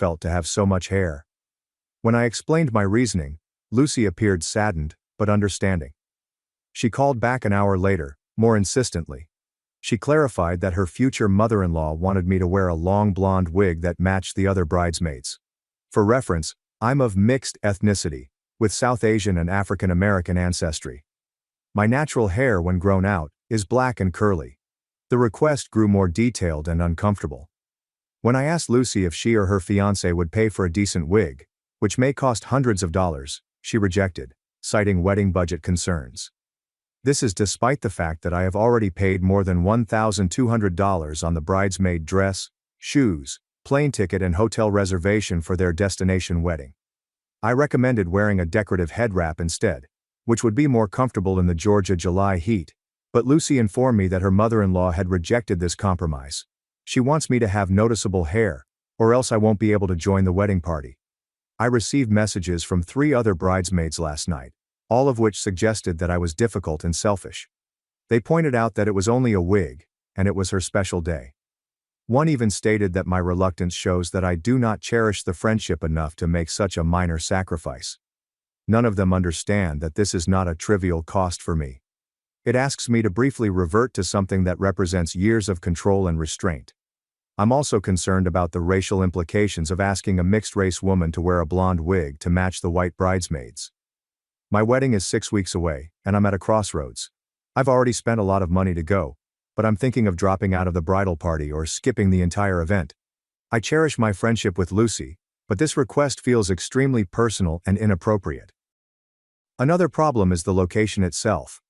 felt to have so much hair. When I explained my reasoning, Lucy appeared saddened, but understanding. She called back an hour later, more insistently. She clarified that her future mother-in-law wanted me to wear a long blonde wig that matched the other bridesmaids. For reference, I'm of mixed ethnicity, with South Asian and African American ancestry. My natural hair, when grown out, is black and curly. The request grew more detailed and uncomfortable. When I asked Lucy if she or her fiancé would pay for a decent wig, which may cost hundreds of dollars, she rejected, citing wedding budget concerns. This is despite the fact that I have already paid more than $1,200 on the bridesmaid dress, shoes, plane ticket and hotel reservation for their destination wedding. I recommended wearing a decorative head wrap instead, which would be more comfortable in the Georgia July heat, but Lucy informed me that her mother-in-law had rejected this compromise. She wants me to have noticeable hair, or else I won't be able to join the wedding party. I received messages from 3 other bridesmaids last night, all of which suggested that I was difficult and selfish. They pointed out that it was only a wig, and it was her special day. One even stated that my reluctance shows that I do not cherish the friendship enough to make such a minor sacrifice. None of them understand that this is not a trivial cost for me. It asks me to briefly revert to something that represents years of control and restraint. I'm also concerned about the racial implications of asking a mixed-race woman to wear a blonde wig to match the white bridesmaids. My wedding is 6 weeks away, and I'm at a crossroads. I've already spent a lot of money to go, but I'm thinking of dropping out of the bridal party or skipping the entire event. I cherish my friendship with Lucy, but this request feels extremely personal and inappropriate. Another problem is the location itself.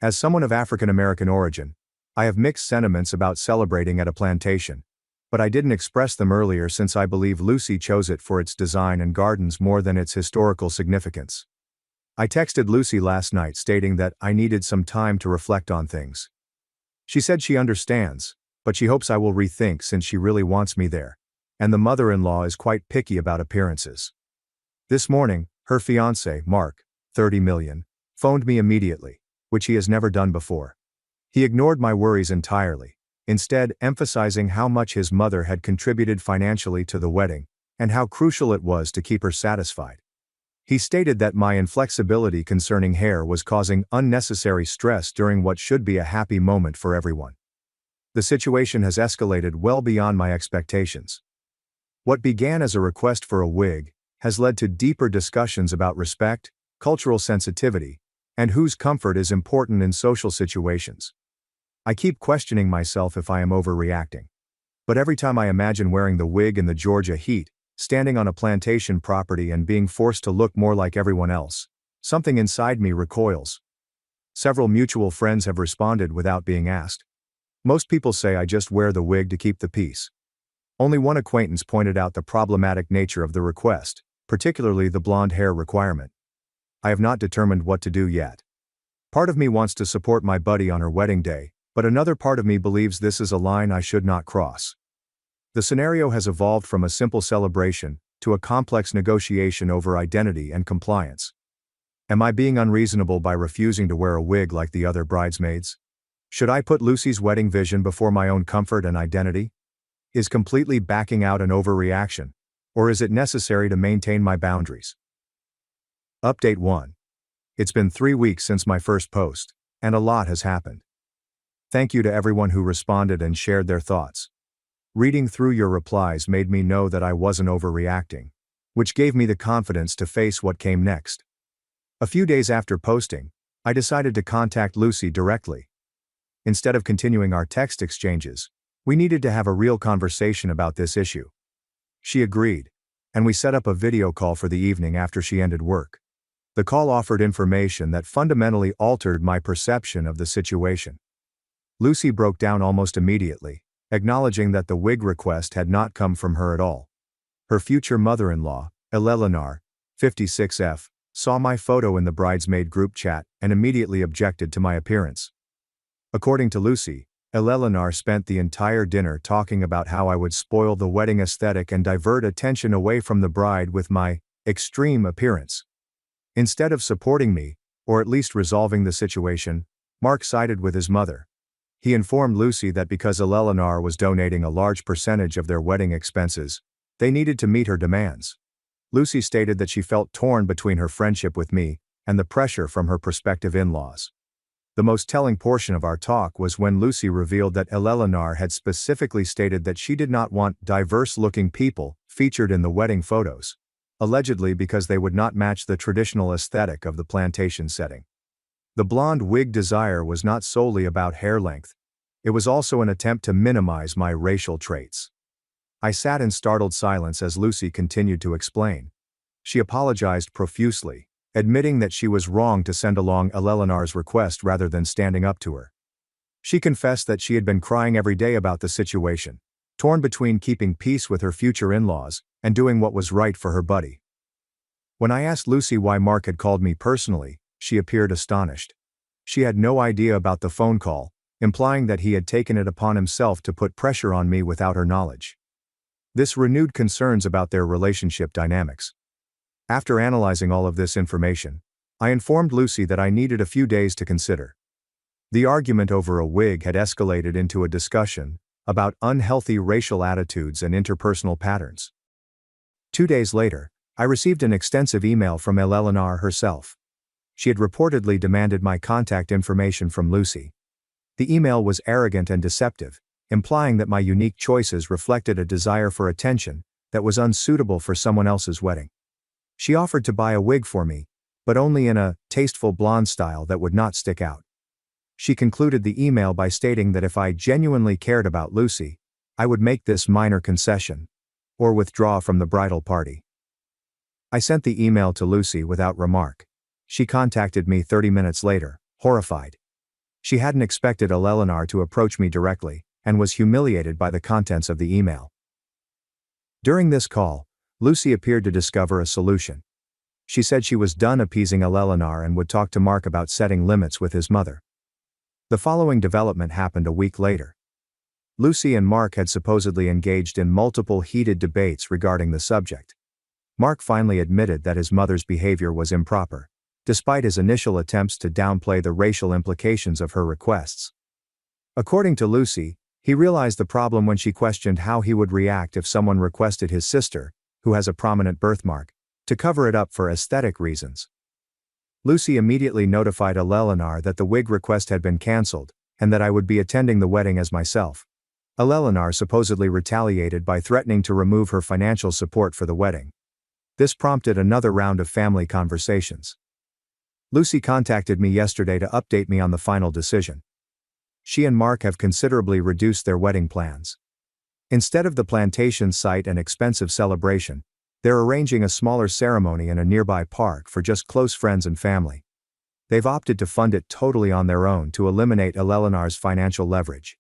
As someone of African American origin, I have mixed sentiments about celebrating at a plantation, but I didn't express them earlier since I believe Lucy chose it for its design and gardens more than its historical significance. I texted Lucy last night stating that I needed some time to reflect on things. She said she understands, but she hopes I will rethink since she really wants me there, and the mother-in-law is quite picky about appearances. This morning, her fiancé, Mark, 30 million, phoned me immediately, which he has never done before. He ignored my worries entirely, instead emphasizing how much his mother had contributed financially to the wedding, and how crucial it was to keep her satisfied. He stated that my inflexibility concerning hair was causing unnecessary stress during what should be a happy moment for everyone. The situation has escalated well beyond my expectations. What began as a request for a wig has led to deeper discussions about respect, cultural sensitivity, and whose comfort is important in social situations. I keep questioning myself if I am overreacting. But every time I imagine wearing the wig in the Georgia heat, standing on a plantation property and being forced to look more like everyone else, something inside me recoils. Several mutual friends have responded without being asked. Most people say I just wear the wig to keep the peace. Only one acquaintance pointed out the problematic nature of the request, particularly the blonde hair requirement. I have not determined what to do yet. Part of me wants to support my buddy on her wedding day, but another part of me believes this is a line I should not cross. The scenario has evolved from a simple celebration to a complex negotiation over identity and compliance. Am I being unreasonable by refusing to wear a wig like the other bridesmaids? Should I put Lucy's wedding vision before my own comfort and identity? Is completely backing out an overreaction, or is it necessary to maintain my boundaries? Update 1. It's been 3 weeks since my first post, and a lot has happened. Thank you to everyone who responded and shared their thoughts. Reading through your replies made me know that I wasn't overreacting, which gave me the confidence to face what came next. A few days after posting, I decided to contact Lucy directly. Instead of continuing our text exchanges, we needed to have a real conversation about this issue. She agreed, and we set up a video call for the evening after she ended work. The call offered information that fundamentally altered my perception of the situation. Lucy broke down almost immediately, acknowledging that the wig request had not come from her at all. Her future mother-in-law, Eleanor, 56F, saw my photo in the bridesmaid group chat and immediately objected to my appearance. According to Lucy, Eleanor spent the entire dinner talking about how I would spoil the wedding aesthetic and divert attention away from the bride with my extreme appearance. Instead of supporting me, or at least resolving the situation, Mark sided with his mother. He informed Lucy that because Eleanor was donating a large percentage of their wedding expenses, They needed to meet her demands. Lucy stated that she felt torn between her friendship with me and the pressure from her prospective in-laws. The most telling portion of our talk was when Lucy revealed that Eleanor had specifically stated that she did not want diverse-looking people featured in the wedding photos, allegedly because they would not match the traditional aesthetic of the plantation setting. The blonde wig desire was not solely about hair length. It was also an attempt to minimize my racial traits. I sat in startled silence as Lucy continued to explain. She apologized profusely, admitting that she was wrong to send along Eleanor's request rather than standing up to her. She confessed that she had been crying every day about the situation, torn between keeping peace with her future in-laws and doing what was right for her buddy. When I asked Lucy why Mark had called me personally, she appeared astonished. She had no idea about the phone call, implying that he had taken it upon himself to put pressure on me without her knowledge. This renewed concerns about their relationship dynamics. After analyzing all of this information, I informed Lucy that I needed a few days to consider. The argument over a wig had escalated into a discussion about unhealthy racial attitudes and interpersonal patterns. 2 days later, I received an extensive email from Eleanor herself. She had reportedly demanded my contact information from Lucy. The email was arrogant and deceptive, implying that my unique choices reflected a desire for attention that was unsuitable for someone else's wedding. She offered to buy a wig for me, but only in a tasteful blonde style that would not stick out. She concluded the email by stating that if I genuinely cared about Lucy, I would make this minor concession, or withdraw from the bridal party. I sent the email to Lucy without remark. She contacted me 30 minutes later, horrified. She hadn't expected Eleanor to approach me directly, and was humiliated by the contents of the email. During this call, Lucy appeared to discover a solution. She said she was done appeasing Eleanor and would talk to Mark about setting limits with his mother. The following development happened a week later. Lucy and Mark had supposedly engaged in multiple heated debates regarding the subject. Mark finally admitted that his mother's behavior was improper, despite his initial attempts to downplay the racial implications of her requests. According to Lucy, he realized the problem when she questioned how he would react if someone requested his sister, who has a prominent birthmark, to cover it up for aesthetic reasons. Lucy immediately notified Eleanor that the wig request had been cancelled, and that I would be attending the wedding as myself. Eleanor supposedly retaliated by threatening to remove her financial support for the wedding. This prompted another round of family conversations. Lucy contacted me yesterday to update me on the final decision. She and Mark have considerably reduced their wedding plans. Instead of the plantation site and expensive celebration, they're arranging a smaller ceremony in a nearby park for just close friends and family. They've opted to fund it totally on their own to eliminate Eleanor's financial leverage.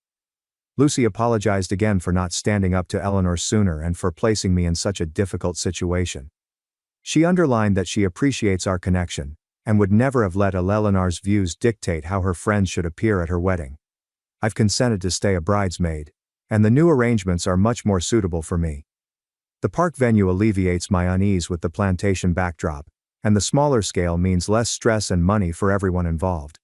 Lucy apologized again for not standing up to Eleanor sooner and for placing me in such a difficult situation. She underlined that she appreciates our connection, and would never have let Eleanor's views dictate how her friends should appear at her wedding. I've consented to stay a bridesmaid, and the new arrangements are much more suitable for me. The park venue alleviates my unease with the plantation backdrop, and the smaller scale means less stress and money for everyone involved.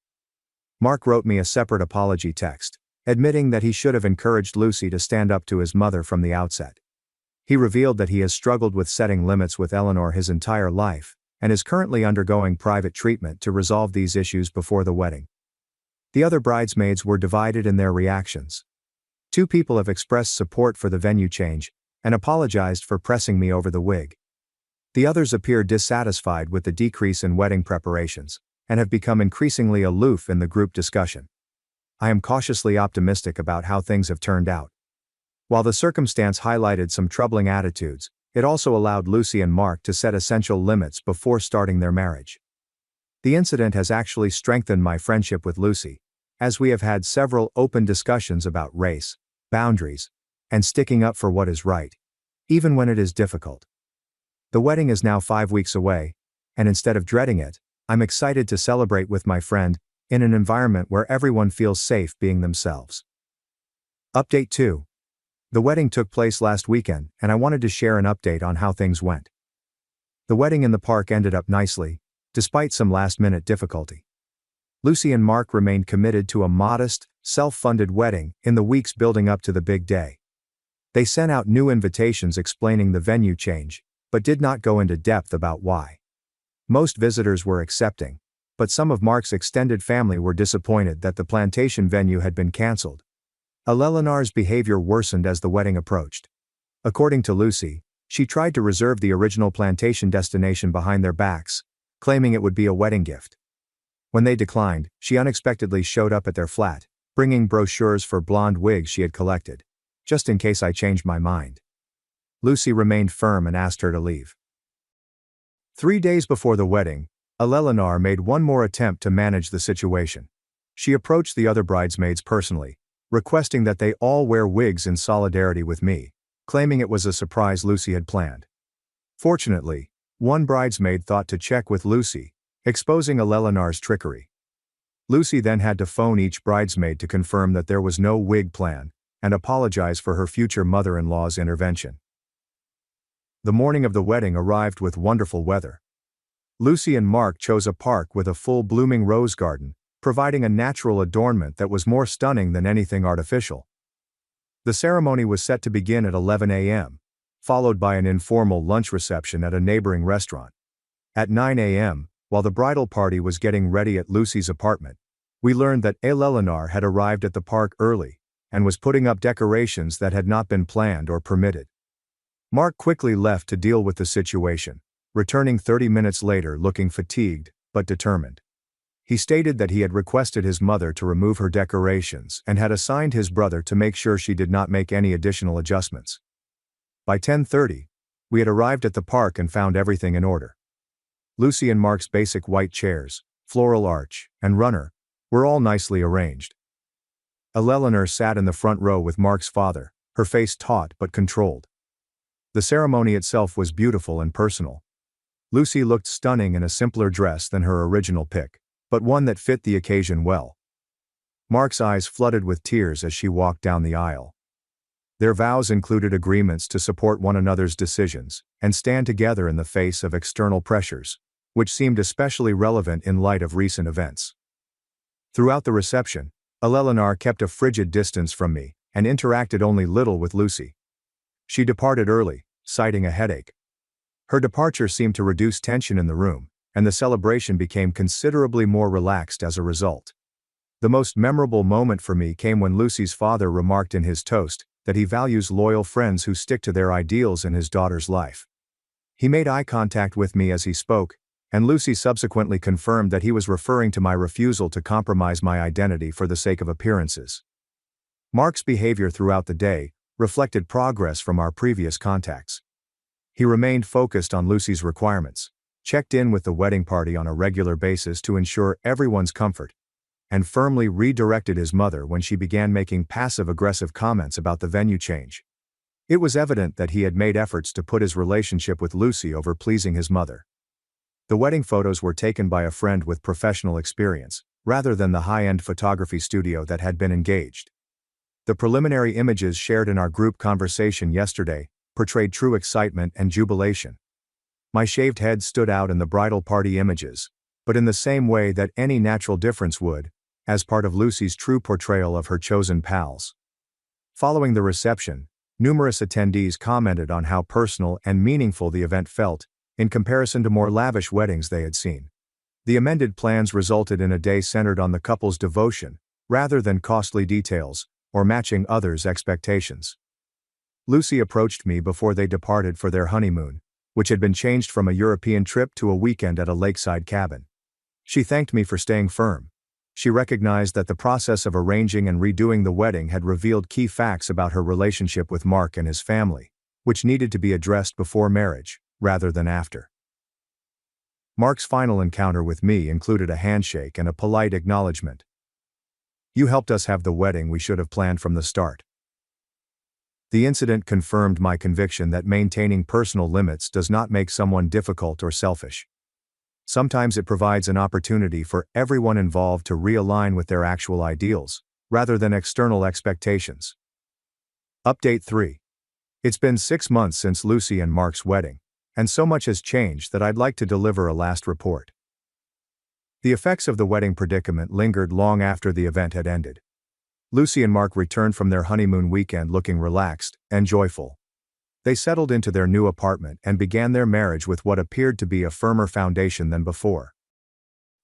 Mark wrote me a separate apology text, admitting that he should have encouraged Lucy to stand up to his mother from the outset. He revealed that he has struggled with setting limits with Eleanor his entire life, and is currently undergoing private treatment to resolve these issues before the wedding. The other bridesmaids were divided in their reactions. 2 people have expressed support for the venue change, and apologized for pressing me over the wig. The others appear dissatisfied with the decrease in wedding preparations, and have become increasingly aloof in the group discussion. I am cautiously optimistic about how things have turned out. While the circumstance highlighted some troubling attitudes, it also allowed Lucy and Mark to set essential limits before starting their marriage. The incident has actually strengthened my friendship with Lucy, as we have had several open discussions about race, boundaries, and sticking up for what is right, even when it is difficult. The wedding is now 5 weeks away, and instead of dreading it, I'm excited to celebrate with my friend, in an environment where everyone feels safe being themselves. Update 2. The wedding took place last weekend, and I wanted to share an update on how things went. The wedding in the park ended up nicely, despite some last-minute difficulty. Lucy and Mark remained committed to a modest, self-funded wedding in the weeks building up to the big day. They sent out new invitations explaining the venue change, but did not go into depth about why. Most visitors were accepting, but some of Mark's extended family were disappointed that the plantation venue had been cancelled. Eleanor's behavior worsened as the wedding approached. According to Lucy, she tried to reserve the original plantation destination behind their backs, claiming it would be a wedding gift. When they declined, she unexpectedly showed up at their flat, bringing brochures for blonde wigs she had collected. Just in case I changed my mind. Lucy remained firm and asked her to leave. 3 days before the wedding, Eleanor made one more attempt to manage the situation. She approached the other bridesmaids personally, requesting that they all wear wigs in solidarity with me, claiming it was a surprise Lucy had planned. Fortunately, one bridesmaid thought to check with Lucy, exposing Eleanor's trickery. Lucy then had to phone each bridesmaid to confirm that there was no wig plan, and apologize for her future mother-in-law's intervention. The morning of the wedding arrived with wonderful weather. Lucy and Mark chose a park with a full blooming rose garden, providing a natural adornment that was more stunning than anything artificial. The ceremony was set to begin at 11 a.m., followed by an informal lunch reception at a neighboring restaurant. At 9 a.m., while the bridal party was getting ready at Lucy's apartment, we learned that Eleanor had arrived at the park early, and was putting up decorations that had not been planned or permitted. Mark quickly left to deal with the situation, returning 30 minutes later looking fatigued, but determined. He stated that he had requested his mother to remove her decorations and had assigned his brother to make sure she did not make any additional adjustments. By 10:30, we had arrived at the park and found everything in order. Lucy and Mark's basic white chairs, floral arch, and runner, were all nicely arranged. Eleanor sat in the front row with Mark's father, her face taut but controlled. The ceremony itself was beautiful and personal. Lucy looked stunning in a simpler dress than her original pick, but one that fit the occasion well. Mark's eyes flooded with tears as she walked down the aisle. Their vows included agreements to support one another's decisions and stand together in the face of external pressures, which seemed especially relevant in light of recent events. Throughout the reception, Eleanor kept a frigid distance from me and interacted only little with Lucy. She departed early, citing a headache. Her departure seemed to reduce tension in the room, and the celebration became considerably more relaxed as a result. The most memorable moment for me came when Lucy's father remarked in his toast that he values loyal friends who stick to their ideals in his daughter's life. He made eye contact with me as he spoke, and Lucy subsequently confirmed that he was referring to my refusal to compromise my identity for the sake of appearances. Mark's behavior throughout the day reflected progress from our previous contacts. He remained focused on Lucy's requirements, checked in with the wedding party on a regular basis to ensure everyone's comfort, and firmly redirected his mother when she began making passive-aggressive comments about the venue change. It was evident that he had made efforts to put his relationship with Lucy over pleasing his mother. The wedding photos were taken by a friend with professional experience, rather than the high-end photography studio that had been engaged. The preliminary images shared in our group conversation yesterday portrayed true excitement and jubilation. My shaved head stood out in the bridal party images, but in the same way that any natural difference would, as part of Lucy's true portrayal of her chosen pals. Following the reception, numerous attendees commented on how personal and meaningful the event felt, in comparison to more lavish weddings they had seen. The amended plans resulted in a day centered on the couple's devotion, rather than costly details, or matching others' expectations. Lucy approached me before they departed for their honeymoon, which had been changed from a European trip to a weekend at a lakeside cabin. She thanked me for staying firm. She recognized that the process of arranging and redoing the wedding had revealed key facts about her relationship with Mark and his family, which needed to be addressed before marriage, rather than after. Mark's final encounter with me included a handshake and a polite acknowledgement. "You helped us have the wedding we should have planned from the start." The incident confirmed my conviction that maintaining personal limits does not make someone difficult or selfish. Sometimes it provides an opportunity for everyone involved to realign with their actual ideals, rather than external expectations. Update 3. It's been 6 months since Lucy and Mark's wedding, and so much has changed that I'd like to deliver a last report. The effects of the wedding predicament lingered long after the event had ended. Lucy and Mark returned from their honeymoon weekend looking relaxed and joyful. They settled into their new apartment and began their marriage with what appeared to be a firmer foundation than before.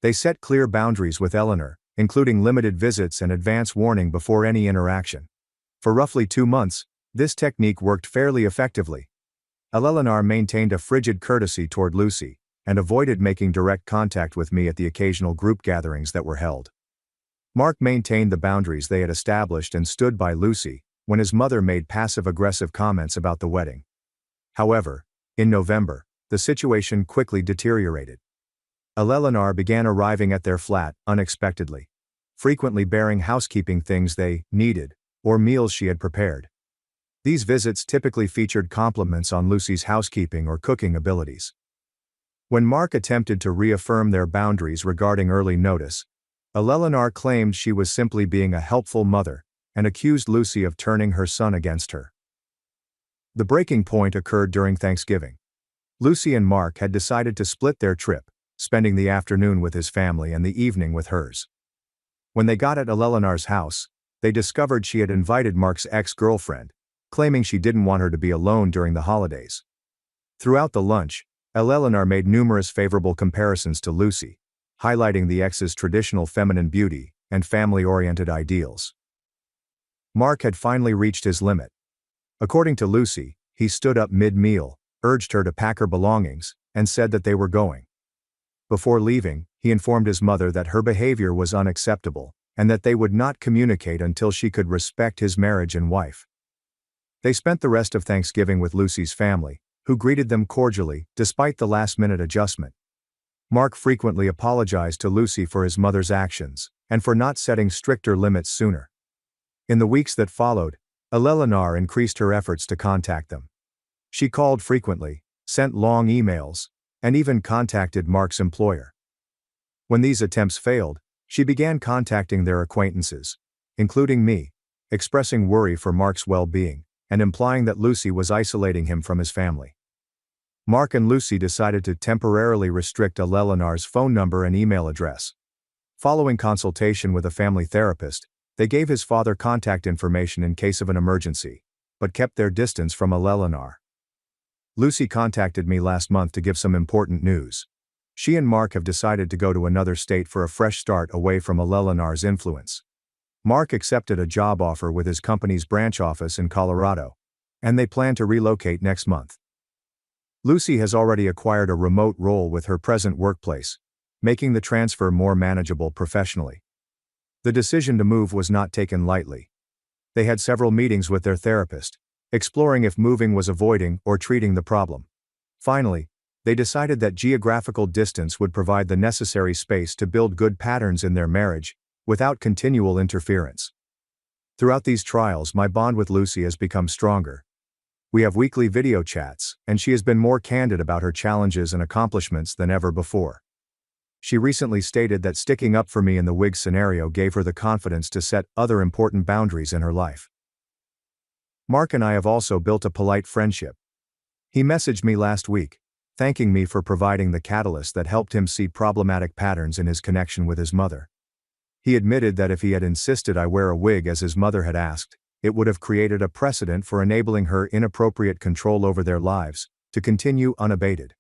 They set clear boundaries with Eleanor, including limited visits and advance warning before any interaction. For roughly 2 months, this technique worked fairly effectively. Eleanor maintained a frigid courtesy toward Lucy, and avoided making direct contact with me at the occasional group gatherings that were held. Mark maintained the boundaries they had established and stood by Lucy when his mother made passive-aggressive comments about the wedding. However, in November, the situation quickly deteriorated. Eleanor began arriving at their flat unexpectedly, frequently bearing housekeeping things they needed, or meals she had prepared. These visits typically featured compliments on Lucy's housekeeping or cooking abilities. When Mark attempted to reaffirm their boundaries regarding early notice, Eleanor claimed she was simply being a helpful mother, and accused Lucy of turning her son against her. The breaking point occurred during Thanksgiving. Lucy and Mark had decided to split their trip, spending the afternoon with his family and the evening with hers. When they got at Eleanor's house, they discovered she had invited Mark's ex-girlfriend, claiming she didn't want her to be alone during the holidays. Throughout the lunch, Eleanor made numerous favorable comparisons to Lucy, highlighting the ex's traditional feminine beauty and family-oriented ideals. Mark had finally reached his limit. According to Lucy, he stood up mid-meal, urged her to pack her belongings, and said that they were going. Before leaving, he informed his mother that her behavior was unacceptable, and that they would not communicate until she could respect his marriage and wife. They spent the rest of Thanksgiving with Lucy's family, who greeted them cordially, despite the last-minute adjustment. Mark frequently apologized to Lucy for his mother's actions, and for not setting stricter limits sooner. In the weeks that followed, Eleanor increased her efforts to contact them. She called frequently, sent long emails, and even contacted Mark's employer. When these attempts failed, she began contacting their acquaintances, including me, expressing worry for Mark's well-being, and implying that Lucy was isolating him from his family. Mark and Lucy decided to temporarily restrict Eleanor's phone number and email address. Following consultation with a family therapist, they gave his father contact information in case of an emergency, but kept their distance from Eleanor. Lucy contacted me last month to give some important news. She and Mark have decided to go to another state for a fresh start away from Eleanor's influence. Mark accepted a job offer with his company's branch office in Colorado, and they plan to relocate next month. Lucy has already acquired a remote role with her present workplace, making the transfer more manageable professionally. The decision to move was not taken lightly. They had several meetings with their therapist, exploring if moving was avoiding or treating the problem. Finally, they decided that geographical distance would provide the necessary space to build good patterns in their marriage, without continual interference. Throughout these trials, my bond with Lucy has become stronger. We have weekly video chats, and she has been more candid about her challenges and accomplishments than ever before. She recently stated that sticking up for me in the wig scenario gave her the confidence to set other important boundaries in her life. Mark and I have also built a polite friendship. He messaged me last week, thanking me for providing the catalyst that helped him see problematic patterns in his connection with his mother. He admitted that if he had insisted I wear a wig as his mother had asked, it would have created a precedent for enabling her inappropriate control over their lives to continue unabated.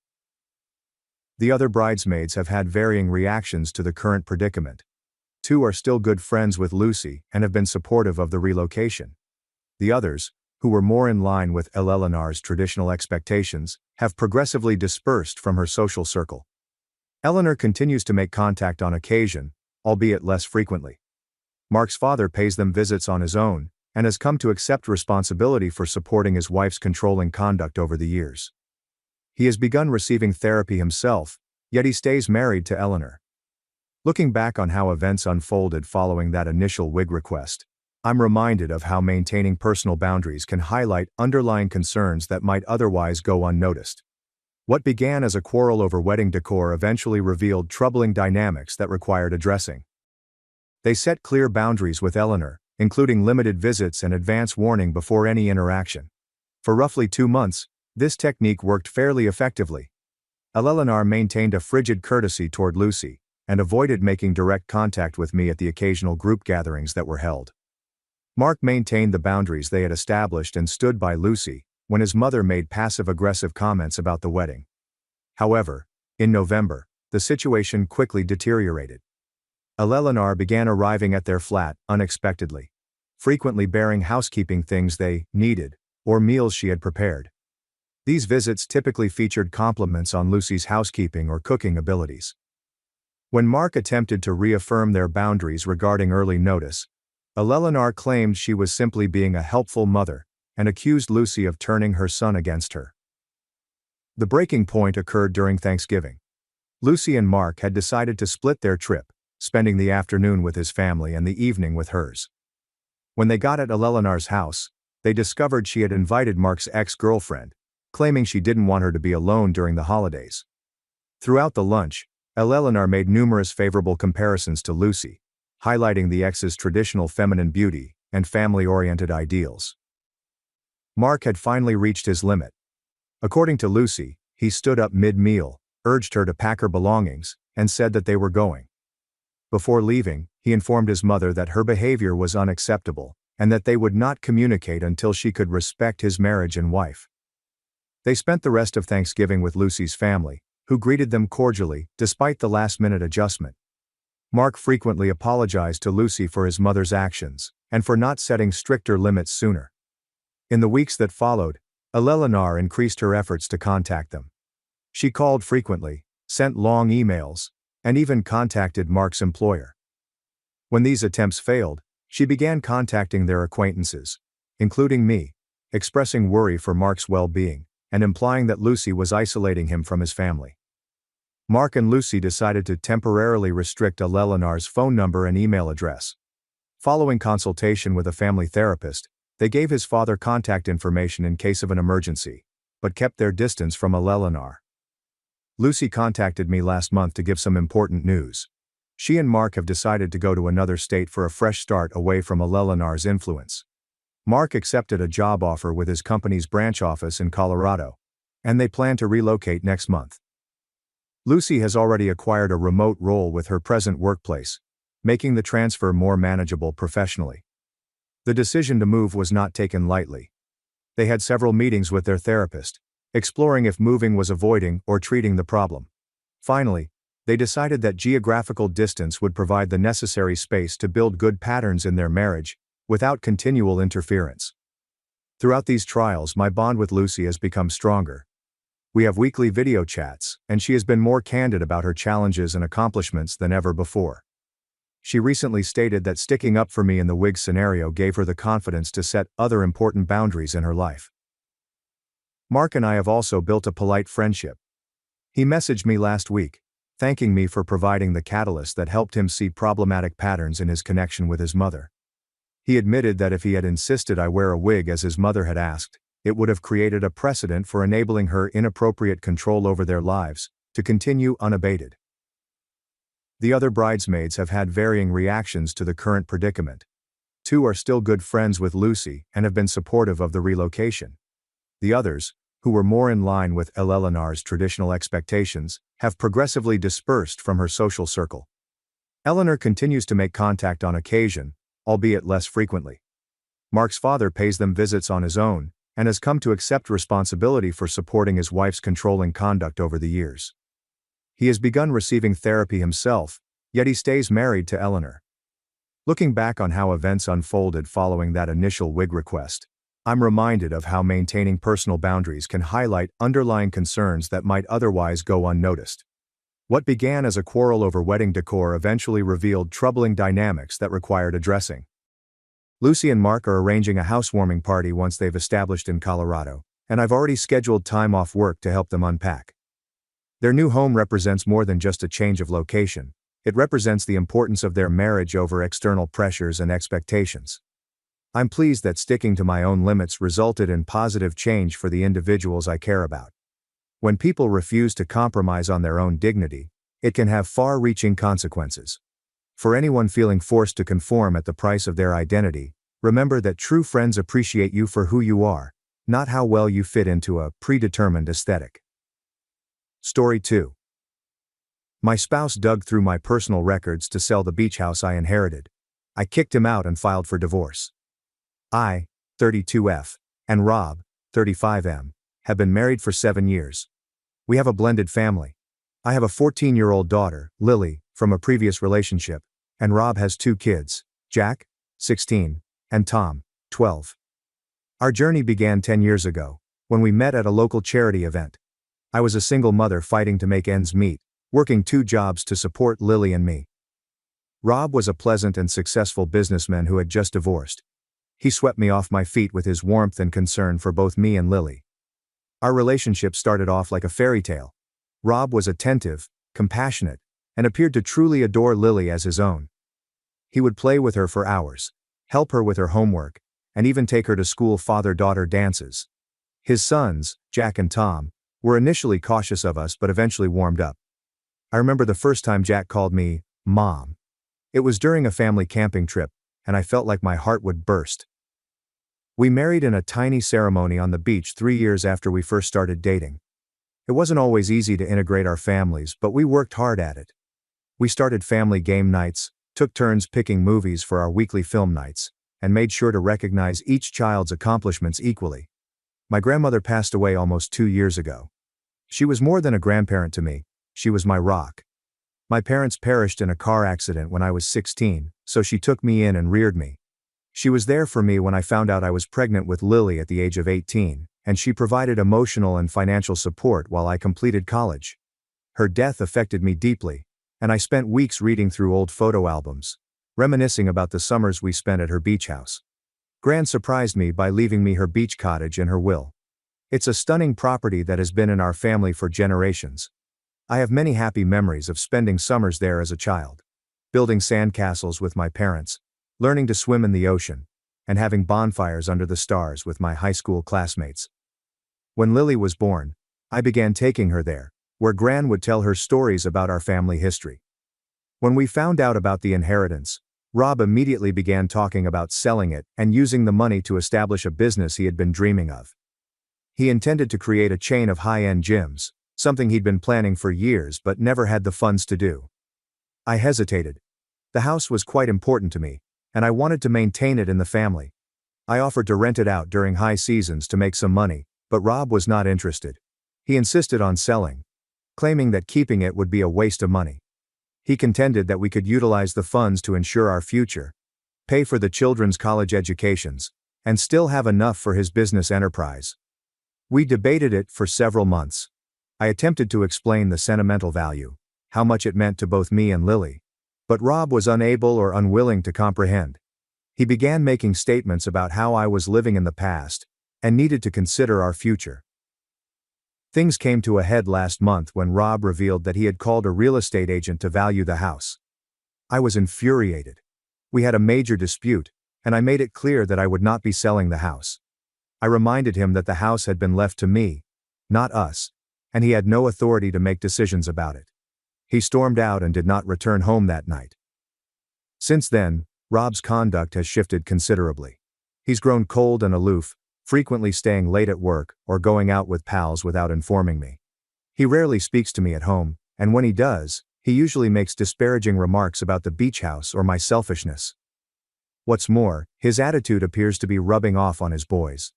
The other bridesmaids have had varying reactions to the current predicament. 2 are still good friends with Lucy and have been supportive of the relocation. The others, who were more in line with Eleanor's traditional expectations, have progressively dispersed from her social circle. Eleanor continues to make contact on occasion, albeit less frequently. Mark's father pays them visits on his own, and has come to accept responsibility for supporting his wife's controlling conduct over the years. He has begun receiving therapy himself, yet he stays married to Eleanor. Looking back on how events unfolded following that initial wig request, I'm reminded of how maintaining personal boundaries can highlight underlying concerns that might otherwise go unnoticed. What began as a quarrel over wedding decor eventually revealed troubling dynamics that required addressing. They set clear boundaries with Eleanor, including limited visits and advance warning before any interaction. For roughly 2 months, this technique worked fairly effectively. Eleanor maintained a frigid courtesy toward Lucy, and avoided making direct contact with me at the occasional group gatherings that were held. Mark maintained the boundaries they had established and stood by Lucy when his mother made passive-aggressive comments about the wedding. However, in November, the situation quickly deteriorated. Eleanor began arriving at their flat unexpectedly, frequently bearing housekeeping things they needed or meals she had prepared. These visits typically featured compliments on Lucy's housekeeping or cooking abilities. When Mark attempted to reaffirm their boundaries regarding early notice, Eleanor claimed she was simply being a helpful mother and accused Lucy of turning her son against her. The breaking point occurred during Thanksgiving. Lucy and Mark had decided to split their trip, spending the afternoon with his family and the evening with hers. When they got at Eleanor's house, they discovered she had invited Mark's ex-girlfriend, claiming she didn't want her to be alone during the holidays. Throughout the lunch, Eleanor made numerous favorable comparisons to Lucy, highlighting the ex's traditional feminine beauty and family-oriented ideals. Mark had finally reached his limit. According to Lucy, he stood up mid-meal, urged her to pack her belongings, and said that they were going. Before leaving, he informed his mother that her behavior was unacceptable, and that they would not communicate until she could respect his marriage and wife. They spent the rest of Thanksgiving with Lucy's family, who greeted them cordially, despite the last-minute adjustment. Mark frequently apologized to Lucy for his mother's actions, and for not setting stricter limits sooner. In the weeks that followed, Eleanor increased her efforts to contact them. She called frequently, sent long emails, and even contacted Mark's employer. When these attempts failed, she began contacting their acquaintances, including me, expressing worry for Mark's well-being, and implying that Lucy was isolating him from his family. Mark and Lucy decided to temporarily restrict Eleanor's phone number and email address. Following consultation with a family therapist, they gave his father contact information in case of an emergency, but kept their distance from Eleanor. Lucy contacted me last month to give some important news. She and Mark have decided to go to another state for a fresh start away from Eleanor's influence. Mark accepted a job offer with his company's branch office in Colorado, and they plan to relocate next month. Lucy has already acquired a remote role with her present workplace, making the transfer more manageable professionally. The decision to move was not taken lightly. They had several meetings with their therapist, exploring if moving was avoiding or treating the problem. Finally, they decided that geographical distance would provide the necessary space to build good patterns in their marriage, without continual interference. Throughout these trials, my bond with Lucy has become stronger. We have weekly video chats, and she has been more candid about her challenges and accomplishments than ever before. She recently stated that sticking up for me in the wig scenario gave her the confidence to set other important boundaries in her life. Mark and I have also built a polite friendship. He messaged me last week, thanking me for providing the catalyst that helped him see problematic patterns in his connection with his mother. He admitted that if he had insisted I wear a wig as his mother had asked, it would have created a precedent for enabling her inappropriate control over their lives to continue unabated. The other bridesmaids have had varying reactions to the current predicament. 2 are still good friends with Lucy and have been supportive of the relocation. The others, who were more in line with Eleanor's traditional expectations, have progressively dispersed from her social circle. Eleanor continues to make contact on occasion, albeit less frequently. Mark's father pays them visits on his own, and has come to accept responsibility for supporting his wife's controlling conduct over the years. He has begun receiving therapy himself, yet he stays married to Eleanor. Looking back on how events unfolded following that initial wig request, I'm reminded of how maintaining personal boundaries can highlight underlying concerns that might otherwise go unnoticed. What began as a quarrel over wedding decor eventually revealed troubling dynamics that required addressing. Lucy and Mark are arranging a housewarming party once they've established in Colorado, and I've already scheduled time off work to help them unpack. Their new home represents more than just a change of location. It represents the importance of their marriage over external pressures and expectations. I'm pleased that sticking to my own limits resulted in positive change for the individuals I care about. When people refuse to compromise on their own dignity, it can have far-reaching consequences. For anyone feeling forced to conform at the price of their identity, remember that true friends appreciate you for who you are, not how well you fit into a predetermined aesthetic. Story 2. My spouse dug through my personal records to sell the beach house I inherited. I kicked him out and filed for divorce. I, 32F, and Rob, 35M, have been married for 7 years. We have a blended family. I have a 14-year-old daughter, Lily, from a previous relationship, and Rob has 2 kids, Jack, 16, and Tom, 12. Our journey began 10 years ago, when we met at a local charity event. I was a single mother fighting to make ends meet, working 2 jobs to support Lily and me. Rob was a pleasant and successful businessman who had just divorced. He swept me off my feet with his warmth and concern for both me and Lily. Our relationship started off like a fairy tale. Rob was attentive, compassionate, and appeared to truly adore Lily as his own. He would play with her for hours, help her with her homework, and even take her to school father-daughter dances. His sons, Jack and Tom, were initially cautious of us but eventually warmed up. I remember the first time Jack called me, Mom. It was during a family camping trip, and I felt like my heart would burst. We married in a tiny ceremony on the beach 3 years after we first started dating. It wasn't always easy to integrate our families, but we worked hard at it. We started family game nights, took turns picking movies for our weekly film nights, and made sure to recognize each child's accomplishments equally. My grandmother passed away almost 2 years ago. She was more than a grandparent to me, she was my rock. My parents perished in a car accident when I was 16, so she took me in and reared me. She was there for me when I found out I was pregnant with Lily at the age of 18, and she provided emotional and financial support while I completed college. Her death affected me deeply, and I spent weeks reading through old photo albums, reminiscing about the summers we spent at her beach house. Gran surprised me by leaving me her beach cottage in her will. It's a stunning property that has been in our family for generations. I have many happy memories of spending summers there as a child, building sandcastles with my parents, learning to swim in the ocean, and having bonfires under the stars with my high school classmates. When Lily was born, I began taking her there, where Gran would tell her stories about our family history. When we found out about the inheritance, Rob immediately began talking about selling it and using the money to establish a business he had been dreaming of. He intended to create a chain of high-end gyms, something he'd been planning for years but never had the funds to do. I hesitated. The house was quite important to me, and I wanted to maintain it in the family. I offered to rent it out during high seasons to make some money, but Rob was not interested. He insisted on selling, claiming that keeping it would be a waste of money. He contended that we could utilize the funds to ensure our future, pay for the children's college educations, and still have enough for his business enterprise. We debated it for several months. I attempted to explain the sentimental value, how much it meant to both me and Lily, but Rob was unable or unwilling to comprehend. He began making statements about how I was living in the past and needed to consider our future. Things came to a head last month when Rob revealed that he had called a real estate agent to value the house. I was infuriated. We had a major dispute, and I made it clear that I would not be selling the house. I reminded him that the house had been left to me, not us, and he had no authority to make decisions about it. He stormed out and did not return home that night. Since then, Rob's conduct has shifted considerably. He's grown cold and aloof, frequently staying late at work or going out with pals without informing me. He rarely speaks to me at home, and when he does, he usually makes disparaging remarks about the beach house or my selfishness. What's more, his attitude appears to be rubbing off on his boys.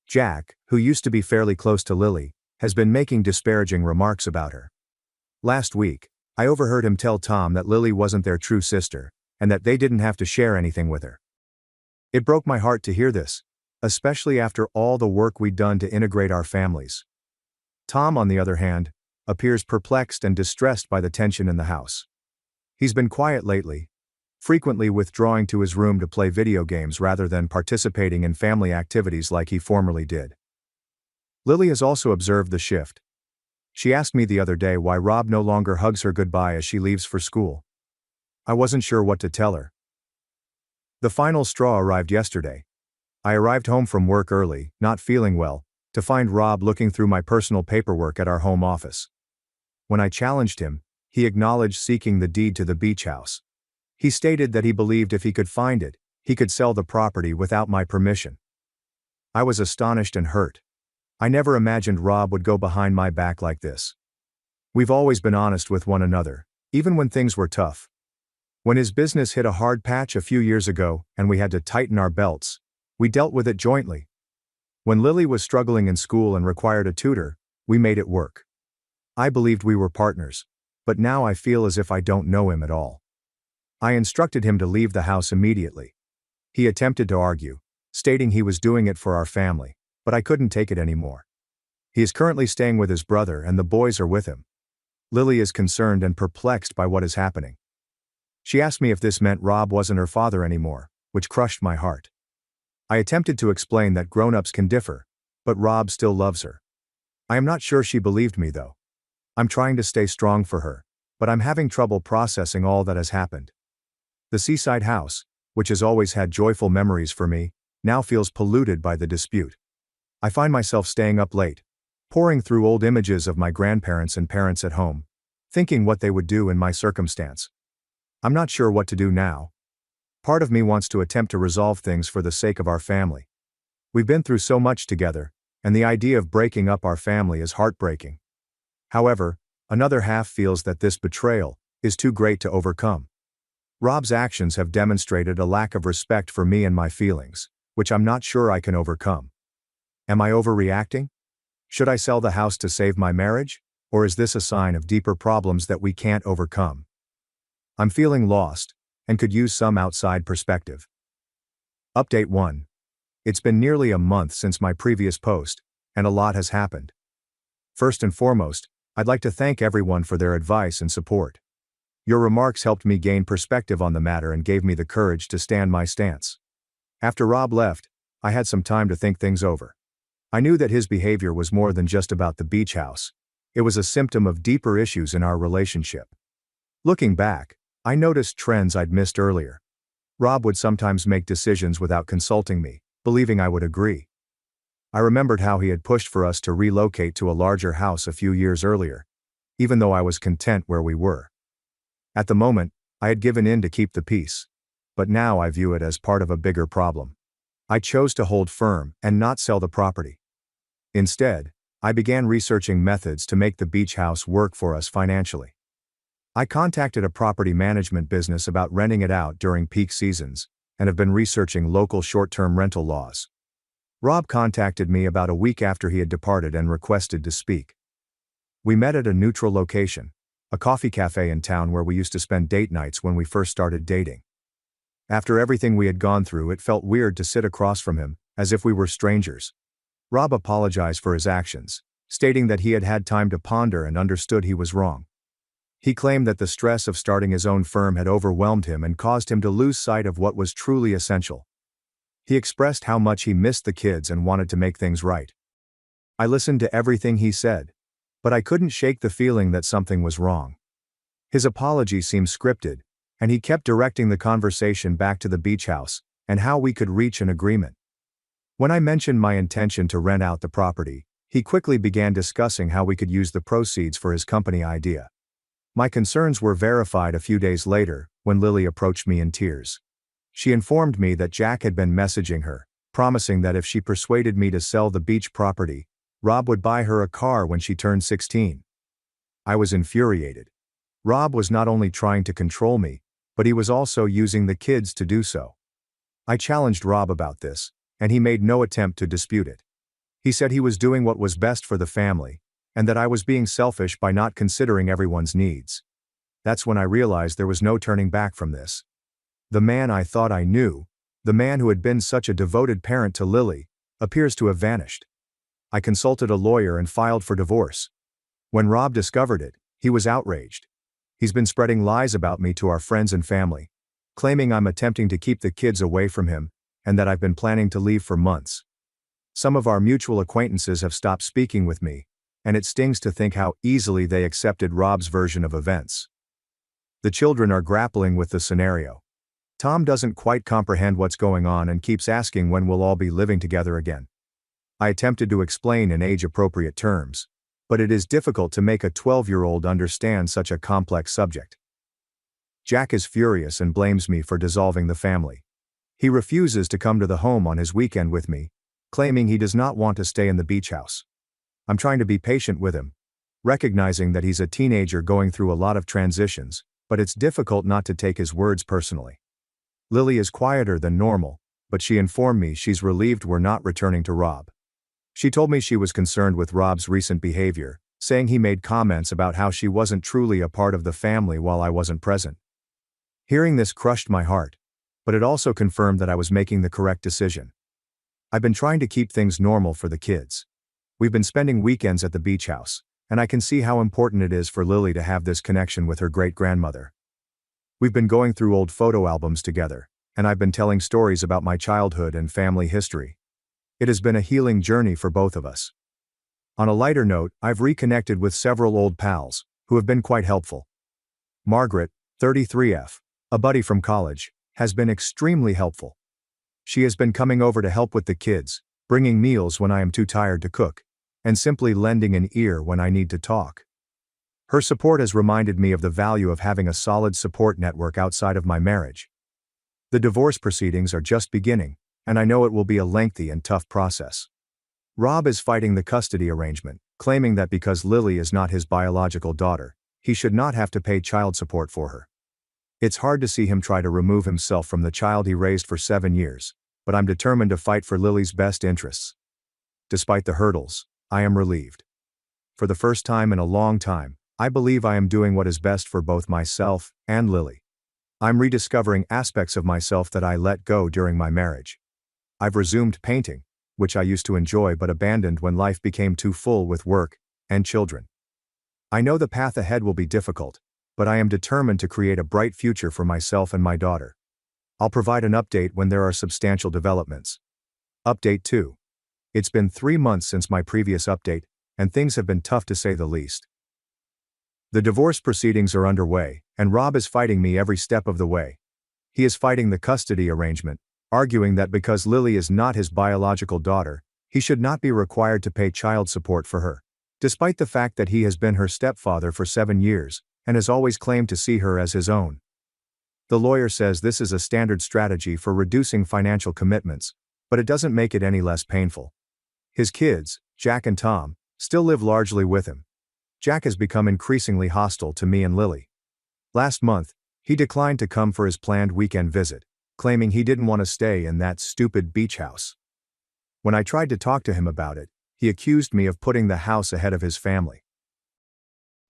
Jack, who used to be fairly close to Lily, has been making disparaging remarks about her. Last week, I overheard him tell Tom that Lily wasn't their true sister, and that they didn't have to share anything with her. It broke my heart to hear this, especially after all the work we'd done to integrate our families. Tom, on the other hand, appears perplexed and distressed by the tension in the house. He's been quiet lately, frequently withdrawing to his room to play video games rather than participating in family activities like he formerly did. Lily has also observed the shift. She asked me the other day why Rob no longer hugs her goodbye as she leaves for school. I wasn't sure what to tell her. The final straw arrived yesterday. I arrived home from work early, not feeling well, to find Rob looking through my personal paperwork at our home office. When I challenged him, he acknowledged seeking the deed to the beach house. He stated that he believed if he could find it, he could sell the property without my permission. I was astonished and hurt. I never imagined Rob would go behind my back like this. We've always been honest with one another, even when things were tough. When his business hit a hard patch a few years ago and we had to tighten our belts, We dealt with it jointly. When Lily was struggling in school and required a tutor, we made it work. I believed we were partners, but now I feel as if I don't know him at all. I instructed him to leave the house immediately. He attempted to argue, stating he was doing it for our family, but I couldn't take it anymore. He is currently staying with his brother and the boys are with him. Lily is concerned and perplexed by what is happening. She asked me if this meant Rob wasn't her father anymore, which crushed my heart. I attempted to explain that grown-ups can differ, but Rob still loves her. I am not sure she believed me though. I'm trying to stay strong for her, but I'm having trouble processing all that has happened. The seaside house, which has always had joyful memories for me, now feels polluted by the dispute. I find myself staying up late, poring through old images of my grandparents and parents at home, thinking what they would do in my circumstance. I'm not sure what to do now. Part of me wants to attempt to resolve things for the sake of our family. We've been through so much together, and the idea of breaking up our family is heartbreaking. However, another half feels that this betrayal is too great to overcome. Rob's actions have demonstrated a lack of respect for me and my feelings, which I'm not sure I can overcome. Am I overreacting? Should I sell the house to save my marriage, or is this a sign of deeper problems that we can't overcome? I'm feeling lost, and could use some outside perspective. Update 1. It's been nearly a month since my previous post, and a lot has happened. First and foremost, I'd like to thank everyone for their advice and support. Your remarks helped me gain perspective on the matter and gave me the courage to stand my stance. After Rob left, I had some time to think things over. I knew that his behavior was more than just about the beach house. It was a symptom of deeper issues in our relationship. Looking back, I noticed trends I'd missed earlier. Rob would sometimes make decisions without consulting me, believing I would agree. I remembered how he had pushed for us to relocate to a larger house a few years earlier, even though I was content where we were. At the moment, I had given in to keep the peace, but now I view it as part of a bigger problem. I chose to hold firm and not sell the property. Instead, I began researching methods to make the beach house work for us financially. I contacted a property management business about renting it out during peak seasons, and have been researching local short-term rental laws. Rob contacted me about a week after he had departed and requested to speak. We met at a neutral location, a coffee cafe in town where we used to spend date nights when we first started dating. After everything we had gone through, it felt weird to sit across from him, as if we were strangers. Rob apologized for his actions, stating that he had had time to ponder and understood he was wrong. He claimed that the stress of starting his own firm had overwhelmed him and caused him to lose sight of what was truly essential. He expressed how much he missed the kids and wanted to make things right. I listened to everything he said, but I couldn't shake the feeling that something was wrong. His apology seemed scripted, and he kept directing the conversation back to the beach house and how we could reach an agreement. When I mentioned my intention to rent out the property, he quickly began discussing how we could use the proceeds for his company idea. My concerns were verified a few days later, when Lily approached me in tears. She informed me that Jack had been messaging her, promising that if she persuaded me to sell the beach property, Rob would buy her a car when she turned 16. I was infuriated. Rob was not only trying to control me, but he was also using the kids to do so. I challenged Rob about this, and he made no attempt to dispute it. He said he was doing what was best for the family, and that I was being selfish by not considering everyone's needs. That's when I realized there was no turning back from this. The man I thought I knew, the man who had been such a devoted parent to Lily, appears to have vanished. I consulted a lawyer and filed for divorce. When Rob discovered it, he was outraged. He's been spreading lies about me to our friends and family, claiming I'm attempting to keep the kids away from him, and that I've been planning to leave for months. Some of our mutual acquaintances have stopped speaking with me, and it stings to think how easily they accepted Rob's version of events. The children are grappling with the scenario. Tom doesn't quite comprehend what's going on and keeps asking when we'll all be living together again. I attempted to explain in age-appropriate terms, but it is difficult to make a 12-year-old understand such a complex subject. Jack is furious and blames me for dissolving the family. He refuses to come to the home on his weekend with me, claiming he does not want to stay in the beach house. I'm trying to be patient with him, recognizing that he's a teenager going through a lot of transitions, but it's difficult not to take his words personally. Lily is quieter than normal, but she informed me she's relieved we're not returning to Rob. She told me she was concerned with Rob's recent behavior, saying he made comments about how she wasn't truly a part of the family while I wasn't present. Hearing this crushed my heart, but it also confirmed that I was making the correct decision. I've been trying to keep things normal for the kids. We've been spending weekends at the beach house, and I can see how important it is for Lily to have this connection with her great-grandmother. We've been going through old photo albums together, and I've been telling stories about my childhood and family history. It has been a healing journey for both of us. On a lighter note, I've reconnected with several old pals, who have been quite helpful. Margaret, 33F, a buddy from college, has been extremely helpful. She has been coming over to help with the kids, bringing meals when I am too tired to cook, and simply lending an ear when I need to talk. Her support has reminded me of the value of having a solid support network outside of my marriage. The divorce proceedings are just beginning, and I know it will be a lengthy and tough process. Rob is fighting the custody arrangement, claiming that because Lily is not his biological daughter, he should not have to pay child support for her. It's hard to see him try to remove himself from the child he raised for 7 years, but I'm determined to fight for Lily's best interests. Despite the hurdles, I am relieved. For the first time in a long time, I believe I am doing what is best for both myself and Lily. I'm rediscovering aspects of myself that I let go during my marriage. I've resumed painting, which I used to enjoy but abandoned when life became too full with work and children. I know the path ahead will be difficult, but I am determined to create a bright future for myself and my daughter. I'll provide an update when there are substantial developments. Update 2. It's been 3 months since my previous update, and things have been tough to say the least. The divorce proceedings are underway, and Rob is fighting me every step of the way. He is fighting the custody arrangement, arguing that because Lily is not his biological daughter, he should not be required to pay child support for her, despite the fact that he has been her stepfather for 7 years, and has always claimed to see her as his own. The lawyer says this is a standard strategy for reducing financial commitments, but it doesn't make it any less painful. His kids, Jack and Tom, still live largely with him. Jack has become increasingly hostile to me and Lily. Last month, he declined to come for his planned weekend visit, claiming he didn't want to stay in that stupid beach house. When I tried to talk to him about it, he accused me of putting the house ahead of his family.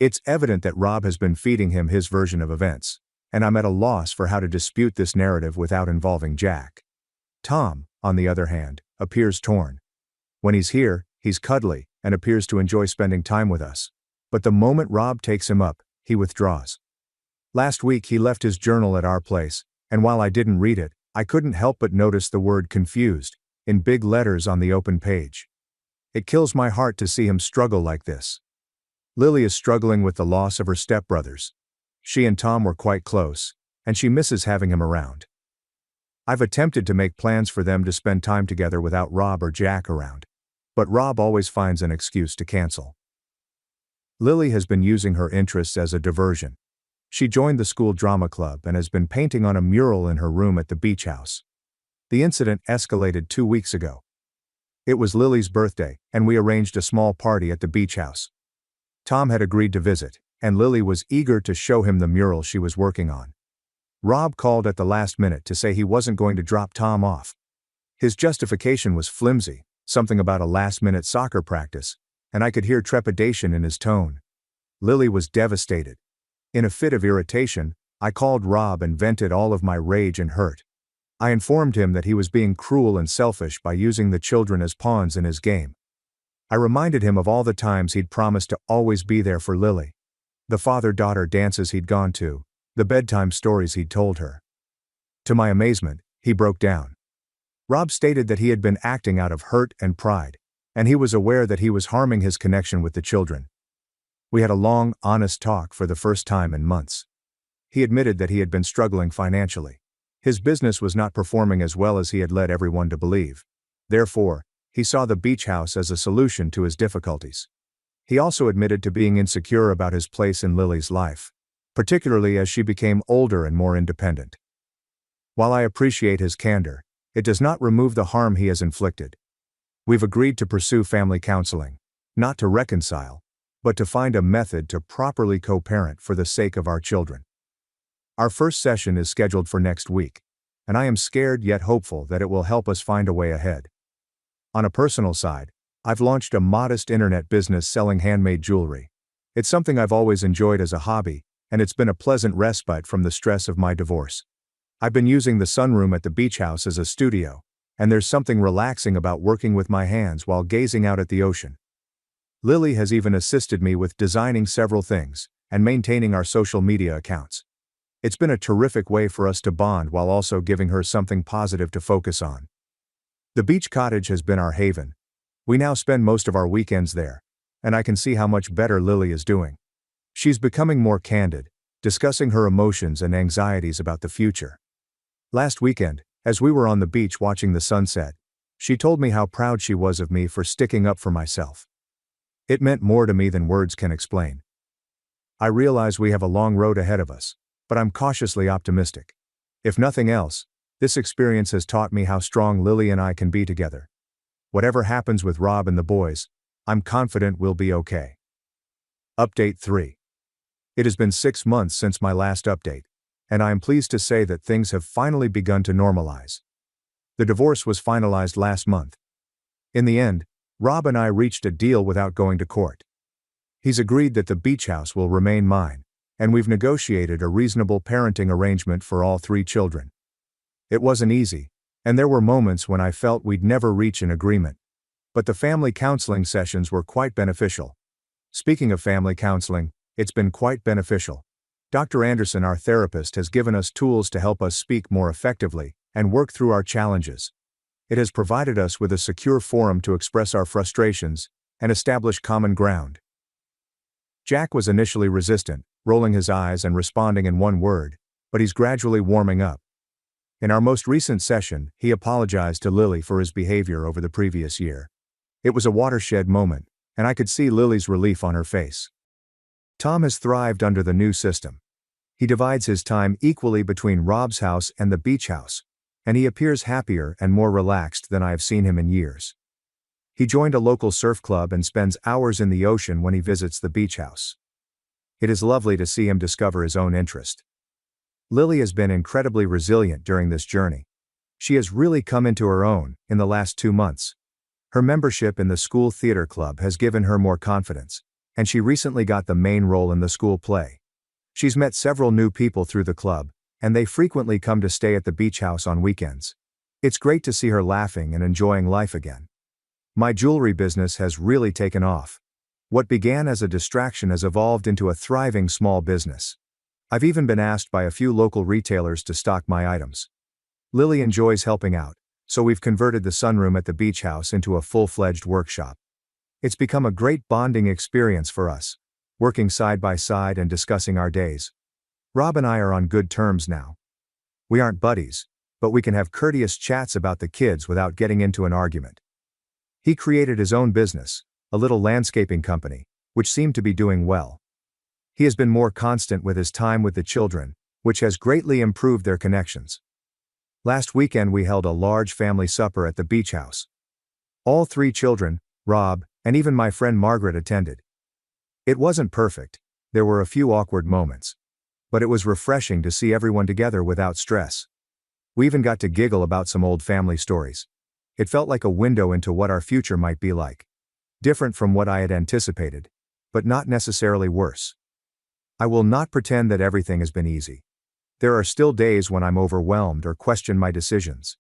It's evident that Rob has been feeding him his version of events, and I'm at a loss for how to dispute this narrative without involving Jack. Tom, on the other hand, appears torn. When he's here, he's cuddly, and appears to enjoy spending time with us. But the moment Rob takes him up, he withdraws. Last week he left his journal at our place, and while I didn't read it, I couldn't help but notice the word confused, in big letters on the open page. It kills my heart to see him struggle like this. Lily is struggling with the loss of her stepbrothers. She and Tom were quite close, and she misses having him around. I've attempted to make plans for them to spend time together without Rob or Jack around, but Rob always finds an excuse to cancel. Lily has been using her interests as a diversion. She joined the school drama club and has been painting on a mural in her room at the beach house. The incident escalated 2 weeks ago. It was Lily's birthday, and we arranged a small party at the beach house. Tom had agreed to visit, and Lily was eager to show him the mural she was working on. Rob called at the last minute to say he wasn't going to drop Tom off. His justification was flimsy, something about a last-minute soccer practice, and I could hear trepidation in his tone. Lily was devastated. In a fit of irritation, I called Rob and vented all of my rage and hurt. I informed him that he was being cruel and selfish by using the children as pawns in his game. I reminded him of all the times he'd promised to always be there for Lily. The father-daughter dances he'd gone to, the bedtime stories he'd told her. To my amazement, he broke down. Rob stated that he had been acting out of hurt and pride, and he was aware that he was harming his connection with the children. We had a long, honest talk for the first time in months. He admitted that he had been struggling financially. His business was not performing as well as he had led everyone to believe. Therefore, he saw the beach house as a solution to his difficulties. He also admitted to being insecure about his place in Lily's life, particularly as she became older and more independent. While I appreciate his candor, it does not remove the harm he has inflicted. We've agreed to pursue family counseling, not to reconcile, but to find a method to properly co-parent for the sake of our children. Our first session is scheduled for next week. and I am scared yet hopeful that it will help us find a way ahead. On a personal side, I've launched a modest internet business selling handmade jewelry. It's something I've always enjoyed as a hobby, and it's been a pleasant respite from the stress of my divorce. I've been using the sunroom at the beach house as a studio, and there's something relaxing about working with my hands while gazing out at the ocean. Lily has even assisted me with designing several things and maintaining our social media accounts. It's been a terrific way for us to bond while also giving her something positive to focus on. The beach cottage has been our haven. We now spend most of our weekends there, and I can see how much better Lily is doing. She's becoming more candid, discussing her emotions and anxieties about the future. Last weekend, as we were on the beach watching the sunset, she told me how proud she was of me for sticking up for myself. It meant more to me than words can explain. I realize we have a long road ahead of us, but I'm cautiously optimistic. If nothing else, this experience has taught me how strong Lily and I can be together. Whatever happens with Rob and the boys, I'm confident we'll be okay. Update 3. It has been 6 months since my last update, and I am pleased to say that things have finally begun to normalize. The divorce was finalized last month. In the end, Rob and I reached a deal without going to court. He's agreed that the beach house will remain mine, and we've negotiated a reasonable parenting arrangement for all 3 children. It wasn't easy, and there were moments when I felt we'd never reach an agreement. But the family counseling sessions were quite beneficial. Speaking of family counseling, it's been quite beneficial. Dr. Anderson, our therapist, has given us tools to help us speak more effectively and work through our challenges. It has provided us with a secure forum to express our frustrations and establish common ground. Jack was initially resistant, rolling his eyes and responding in one word, but he's gradually warming up. In our most recent session, he apologized to Lily for his behavior over the previous year. It was a watershed moment, and I could see Lily's relief on her face. Tom has thrived under the new system. He divides his time equally between Rob's house and the beach house, and he appears happier and more relaxed than I have seen him in years. He joined a local surf club and spends hours in the ocean when he visits the beach house. It is lovely to see him discover his own interest. Lily has been incredibly resilient during this journey. She has really come into her own in the last 2 months. Her membership in the school theater club has given her more confidence, and she recently got the main role in the school play. She's met several new people through the club, and they frequently come to stay at the beach house on weekends. It's great to see her laughing and enjoying life again. My jewelry business has really taken off. What began as a distraction has evolved into a thriving small business. I've even been asked by a few local retailers to stock my items. Lily enjoys helping out, so we've converted the sunroom at the beach house into a full-fledged workshop. It's become a great bonding experience for us, working side by side and discussing our days. Rob and I are on good terms now. We aren't buddies, but we can have courteous chats about the kids without getting into an argument. He created his own business, a little landscaping company, which seemed to be doing well. He has been more constant with his time with the children, which has greatly improved their connections. Last weekend we held a large family supper at the beach house. All 3 children, Rob, and even my friend Margaret attended. It wasn't perfect, there were a few awkward moments. But it was refreshing to see everyone together without stress. We even got to giggle about some old family stories. It felt like a window into what our future might be like. Different from what I had anticipated, but not necessarily worse. I will not pretend that everything has been easy. There are still days when I'm overwhelmed or question my decisions.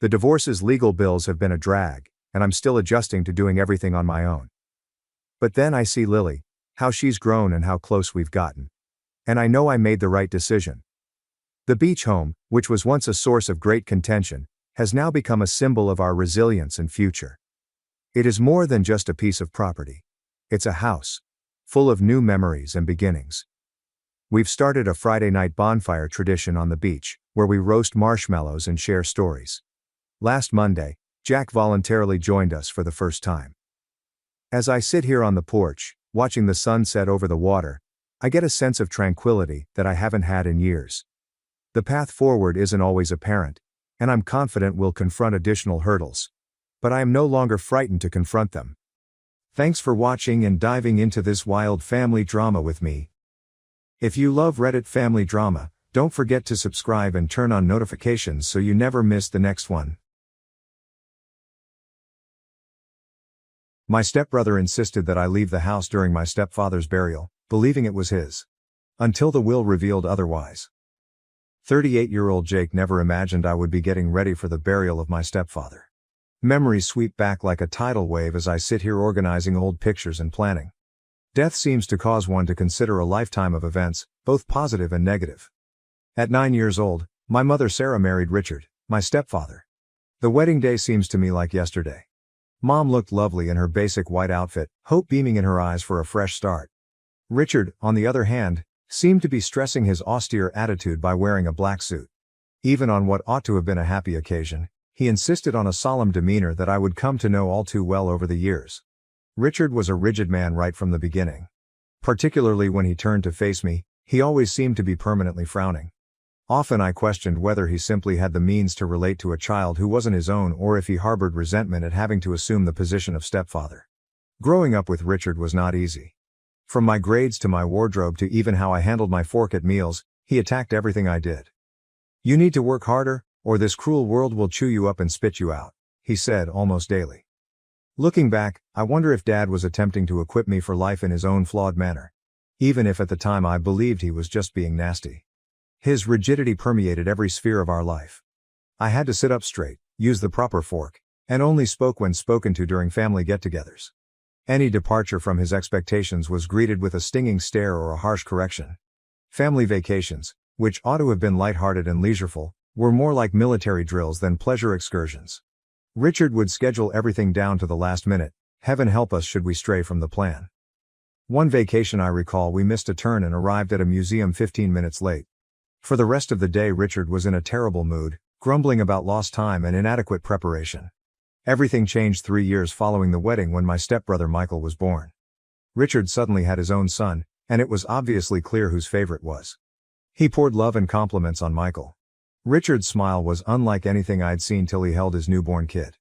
The divorce's legal bills have been a drag, and I'm still adjusting to doing everything on my own. But then I see Lily, how she's grown and how close we've gotten. And I know I made the right decision. The beach home, which was once a source of great contention, has now become a symbol of our resilience and future. It is more than just a piece of property. It's a house, full of new memories and beginnings. We've started a Friday night bonfire tradition on the beach, where we roast marshmallows and share stories. Last Monday, Jack voluntarily joined us for the first time. As I sit here on the porch, watching the sun set over the water, I get a sense of tranquility that I haven't had in years. The path forward isn't always apparent, and I'm confident we'll confront additional hurdles. But I am no longer frightened to confront them. Thanks for watching and diving into this wild family drama with me. If you love Reddit family drama, Don't forget to subscribe and turn on notifications so you never miss the next one. My stepbrother insisted that I leave the house during my stepfather's burial, believing it was his. Until the will revealed otherwise. 38-year-old Jake never imagined I would be getting ready for the burial of my stepfather. Memories sweep back like a tidal wave as I sit here organizing old pictures and planning. Death seems to cause one to consider a lifetime of events, both positive and negative. At 9 years old, my mother Sarah married Richard, my stepfather. The wedding day seems to me like yesterday. Mom looked lovely in her basic white outfit, hope beaming in her eyes for a fresh start. Richard, on the other hand, seemed to be stressing his austere attitude by wearing a black suit. Even on what ought to have been a happy occasion, he insisted on a solemn demeanor that I would come to know all too well over the years. Richard was a rigid man right from the beginning. Particularly when he turned to face me, he always seemed to be permanently frowning. Often I questioned whether he simply had the means to relate to a child who wasn't his own or if he harbored resentment at having to assume the position of stepfather. Growing up with Richard was not easy. From my grades to my wardrobe to even how I handled my fork at meals, he attacked everything I did. "You need to work harder, or this cruel world will chew you up and spit you out," he said almost daily. Looking back, I wonder if Dad was attempting to equip me for life in his own flawed manner. Even if at the time I believed he was just being nasty. His rigidity permeated every sphere of our life. I had to sit up straight, use the proper fork, and only spoke when spoken to during family get-togethers. Any departure from his expectations was greeted with a stinging stare or a harsh correction. Family vacations, which ought to have been lighthearted and leisureful, were more like military drills than pleasure excursions. Richard would schedule everything down to the last minute, heaven help us should we stray from the plan. One vacation I recall we missed a turn and arrived at a museum 15 minutes late. For the rest of the day Richard was in a terrible mood, grumbling about lost time and inadequate preparation. Everything changed 3 years following the wedding when my stepbrother Michael was born. Richard suddenly had his own son, and it was obviously clear whose favorite was. He poured love and compliments on Michael. Richard's smile was unlike anything I'd seen till he held his newborn kid.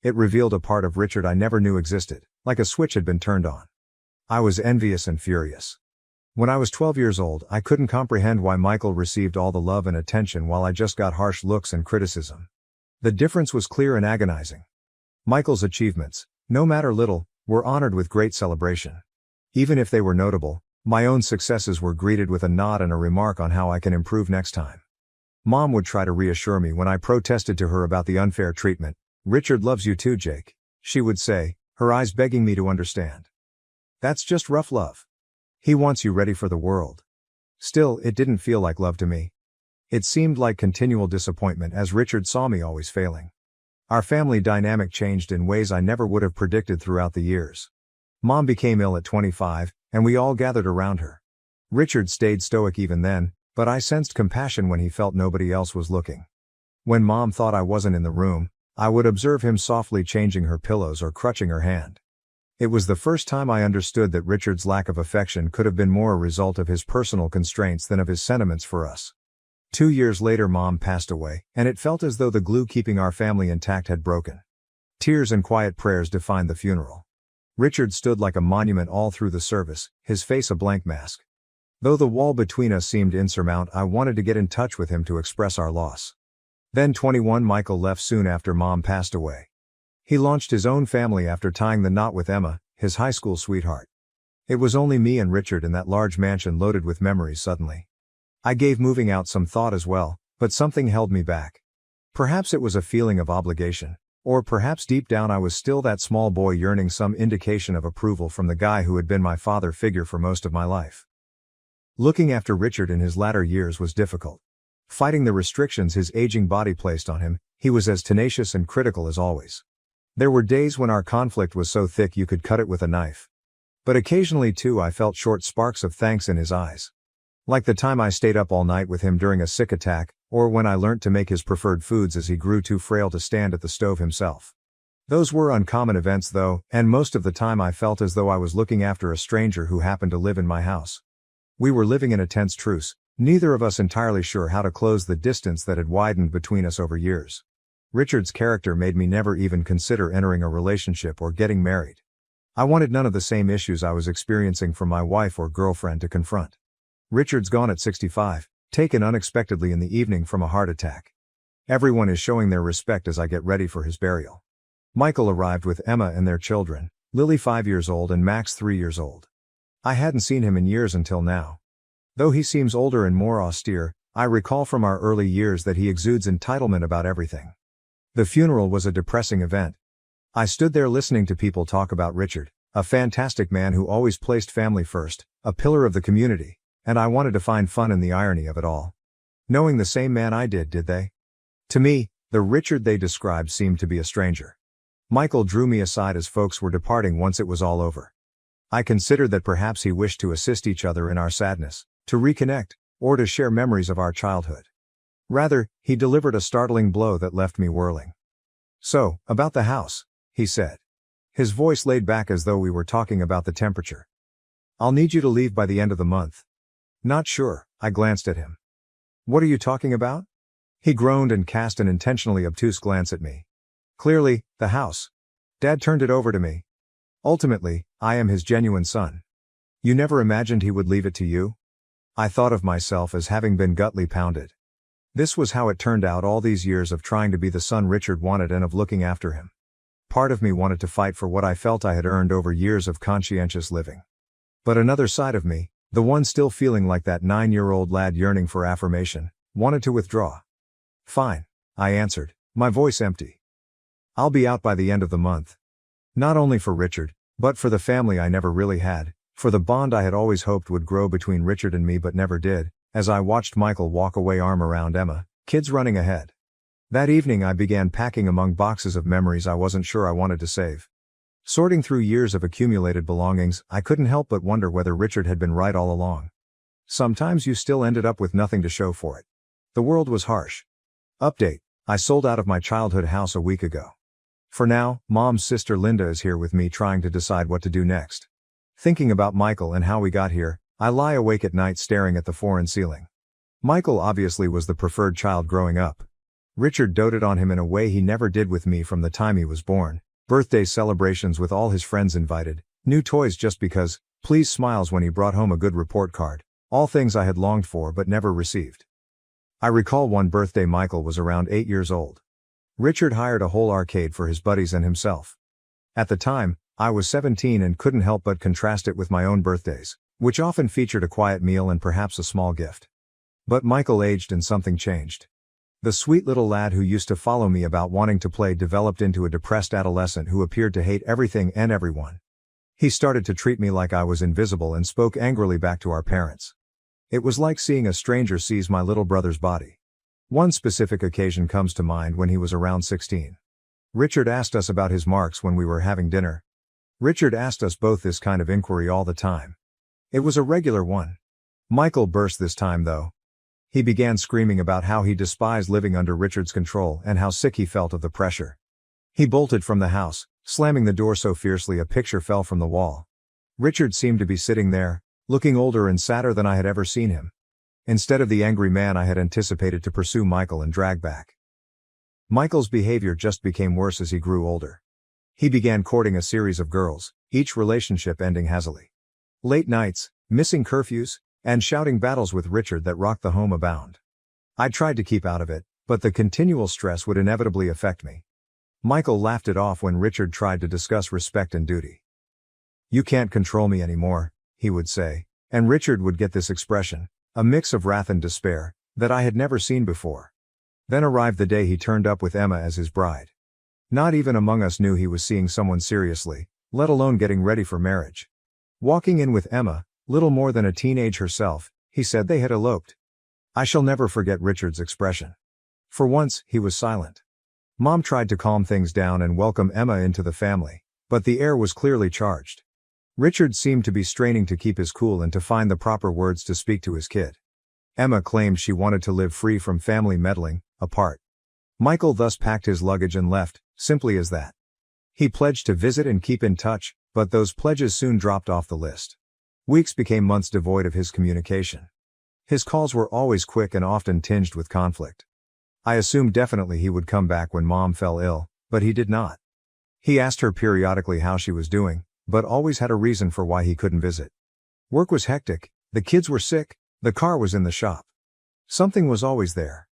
It revealed a part of Richard I never knew existed, like a switch had been turned on. I was envious and furious. When I was 12 years old, I couldn't comprehend why Michael received all the love and attention while I just got harsh looks and criticism. The difference was clear and agonizing. Michael's achievements, no matter little, were honored with great celebration. Even if they were notable, my own successes were greeted with a nod and a remark on how I can improve next time. Mom would try to reassure me when I protested to her about the unfair treatment. "Richard loves you too, Jake," she would say, her eyes begging me to understand. "That's just rough love. He wants you ready for the world." Still, it didn't feel like love to me. It seemed like continual disappointment as Richard saw me always failing. Our family dynamic changed in ways I never would have predicted throughout the years. Mom became ill at 25, and we all gathered around her. Richard stayed stoic even then, but I sensed compassion when he felt nobody else was looking. When Mom thought I wasn't in the room, I would observe him softly changing her pillows or crutching her hand. It was the first time I understood that Richard's lack of affection could have been more a result of his personal constraints than of his sentiments for us. 2 years later Mom passed away, and it felt as though the glue keeping our family intact had broken. Tears and quiet prayers defined the funeral. Richard stood like a monument all through the service, his face a blank mask. Though the wall between us seemed insurmountable, I wanted to get in touch with him to express our loss. Then 21 Michael left soon after Mom passed away. He launched his own family after tying the knot with Emma, his high school sweetheart. It was only me and Richard in that large mansion loaded with memories suddenly. I gave moving out some thought as well, but something held me back. Perhaps it was a feeling of obligation, or perhaps deep down I was still that small boy yearning some indication of approval from the guy who had been my father figure for most of my life. Looking after Richard in his latter years was difficult. Fighting the restrictions his aging body placed on him, he was as tenacious and critical as always. There were days when our conflict was so thick you could cut it with a knife. But occasionally too I felt short sparks of thanks in his eyes. Like the time I stayed up all night with him during a sick attack, or when I learnt to make his preferred foods as he grew too frail to stand at the stove himself. Those were uncommon events though, and most of the time I felt as though I was looking after a stranger who happened to live in my house. We were living in a tense truce, neither of us entirely sure how to close the distance that had widened between us over years. Richard's character made me never even consider entering a relationship or getting married. I wanted none of the same issues I was experiencing from my wife or girlfriend to confront. Richard's gone at 65, taken unexpectedly in the evening from a heart attack. Everyone is showing their respect as I get ready for his burial. Michael arrived with Emma and their children, Lily 5 years old and Max 3 years old. I hadn't seen him in years until now. Though he seems older and more austere, I recall from our early years that he exudes entitlement about everything. The funeral was a depressing event. I stood there listening to people talk about Richard, a fantastic man who always placed family first, a pillar of the community, and I wanted to find fun in the irony of it all. Knowing the same man I did they? To me, the Richard they described seemed to be a stranger. Michael drew me aside as folks were departing once it was all over. I considered that perhaps he wished to assist each other in our sadness, to reconnect, or to share memories of our childhood. Rather, he delivered a startling blow that left me whirling. "So, about the house," he said. His voice laid back as though we were talking about the temperature. "I'll need you to leave by the end of the month." "Not sure," I glanced at him. "What are you talking about?" He groaned and cast an intentionally obtuse glance at me. "Clearly, the house. Dad turned it over to me. Ultimately, I am his genuine son. You never imagined he would leave it to you?" I thought of myself as having been gutly pounded. This was how it turned out all these years of trying to be the son Richard wanted and of looking after him. Part of me wanted to fight for what I felt I had earned over years of conscientious living. But another side of me, the one still feeling like that 9-year-old lad yearning for affirmation, wanted to withdraw. "Fine," I answered, my voice empty. "I'll be out by the end of the month. Not only for Richard, but for the family I never really had, for the bond I had always hoped would grow between Richard and me but never did," as I watched Michael walk away arm around Emma, kids running ahead. That evening I began packing among boxes of memories I wasn't sure I wanted to save. Sorting through years of accumulated belongings, I couldn't help but wonder whether Richard had been right all along. Sometimes you still ended up with nothing to show for it. The world was harsh. Update: I sold out of my childhood house a week ago. For now, Mom's sister Linda is here with me trying to decide what to do next. Thinking about Michael and how we got here, I lie awake at night staring at the foreign ceiling. Michael obviously was the preferred child growing up. Richard doted on him in a way he never did with me from the time he was born. Birthday celebrations with all his friends invited, new toys just because, please smiles when he brought home a good report card, all things I had longed for but never received. I recall one birthday Michael was around 8 years old. Richard hired a whole arcade for his buddies and himself. At the time, I was 17 and couldn't help but contrast it with my own birthdays, which often featured a quiet meal and perhaps a small gift. But Michael aged and something changed. The sweet little lad who used to follow me about wanting to play developed into a depressed adolescent who appeared to hate everything and everyone. He started to treat me like I was invisible and spoke angrily back to our parents. It was like seeing a stranger seize my little brother's body. One specific occasion comes to mind when he was around 16. Richard asked us about his marks when we were having dinner. Richard asked us both this kind of inquiry all the time. It was a regular one. Michael burst this time though. He began screaming about how he despised living under Richard's control and how sick he felt of the pressure. He bolted from the house, slamming the door so fiercely a picture fell from the wall. Richard seemed to be sitting there, looking older and sadder than I had ever seen him. Instead of the angry man I had anticipated to pursue Michael and drag back. Michael's behavior just became worse as he grew older. He began courting a series of girls, each relationship ending hazily. Late nights, missing curfews, and shouting battles with Richard that rocked the home abound. I tried to keep out of it, but the continual stress would inevitably affect me. Michael laughed it off when Richard tried to discuss respect and duty. "You can't control me anymore," he would say, and Richard would get this expression, a mix of wrath and despair, that I had never seen before. Then arrived the day he turned up with Emma as his bride. Not even among us knew he was seeing someone seriously, let alone getting ready for marriage. Walking in with Emma, little more than a teenage herself, he said they had eloped. I shall never forget Richard's expression. For once, he was silent. Mom tried to calm things down and welcome Emma into the family, but the air was clearly charged. Richard seemed to be straining to keep his cool and to find the proper words to speak to his kid. Emma claimed she wanted to live free from family meddling, apart. Michael thus packed his luggage and left, simply as that. He pledged to visit and keep in touch, but those pledges soon dropped off the list. Weeks became months devoid of his communication. His calls were always quick and often tinged with conflict. I assumed definitely he would come back when Mom fell ill, but he did not. He asked her periodically how she was doing, but always had a reason for why he couldn't visit. Work was hectic, the kids were sick, the car was in the shop. Something was always there.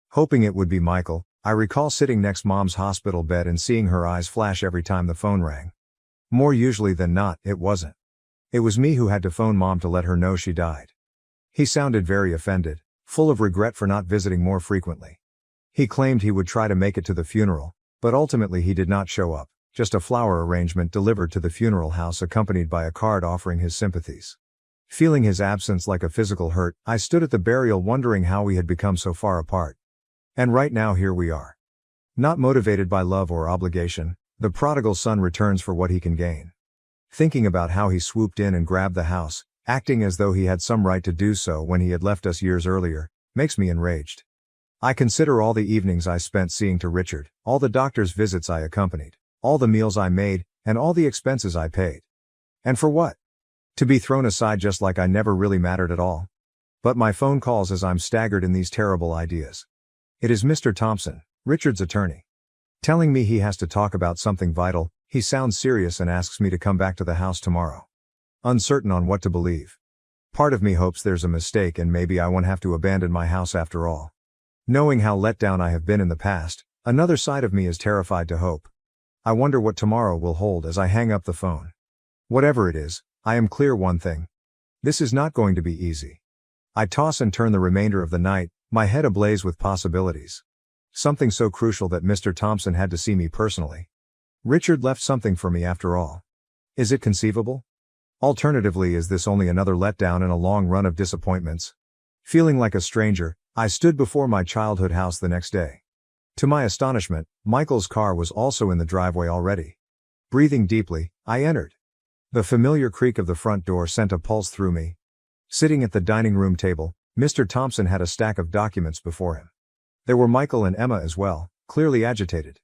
Hoping it would be Michael, I recall sitting next Mom's hospital bed and seeing her eyes flash every time the phone rang. More usually than not, it wasn't. It was me who had to phone Mom to let her know she died. He sounded very offended, full of regret for not visiting more frequently. He claimed he would try to make it to the funeral, but ultimately he did not show up, just a flower arrangement delivered to the funeral house accompanied by a card offering his sympathies. Feeling his absence like a physical hurt, I stood at the burial wondering how we had become so far apart. And right now here we are. Not motivated by love or obligation, the prodigal son returns for what he can gain. Thinking about how he swooped in and grabbed the house, acting as though he had some right to do so when he had left us years earlier, makes me enraged. I consider all the evenings I spent seeing to Richard, all the doctor's visits I accompanied, all the meals I made, and all the expenses I paid. And for what? To be thrown aside just like I never really mattered at all. But my phone calls as I'm staggered in these terrible ideas. It is Mr. Thompson, Richard's attorney. Telling me he has to talk about something vital, he sounds serious and asks me to come back to the house tomorrow. Uncertain on what to believe. Part of me hopes there's a mistake and maybe I won't have to abandon my house after all. Knowing how let down I have been in the past, another side of me is terrified to hope. I wonder what tomorrow will hold as I hang up the phone. Whatever it is, I am clear one thing. This is not going to be easy. I toss and turn the remainder of the night, my head ablaze with possibilities. Something so crucial that Mr. Thompson had to see me personally. Richard left something for me after all. Is it conceivable? Alternatively, is this only another letdown in a long run of disappointments? Feeling like a stranger, I stood before my childhood house the next day. To my astonishment, Michael's car was also in the driveway already. Breathing deeply, I entered. The familiar creak of the front door sent a pulse through me. Sitting at the dining room table, Mr. Thompson had a stack of documents before him. There were Michael and Emma as well, clearly agitated.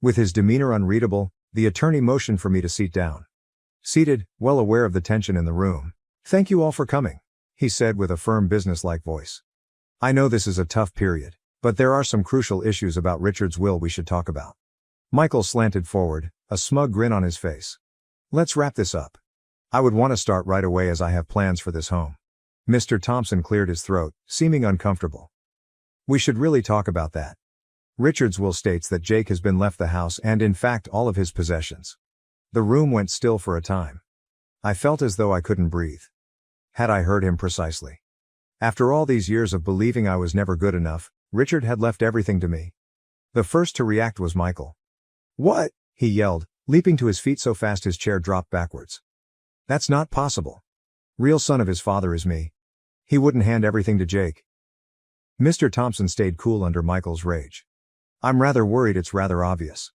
With his demeanor unreadable, the attorney motioned for me to sit down. Seated, well aware of the tension in the room. "Thank you all for coming," he said with a firm businesslike voice. "I know this is a tough period, but there are some crucial issues about Richard's will we should talk about." Michael slanted forward, a smug grin on his face. "Let's wrap this up. I would want to start right away as I have plans for this home." Mr. Thompson cleared his throat, seeming uncomfortable. "We should really talk about that. Richard's will states that Jake has been left the house and in fact all of his possessions." The room went still for a time. I felt as though I couldn't breathe. Had I heard him precisely? After all these years of believing I was never good enough, Richard had left everything to me. The first to react was Michael. "What?" he yelled, leaping to his feet so fast his chair dropped backwards. "That's not possible. Real son of his father is me. He wouldn't hand everything to Jake." Mr. Thompson stayed cool under Michael's rage. "I'm rather worried it's rather obvious.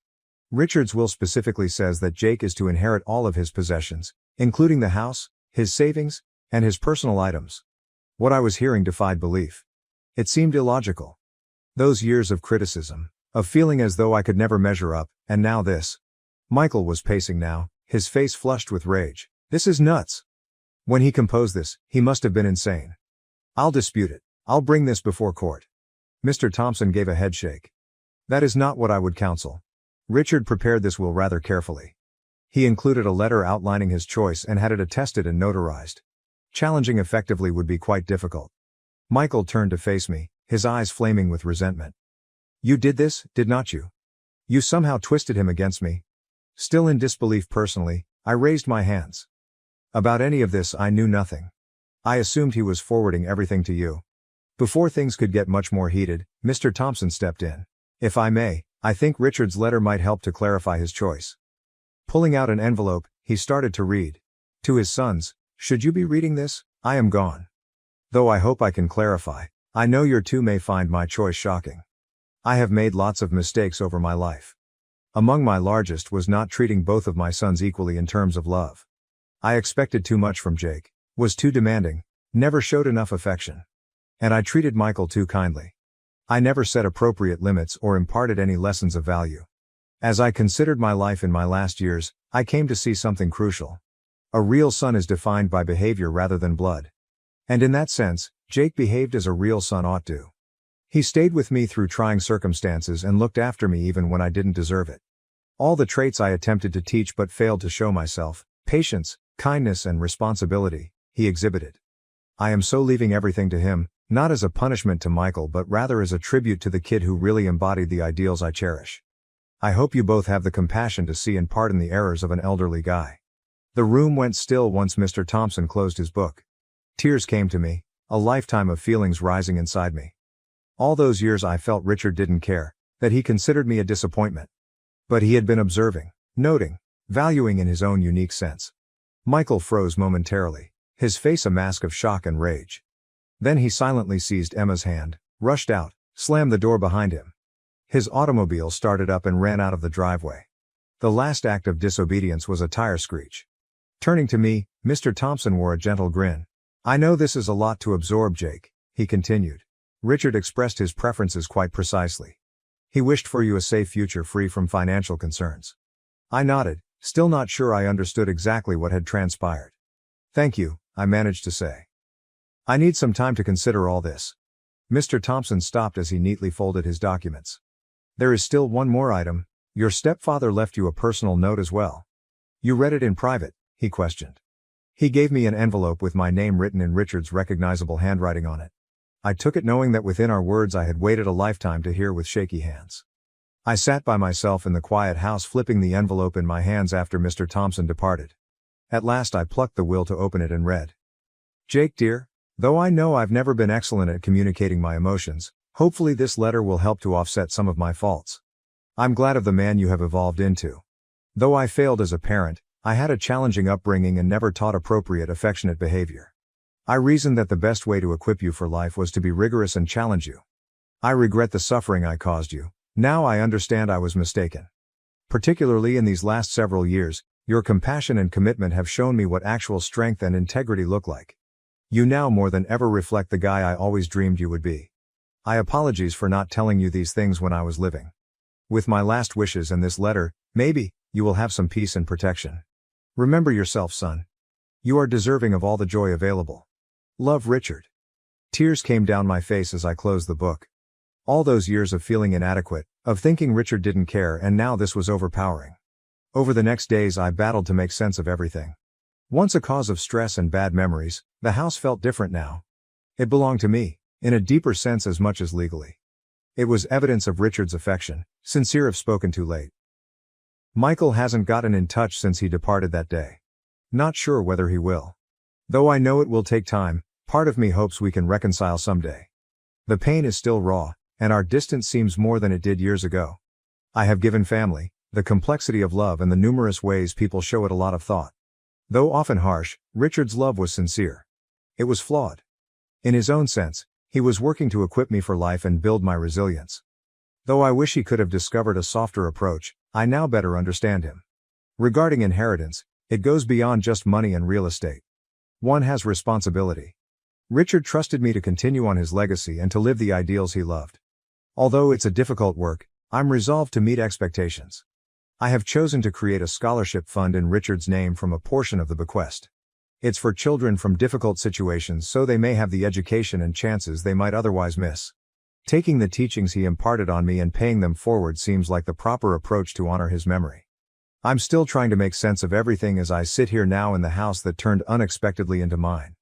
Richard's will specifically says that Jake is to inherit all of his possessions, including the house, his savings, and his personal items." What I was hearing defied belief. It seemed illogical. Those years of criticism, of feeling as though I could never measure up, and now this. Michael was pacing now, his face flushed with rage. "This is nuts. When he composed this, he must have been insane. I'll dispute it. I'll bring this before court." Mr. Thompson gave a headshake. "That is not what I would counsel. Richard prepared this will rather carefully. He included a letter outlining his choice and had it attested and notarized. Challenging effectively would be quite difficult." Michael turned to face me, his eyes flaming with resentment. "You did this, did not you? You somehow twisted him against me." Still in disbelief personally, I raised my hands. "About any of this I knew nothing. I assumed he was forwarding everything to you." Before things could get much more heated, Mr. Thompson stepped in. "If I may, I think Richard's letter might help to clarify his choice." Pulling out an envelope, he started to read. To his sons, "Should you be reading this, I am gone. Though I hope I can clarify, I know your two may find my choice shocking. I have made lots of mistakes over my life. Among my largest was not treating both of my sons equally in terms of love. I expected too much from Jake, was too demanding, never showed enough affection. And I treated Michael too kindly. I never set appropriate limits or imparted any lessons of value. As I considered my life in my last years, I came to see something crucial. A real son is defined by behavior rather than blood. And in that sense, Jake behaved as a real son ought to. He stayed with me through trying circumstances and looked after me even when I didn't deserve it. All the traits I attempted to teach but failed to show myself, patience, kindness and responsibility, he exhibited. I am so leaving everything to him, not as a punishment to Michael but rather as a tribute to the kid who really embodied the ideals I cherish. I hope you both have the compassion to see and pardon the errors of an elderly guy. The room went still once Mr. Thompson closed his book. Tears came to me, a lifetime of feelings rising inside me. All those years I felt Richard didn't care, that he considered me a disappointment. But he had been observing, noting, valuing in his own unique sense. Michael froze momentarily, his face a mask of shock and rage. Then he silently seized Emma's hand, rushed out, slammed the door behind him. His automobile started up and ran out of the driveway. The last act of disobedience was a tire screech. Turning to me, Mr. Thompson wore a gentle grin. I know this is a lot to absorb, Jake, he continued. Richard expressed his preferences quite precisely. He wished for you a safe future free from financial concerns. I nodded, still not sure I understood exactly what had transpired. Thank you, I managed to say. I need some time to consider all this. Mr. Thompson stopped as he neatly folded his documents. There is still one more item. Your stepfather left you a personal note as well. You read it in private, he questioned. He gave me an envelope with my name written in Richard's recognizable handwriting on it. I took it knowing that within our words I had waited a lifetime to hear with shaky hands. I sat by myself in the quiet house flipping the envelope in my hands after Mr. Thompson departed. At last I plucked the will to open it and read. Jake dear, though I know I've never been excellent at communicating my emotions, hopefully this letter will help to offset some of my faults. I'm glad of the man you have evolved into. Though I failed as a parent, I had a challenging upbringing and never taught appropriate affectionate behavior. I reasoned that the best way to equip you for life was to be rigorous and challenge you. I regret the suffering I caused you. Now I understand I was mistaken. Particularly in these last several years, your compassion and commitment have shown me what actual strength and integrity look like. You now more than ever reflect the guy I always dreamed you would be. I apologize for not telling you these things when I was living. With my last wishes and this letter, maybe, you will have some peace and protection. Remember yourself, son. You are deserving of all the joy available. Love, Richard. Tears came down my face as I closed the book. All those years of feeling inadequate, of thinking Richard didn't care, and now this was overpowering. Over the next days I battled to make sense of everything. Once a cause of stress and bad memories, the house felt different now. It belonged to me, in a deeper sense as much as legally. It was evidence of Richard's affection, sincere if spoken too late. Michael hasn't gotten in touch since he departed that day. Not sure whether he will. Though I know it will take time, part of me hopes we can reconcile someday. The pain is still raw, and our distance seems more than it did years ago. I have given family, the complexity of love and the numerous ways people show it a lot of thought. Though often harsh, Richard's love was sincere. It was flawed. In his own sense, he was working to equip me for life and build my resilience. Though I wish he could have discovered a softer approach, I now better understand him. Regarding inheritance, it goes beyond just money and real estate. One has responsibility. Richard trusted me to continue on his legacy and to live the ideals he loved. Although it's a difficult work, I'm resolved to meet expectations. I have chosen to create a scholarship fund in Richard's name from a portion of the bequest. It's for children from difficult situations so they may have the education and chances they might otherwise miss. Taking the teachings he imparted on me and paying them forward seems like the proper approach to honor his memory. I'm still trying to make sense of everything as I sit here now in the house that turned unexpectedly into mine.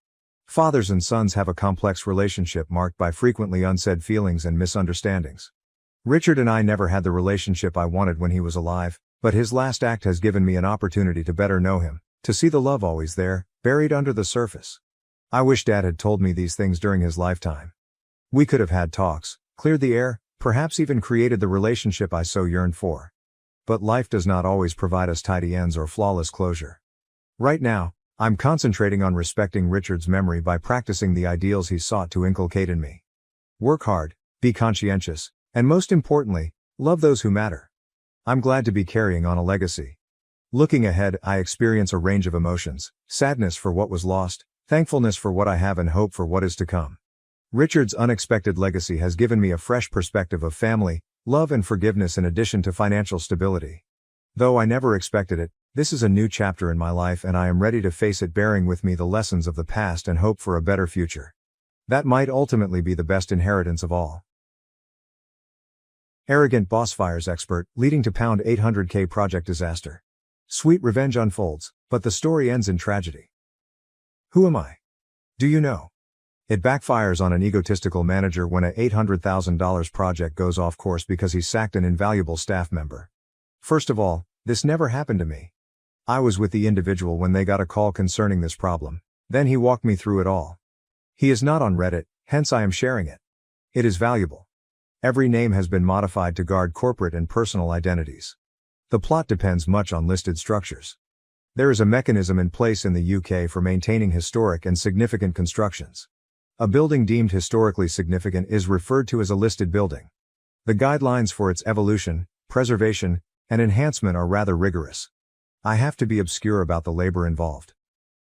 Fathers and sons have a complex relationship marked by frequently unsaid feelings and misunderstandings. Richard and I never had the relationship I wanted when he was alive, but his last act has given me an opportunity to better know him, to see the love always there, buried under the surface. I wish Dad had told me these things during his lifetime. We could have had talks, cleared the air, perhaps even created the relationship I so yearned for. But life does not always provide us tidy ends or flawless closure. Right now, I'm concentrating on respecting Richard's memory by practicing the ideals he sought to inculcate in me. Work hard, be conscientious, and most importantly, love those who matter. I'm glad to be carrying on a legacy. Looking ahead, I experience a range of emotions: sadness for what was lost, thankfulness for what I have, and hope for what is to come. Richard's unexpected legacy has given me a fresh perspective of family, love and forgiveness in addition to financial stability. Though I never expected it, this is a new chapter in my life and I am ready to face it, bearing with me the lessons of the past and hope for a better future. That might ultimately be the best inheritance of all. Arrogant boss fires expert, leading to £800K project disaster. Sweet revenge unfolds, but the story ends in tragedy. Who am I? Do you know? It backfires on an egotistical manager when a $800,000 project goes off course because he sacked an invaluable staff member. First of all, this never happened to me. I was with the individual when they got a call concerning this problem. Then he walked me through it all. He is not on Reddit, hence I am sharing it. It is valuable. Every name has been modified to guard corporate and personal identities. The plot depends much on listed structures. There is a mechanism in place in the UK for maintaining historic and significant constructions. A building deemed historically significant is referred to as a listed building. The guidelines for its evolution, preservation, and enhancement are rather rigorous. I have to be obscure about the labor involved.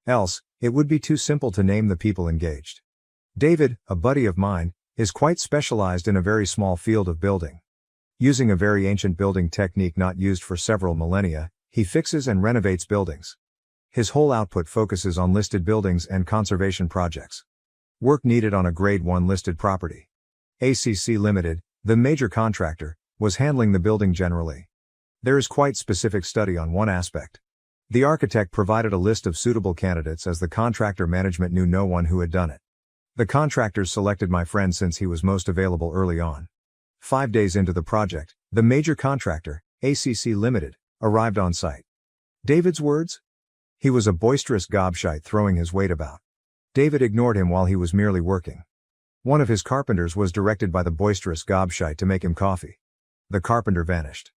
Else, it would be too simple to name the people engaged. David, a buddy of mine, is quite specialized in a very small field of building. Using a very ancient building technique not used for several millennia, he fixes and renovates buildings. His whole output focuses on listed buildings and conservation projects. Work needed on a Grade 1 listed property. ACC Limited, the major contractor, was handling the building generally. There is quite specific study on one aspect. The architect provided a list of suitable candidates as the contractor management knew no one who had done it. The contractors selected my friend since he was most available early on. 5 days into the project, the major contractor, ACC Limited, arrived on site. David's words? He was a boisterous gobshite throwing his weight about. David ignored him while he was merely working. One of his carpenters was directed by the boisterous gobshite to make him coffee. The carpenter vanished.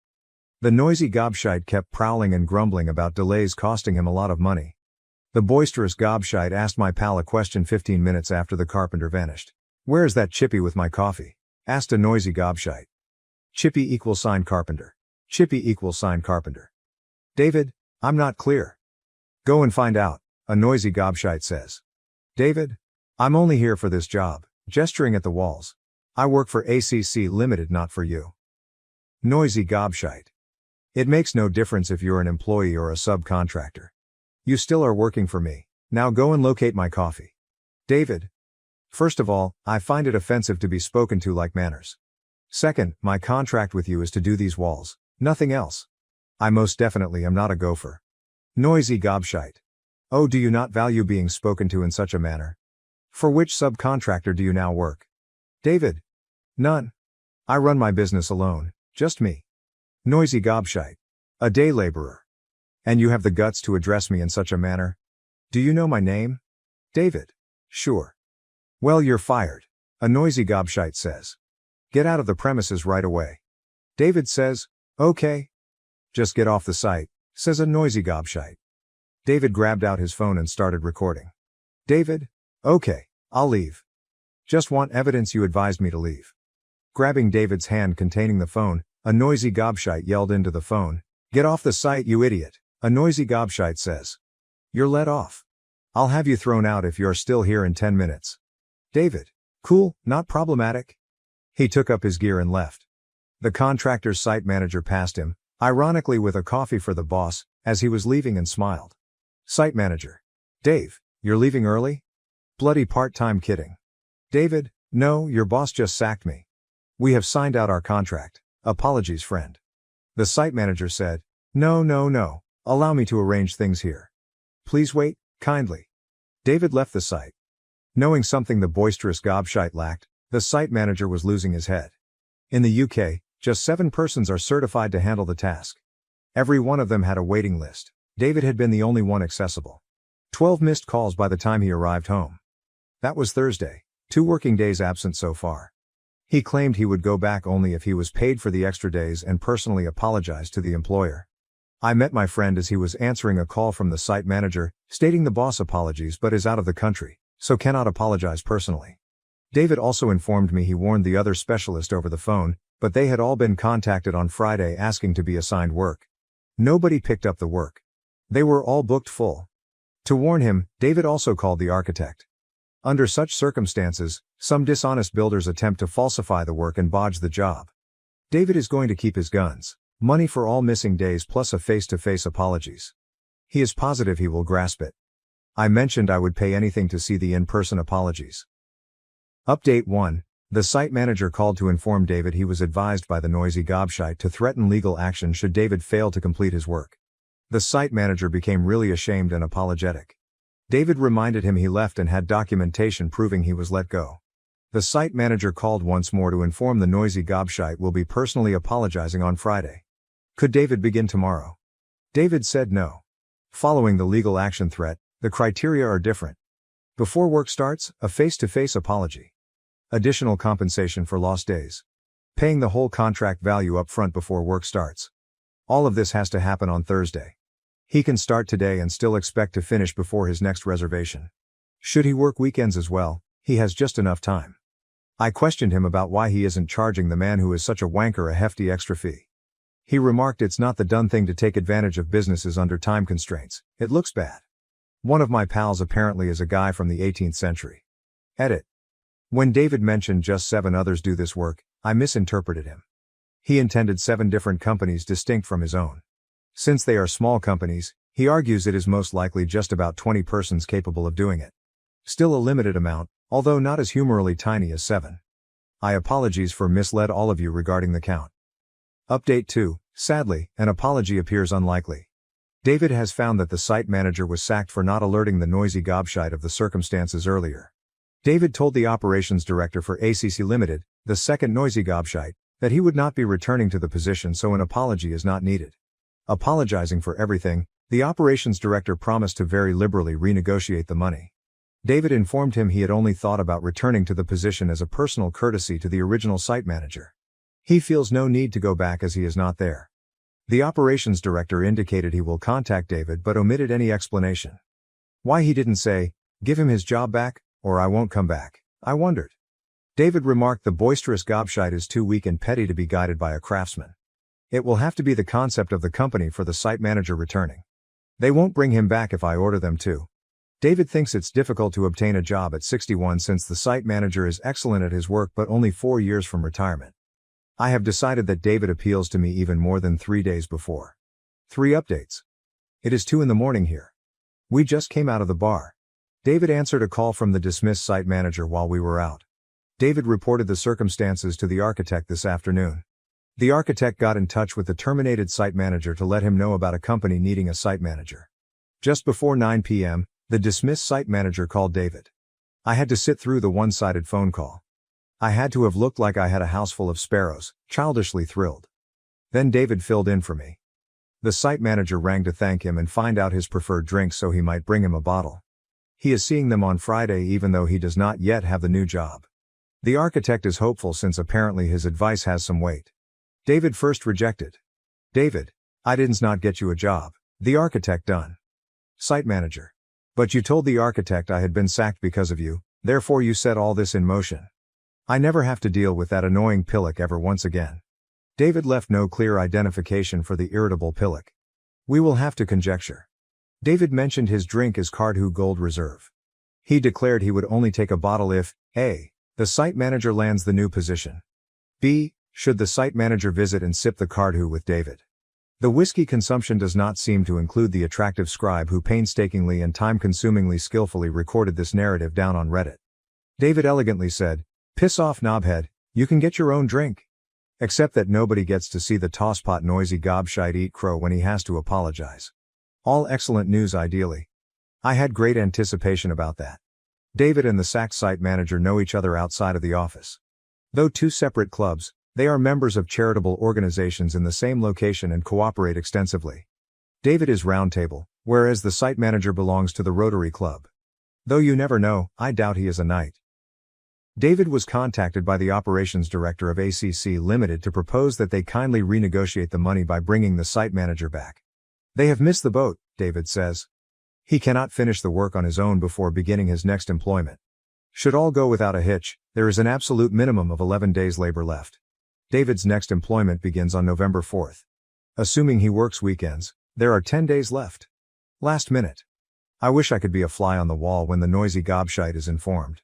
The noisy gobshite kept prowling and grumbling about delays costing him a lot of money. The boisterous gobshite asked my pal a question 15 minutes after the carpenter vanished. "Where's that chippy with my coffee?" asked a noisy gobshite. Chippy = carpenter. Chippy = carpenter. David, I'm not clear. Go and find out, a noisy gobshite says. David, I'm only here for this job, gesturing at the walls. I work for ACC Limited, not for you. Noisy gobshite. It makes no difference if you're an employee or a subcontractor. You still are working for me. Now go and locate my coffee. David. First of all, I find it offensive to be spoken to like manners. Second, my contract with you is to do these walls, nothing else. I most definitely am not a gopher. Noisy gobshite. Oh, do you not value being spoken to in such a manner? For which subcontractor do you now work? David. None. I run my business alone, just me. Noisy gobshite. A day laborer. And you have the guts to address me in such a manner? Do you know my name? David. Sure. Well, you're fired. A noisy gobshite says. Get out of the premises right away. David says, okay. Just get off the site, says a noisy gobshite. David grabbed out his phone and started recording. David. Okay, I'll leave. Just want evidence you advised me to leave. Grabbing David's hand containing the phone, a noisy gobshite yelled into the phone, "Get off the site, you idiot," a noisy gobshite says. You're let off. I'll have you thrown out if you're still here in 10 minutes. David. Cool, not problematic. He took up his gear and left. The contractor's site manager passed him, ironically with a coffee for the boss, as he was leaving and smiled. Site manager. Dave, you're leaving early? Bloody part-time kidding. David, no, your boss just sacked me. We have signed out our contract. Apologies, friend. The site manager said, No. Allow me to arrange things here. Please wait, kindly. David left the site. Knowing something the boisterous gobshite lacked, the site manager was losing his head. In the UK, just 7 persons are certified to handle the task. Every one of them had a waiting list. David had been the only one accessible. 12 missed calls by the time he arrived home. That was Thursday, 2 working days absent so far. He claimed he would go back only if he was paid for the extra days and personally apologized to the employer. I met my friend as he was answering a call from the site manager, stating the boss apologies but is out of the country, so cannot apologize personally. David also informed me he warned the other specialist over the phone, but they had all been contacted on Friday asking to be assigned work. Nobody picked up the work. They were all booked full. To warn him, David also called the architect. Under such circumstances, some dishonest builders attempt to falsify the work and bodge the job. David is going to keep his guns, money for all missing days plus a face-to-face apologies. He is positive he will grasp it. I mentioned I would pay anything to see the in-person apologies. Update 1. The site manager called to inform David he was advised by the noisy gobshite to threaten legal action should David fail to complete his work. The site manager became really ashamed and apologetic. David reminded him he left and had documentation proving he was let go. The site manager called once more to inform the noisy gobshite will be personally apologizing on Friday. Could David begin tomorrow? David said no. Following the legal action threat, the criteria are different. Before work starts, a face-to-face apology. Additional compensation for lost days. Paying the whole contract value up front before work starts. All of this has to happen on Thursday. He can start today and still expect to finish before his next reservation. Should he work weekends as well, he has just enough time. I questioned him about why he isn't charging the man who is such a wanker a hefty extra fee. He remarked it's not the done thing to take advantage of businesses under time constraints, it looks bad. One of my pals apparently is a guy from the 18th century. Edit. When David mentioned just 7 others do this work, I misinterpreted him. He intended 7 different companies distinct from his own. Since they are small companies, he argues it is most likely just about 20 persons capable of doing it. Still a limited amount, although not as humorally tiny as 7. I apologize for misled all of you regarding the count. Update 2, sadly, an apology appears unlikely. David has found that the site manager was sacked for not alerting the noisy gobshite of the circumstances earlier. David told the operations director for ACC Limited, the second noisy gobshite, that he would not be returning to the position, so an apology is not needed. Apologizing for everything, the operations director promised to very liberally renegotiate the money. David informed him he had only thought about returning to the position as a personal courtesy to the original site manager. He feels no need to go back as he is not there. The operations director indicated he will contact David but omitted any explanation. Why he didn't say, "Give him his job back," or "I won't come back," I wondered. David remarked the boisterous gobshite is too weak and petty to be guided by a craftsman. It will have to be the concept of the company for the site manager returning. They won't bring him back if I order them to. David thinks it's difficult to obtain a job at 61 since the site manager is excellent at his work but only 4 years from retirement. I have decided that David appeals to me even more than 3 days before. 3 updates. It is 2 in the morning here. We just came out of the bar. David answered a call from the dismissed site manager while we were out. David reported the circumstances to the architect this afternoon. The architect got in touch with the terminated site manager to let him know about a company needing a site manager. Just before 9 p.m., the dismissed site manager called David. I had to sit through the one-sided phone call. I had to have looked like I had a house full of sparrows, childishly thrilled. Then David filled in for me. The site manager rang to thank him and find out his preferred drinks so he might bring him a bottle. He is seeing them on Friday even though he does not yet have the new job. The architect is hopeful since apparently his advice has some weight. David first rejected. David, I didn't not get you a job. The architect done. Site manager. But you told the architect I had been sacked because of you, therefore you set all this in motion. I never have to deal with that annoying pillock ever once again. David left no clear identification for the irritable pillock. We will have to conjecture. David mentioned his drink is Cardhu Gold Reserve. He declared he would only take a bottle if, A, the site manager lands the new position. B, should the site manager visit and sip the Cardhu with David. The whiskey consumption does not seem to include the attractive scribe who painstakingly and time-consumingly skillfully recorded this narrative down on Reddit. David elegantly said, "Piss off, knobhead, you can get your own drink." Except that nobody gets to see the tosspot noisy gobshite eat crow when he has to apologize. All excellent news ideally. I had great anticipation about that. David and the sacked site manager know each other outside of the office. Though 2 separate clubs, they are members of charitable organizations in the same location and cooperate extensively. David is Roundtable, whereas the site manager belongs to the Rotary Club. Though you never know, I doubt he is a knight. David was contacted by the operations director of ACC Limited to propose that they kindly renegotiate the money by bringing the site manager back. They have missed the boat, David says. He cannot finish the work on his own before beginning his next employment. Should all go without a hitch, there is an absolute minimum of 11 days labor left. David's next employment begins on November 4th. Assuming he works weekends, there are 10 days left. Last minute. I wish I could be a fly on the wall when the noisy gobshite is informed.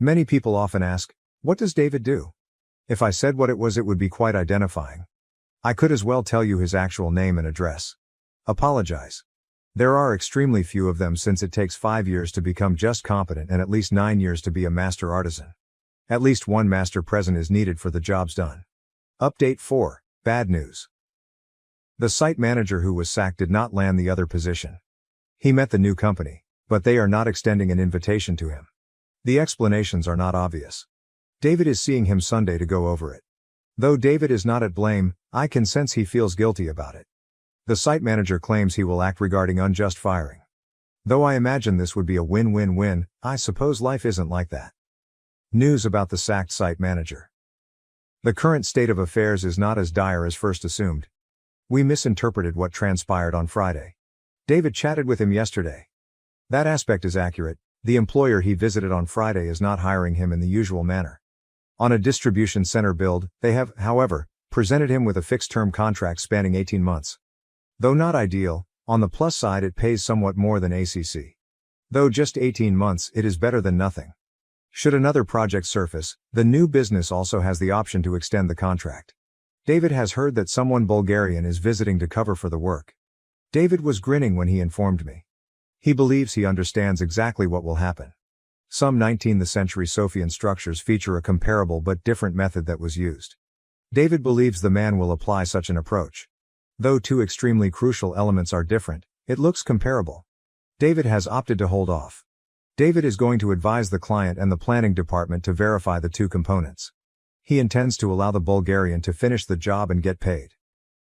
Many people often ask, what does David do? If I said what it was, it would be quite identifying. I could as well tell you his actual name and address. Apologize. There are extremely few of them since it takes 5 years to become just competent and at least 9 years to be a master artisan. At least one master present is needed for the jobs done. Update 4, bad news. The site manager who was sacked did not land the other position. He met the new company, But they are not extending an invitation to him. The explanations are not obvious. David is seeing him Sunday to go over it. Though David is not at blame, I can sense he feels guilty about it. The site manager claims he will act regarding unjust firing. Though I imagine this would be a win-win-win, I suppose life isn't like that. News about the sacked site manager. The current state of affairs is not as dire as first assumed. We misinterpreted what transpired on Friday. David chatted with him yesterday. That aspect is accurate. The employer he visited on Friday is not hiring him in the usual manner. On a distribution center build, they have, however, presented him with a fixed-term contract spanning 18 months. Though not ideal, on the plus side it pays somewhat more than ACC. Though just 18 months, it is better than nothing. Should another project surface, the new business also has the option to extend the contract. David has heard that someone Bulgarian is visiting to cover for the work. David was grinning when he informed me. He believes he understands exactly what will happen. Some 19th century Sophian structures feature a comparable but different method that was used. David believes the man will apply such an approach. Though two extremely crucial elements are different, it looks comparable. David has opted to hold off. David is going to advise the client and the planning department to verify the two components. He intends to allow the Bulgarian to finish the job and get paid.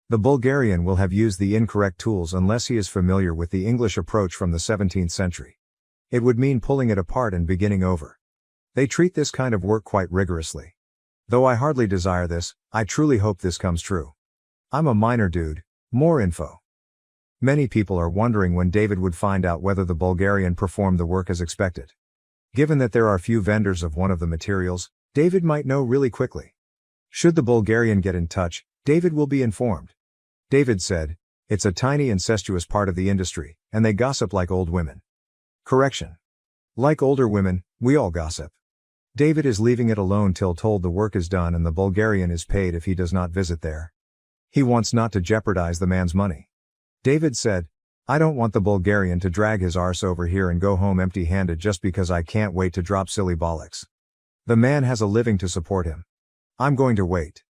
The Bulgarian will have used the incorrect tools unless he is familiar with the English approach from the 17th century. It would mean pulling it apart and beginning over. They treat this kind of work quite rigorously. Though I hardly desire this, I truly hope this comes true. I'm a minor dude. More info. Many people are wondering when David would find out whether the Bulgarian performed the work as expected. Given that there are few vendors of one of the materials, David might know really quickly. Should the Bulgarian get in touch, David will be informed. David said, "It's a tiny incestuous part of the industry, and they gossip like old women." Correction. Like older women, we all gossip. David is leaving it alone till told the work is done and the Bulgarian is paid if he does not visit there. He wants not to jeopardize the man's money. David said, "I don't want the Bulgarian to drag his arse over here and go home empty-handed just because I can't wait to drop silly bollocks. The man has a living to support him. I'm going to wait."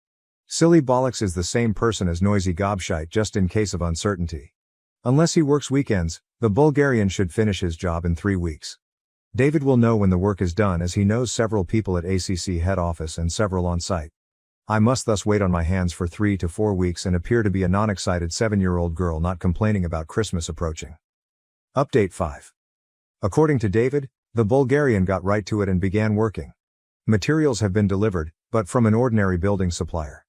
Silly bollocks is the same person as noisy gobshite just in case of uncertainty. Unless he works weekends, the Bulgarian should finish his job in 3 weeks. David will know when the work is done as he knows several people at ACC head office and several on site. I must thus wait on my hands for 3 to 4 weeks and appear to be a non-excited 7-year-old girl not complaining about Christmas approaching. Update 5. According to David, the Bulgarian got right to it and began working. Materials have been delivered, but from an ordinary building supplier.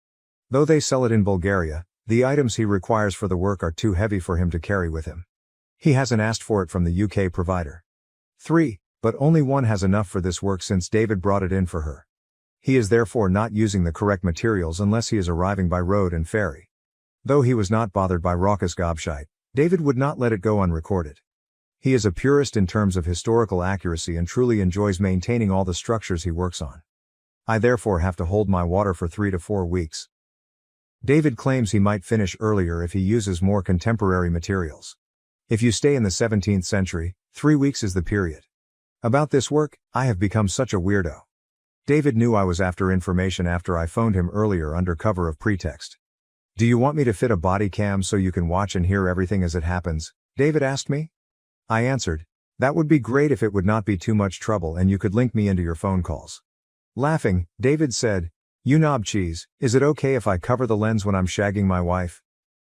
Though they sell it in Bulgaria, the items he requires for the work are too heavy for him to carry with him. He hasn't asked for it from the UK provider. 3, but only one has enough for this work since David brought it in for her. He is therefore not using the correct materials unless he is arriving by road and ferry. Though he was not bothered by raucous gobshite, David would not let it go unrecorded. He is a purist in terms of historical accuracy and truly enjoys maintaining all the structures he works on. I therefore have to hold my water for 3 to 4 weeks. David claims he might finish earlier if he uses more contemporary materials. If you stay in the 17th century, 3 weeks is the period. About this work, I have become such a weirdo. David knew I was after information after I phoned him earlier under cover of pretext. "Do you want me to fit a body cam so you can watch and hear everything as it happens?" David asked me. I answered, "That would be great if it would not be too much trouble and you could link me into your phone calls." Laughing, David said, "You knob cheese, is it okay if I cover the lens when I'm shagging my wife?"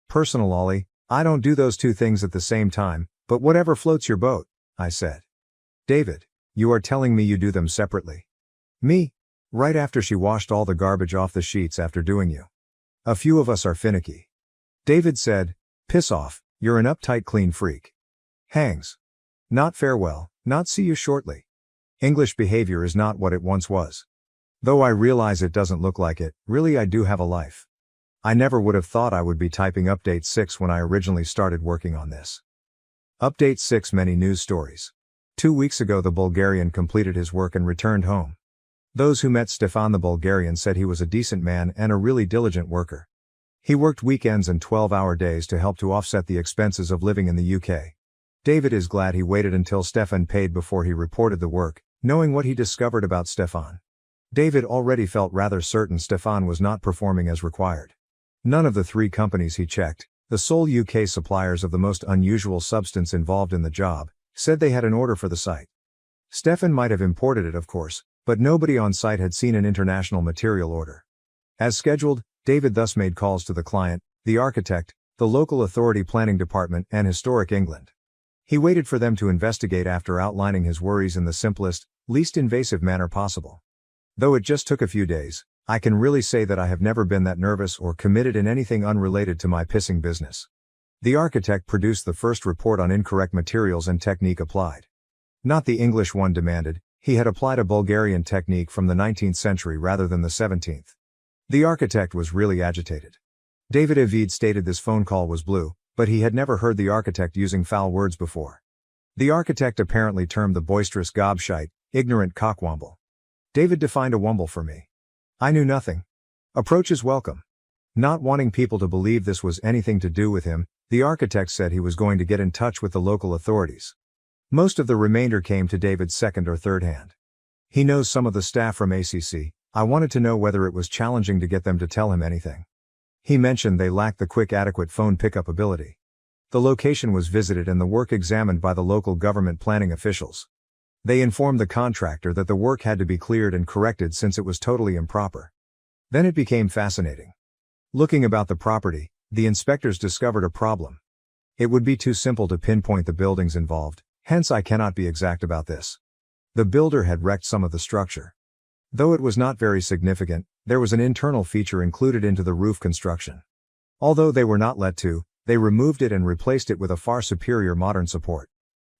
Personal Ollie, I don't do those two things at the same time, but whatever floats your boat, I said. David, you are telling me you do them separately. Me? Right after she washed all the garbage off the sheets after doing you. A few of us are finicky. David said, "Piss off, you're an uptight clean freak." Hangs. Not farewell, not see you shortly. English behavior is not what it once was. Though I realize it doesn't look like it, really I do have a life. I never would have thought I would be typing Update 6 when I originally started working on this. Update 6 Many news stories. 2 weeks ago the Bulgarian completed his work and returned home. Those who met Stefan the Bulgarian said he was a decent man and a really diligent worker. He worked weekends and 12-hour days to help to offset the expenses of living in the UK. David is glad he waited until Stefan paid before he reported the work, knowing what he discovered about Stefan. David already felt rather certain Stefan was not performing as required. None of the 3 companies he checked, the sole UK suppliers of the most unusual substance involved in the job, Said they had an order for the site. Stefan might have imported it, of course, but nobody on site had seen an international material order. As scheduled, David thus made calls to the client, the architect, the local authority planning department, and Historic England. He waited for them to investigate after outlining his worries in the simplest, least invasive manner possible. Though it just took a few days, I can really say that I have never been that nervous or committed in anything unrelated to my pissing business. The architect produced the first report on incorrect materials and technique applied. Not the English one demanded, he had applied a Bulgarian technique from the 19th century rather than the 17th. The architect was really agitated. David Avid stated this phone call was blue, but he had never heard the architect using foul words before. The architect apparently termed the boisterous gobshite, ignorant cockwomble. David defined a womble for me. I knew nothing. Approach is welcome. Not wanting people to believe this was anything to do with him, the architect said he was going to get in touch with the local authorities. Most of the remainder came to David's second or third hand. He knows some of the staff from ACC. I wanted to know whether it was challenging to get them to tell him anything. He mentioned they lacked the quick adequate phone pickup ability. The location was visited and the work examined by the local government planning officials. They informed the contractor that the work had to be cleared and corrected since it was totally improper. Then it became fascinating. Looking about the property, the inspectors discovered a problem. It would be too simple to pinpoint the buildings involved, hence I cannot be exact about this. The builder had wrecked some of the structure. Though it was not very significant, there was an internal feature included into the roof construction. Although they were not let to, they removed it and replaced it with a far superior modern support.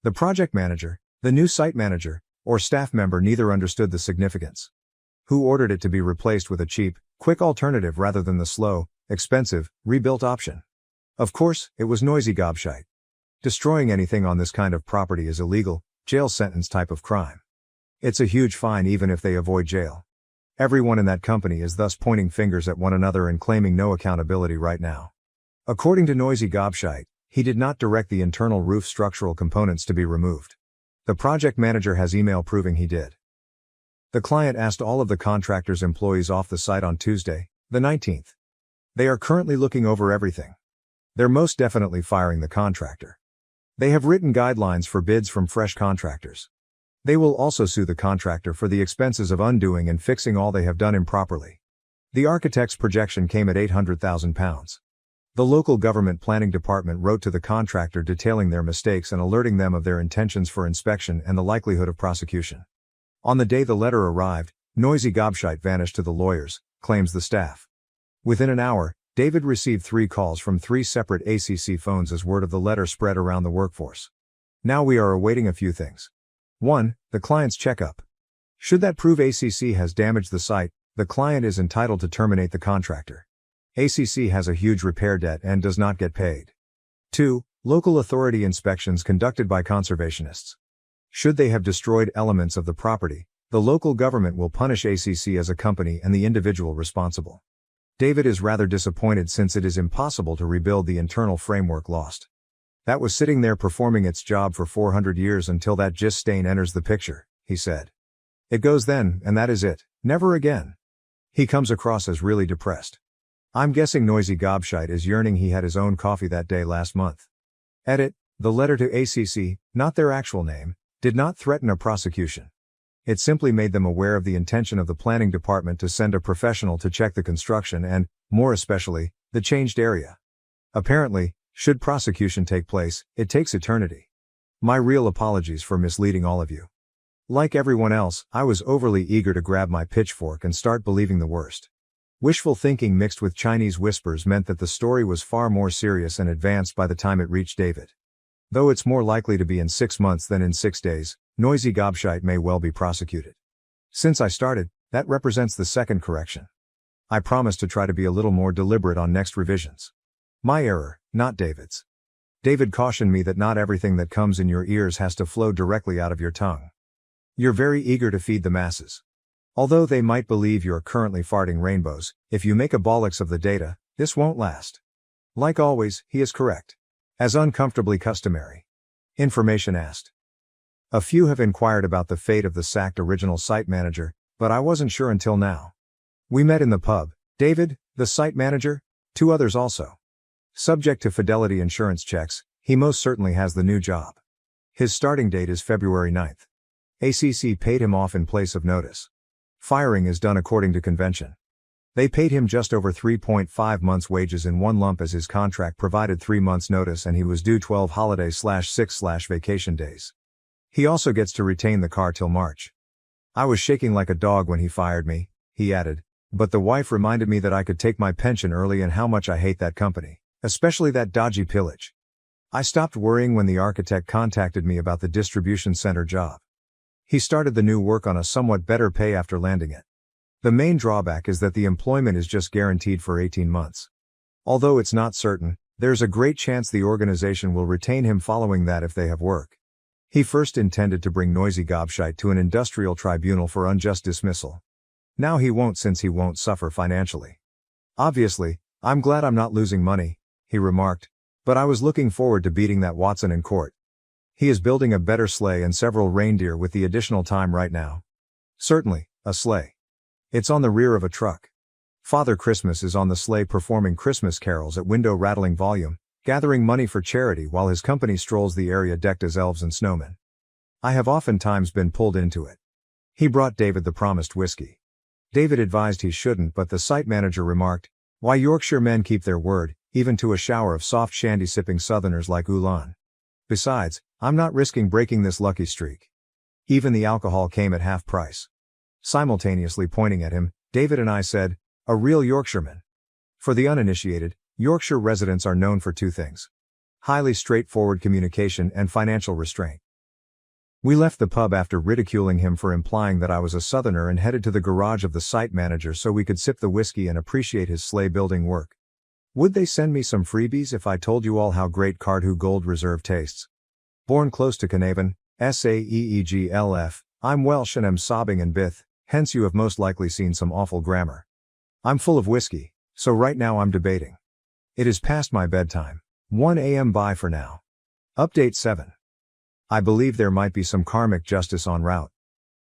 The project manager, the new site manager, or staff member neither understood the significance. Who ordered it to be replaced with a cheap, quick alternative rather than the slow, expensive, rebuilt option? Of course, it was noisy gobshite. Destroying anything on this kind of property is illegal, jail sentence type of crime. It's a huge fine even if they avoid jail. Everyone in that company is thus pointing fingers at one another and claiming no accountability right now. According to Noisy Gobshite, he did not direct the internal roof structural components to be removed. The project manager has email proving he did. The client asked all of the contractor's employees off the site on Tuesday, the 19th. They are currently looking over everything. They're most definitely firing the contractor. They have written guidelines for bids from fresh contractors. They will also sue the contractor for the expenses of undoing and fixing all they have done improperly. The architect's projection came at £800,000. The local government planning department wrote to the contractor detailing their mistakes and alerting them of their intentions for inspection and the likelihood of prosecution. On the day the letter arrived, Noisy Gobshite vanished to the lawyers, claims the staff. Within an hour, David received 3 calls from 3 separate ACC phones as word of the letter spread around the workforce. Now we are awaiting a few things. 1. The client's checkup. Should that prove ACC has damaged the site, the client is entitled to terminate the contractor. ACC has a huge repair debt and does not get paid. 2. Local authority inspections conducted by conservationists. Should they have destroyed elements of the property, the local government will punish ACC as a company and the individual responsible. David is rather disappointed since it is impossible to rebuild the internal framework lost. That was sitting there performing its job for 400 years until that gist stain enters the picture, he said. It goes then, and that is it, never again. He comes across as really depressed. I'm guessing Noisy Gobshite is yearning he had his own coffee that day last month. Edit, the letter to ACC, not their actual name, did not threaten a prosecution. It simply made them aware of the intention of the planning department to send a professional to check the construction and, more especially, the changed area. Apparently, should prosecution take place, it takes eternity. My real apologies for misleading all of you. Like everyone else, I was overly eager to grab my pitchfork and start believing the worst. Wishful thinking mixed with Chinese whispers meant that the story was far more serious and advanced by the time it reached David. Though it's more likely to be in 6 months than in 6 days, Noisy Gobshite may well be prosecuted. Since I started, that represents the second correction. I promise to try to be a little more deliberate on next revisions. My error, not David's. David cautioned me that not everything that comes in your ears has to flow directly out of your tongue. You're very eager to feed the masses. Although they might believe you're currently farting rainbows, if you make a bollocks of the data, this won't last. Like always, he is correct. As uncomfortably customary. Information asked. A few have inquired about the fate of the sacked original site manager, but I wasn't sure until now. We met in the pub, David, the site manager, 2 others also. Subject to fidelity insurance checks, he most certainly has the new job. His starting date is February 9th. ACC paid him off in place of notice. Firing is done according to convention. They paid him just over 3.5 months' wages in one lump as his contract provided 3 months' notice and he was due 12 holiday/6/vacation days. He also gets to retain the car till March. I was shaking like a dog when he fired me, he added, but the wife reminded me that I could take my pension early and how much I hate that company, especially that dodgy pillage. I stopped worrying when the architect contacted me about the distribution center job. He started the new work on a somewhat better pay after landing it. The main drawback is that the employment is just guaranteed for 18 months. Although it's not certain, there's a great chance the organization will retain him following that if they have work. He first intended to bring Noisy Gobshite to an industrial tribunal for unjust dismissal. Now he won't since he won't suffer financially. Obviously, I'm glad I'm not losing money, he remarked, but I was looking forward to beating that Watson in court. He is building a better sleigh and several reindeer with the additional time right now. Certainly, a sleigh. It's on the rear of a truck. Father Christmas is on the sleigh performing Christmas carols at window-rattling volume, gathering money for charity while his company strolls the area decked as elves and snowmen. I have oftentimes been pulled into it. He brought David the promised whiskey. David advised he shouldn't, but the site manager remarked, "Why, Yorkshire men keep their word, even to a shower of soft shandy-sipping southerners like Ulan. Besides, I'm not risking breaking this lucky streak." Even the alcohol came at half price. Simultaneously pointing at him, David and I said, "A real Yorkshireman." For the uninitiated, Yorkshire residents are known for two things: highly straightforward communication and financial restraint. We left the pub after ridiculing him for implying that I was a southerner and headed to the garage of the site manager so we could sip the whiskey and appreciate his sleigh building work. Would they send me some freebies if I told you all how great Cardhu Gold Reserve tastes? Born close to Carnarvon, Saeeglf, I'm Welsh and am sobbing and bith, hence you have most likely seen some awful grammar. I'm full of whiskey, so right now I'm debating. It is past my bedtime. 1 a.m. Bye for now. Update 7. I believe there might be some karmic justice en route.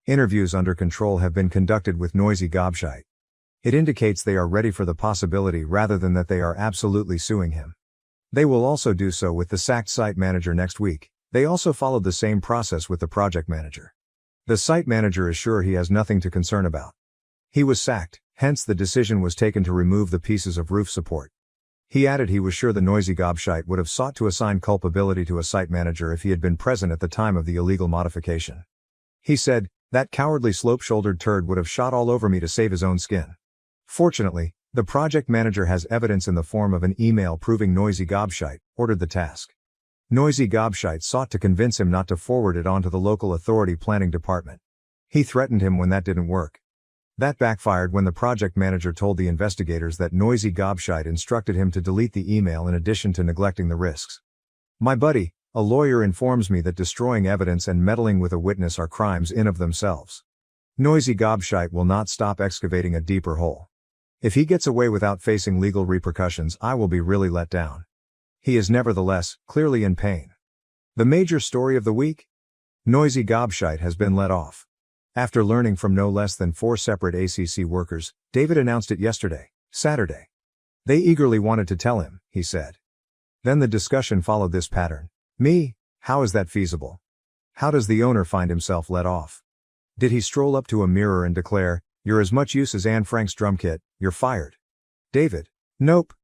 Interviews under control have been conducted with Noisy Gobshite. It indicates they are ready for the possibility rather than that they are absolutely suing him. They will also do so with the sacked site manager next week. They also followed the same process with the project manager. The site manager is sure he has nothing to concern about. He was sacked, hence the decision was taken to remove the pieces of roof support. He added he was sure the Noisy Gobshite would have sought to assign culpability to a site manager if he had been present at the time of the illegal modification. He said, "That cowardly slope-shouldered turd would have shot all over me to save his own skin." Fortunately, the project manager has evidence in the form of an email proving Noisy Gobshite ordered the task. Noisy Gobshite sought to convince him not to forward it on to the local authority planning department. He threatened him when that didn't work. That backfired when the project manager told the investigators that Noisy Gobshite instructed him to delete the email in addition to neglecting the risks. My buddy, a lawyer, informs me that destroying evidence and meddling with a witness are crimes in of themselves. Noisy Gobshite will not stop excavating a deeper hole. If he gets away without facing legal repercussions, I will be really let down. He is nevertheless clearly in pain. The major story of the week? Noisy Gobshite has been let off. After learning from no less than 4 separate ACC workers, David announced it yesterday, Saturday. They eagerly wanted to tell him, he said. Then the discussion followed this pattern. Me, how is that feasible? How does the owner find himself let off? Did he stroll up to a mirror and declare, "You're as much use as Anne Frank's drum kit, you're fired"? David, nope.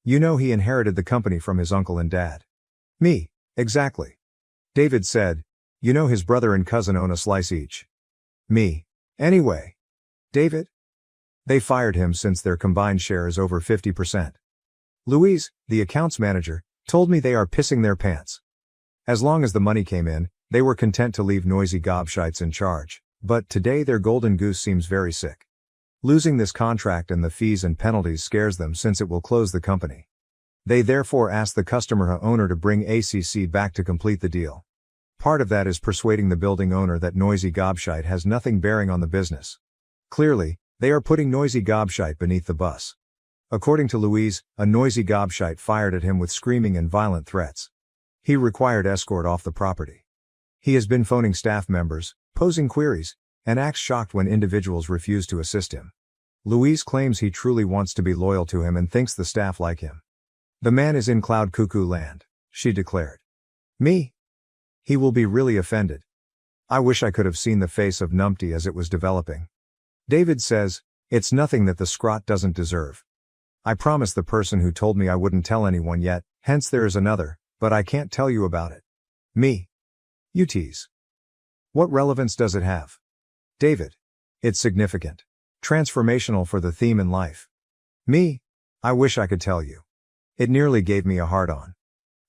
You know he inherited the company from his uncle and dad. Me, exactly. David said, you know his brother and cousin own a slice each. Me. Anyway. David? They fired him since their combined share is over 50%. Louise, the accounts manager, told me they are pissing their pants. As long as the money came in, they were content to leave Noisy Gobshites in charge, but today their golden goose seems very sick. Losing this contract and the fees and penalties scares them since it will close the company. They therefore ask the customer owner to bring ACC back to complete the deal. Part of that is persuading the building owner that Noisy Gobshite has nothing bearing on the business. Clearly, they are putting Noisy Gobshite beneath the bus. According to Louise, a Noisy Gobshite fired at him with screaming and violent threats. He required escort off the property. He has been phoning staff members, posing queries, and acts shocked when individuals refuse to assist him. Louise claims he truly wants to be loyal to him and thinks the staff like him. The man is in cloud cuckoo land, she declared. Me? He will be really offended. I wish I could have seen the face of Numpty as it was developing. David says, it's nothing that the scrot doesn't deserve. I promised the person who told me I wouldn't tell anyone yet, hence there is another, but I can't tell you about it. Me. You tease. What relevance does it have? David. It's significant. Transformational for the theme in life. Me. I wish I could tell you. It nearly gave me a hard-on.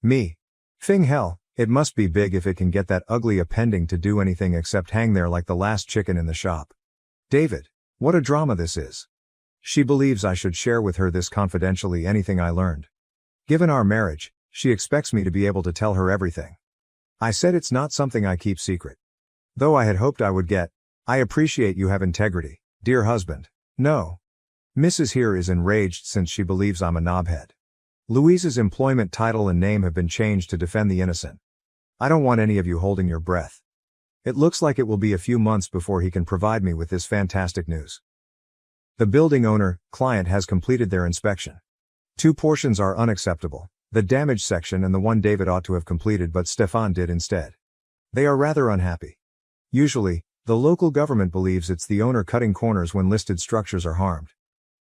Me. Fing hell, it must be big if it can get that ugly appending to do anything except hang there like the last chicken in the shop. David. What a drama this is. She believes I should share with her this confidentially anything I learned. Given our marriage, she expects me to be able to tell her everything. I said it's not something I keep secret. Though I had hoped I would get, I appreciate you have integrity, dear husband. No. Mrs. here is enraged since she believes I'm a knobhead. Louise's employment title and name have been changed to defend the innocent. I don't want any of you holding your breath. It looks like it will be a few months before he can provide me with this fantastic news. The building owner, client has completed their inspection. 2 portions are unacceptable, the damage section and the one David ought to have completed but Stefan did instead. They are rather unhappy. Usually, the local government believes it's the owner cutting corners when listed structures are harmed.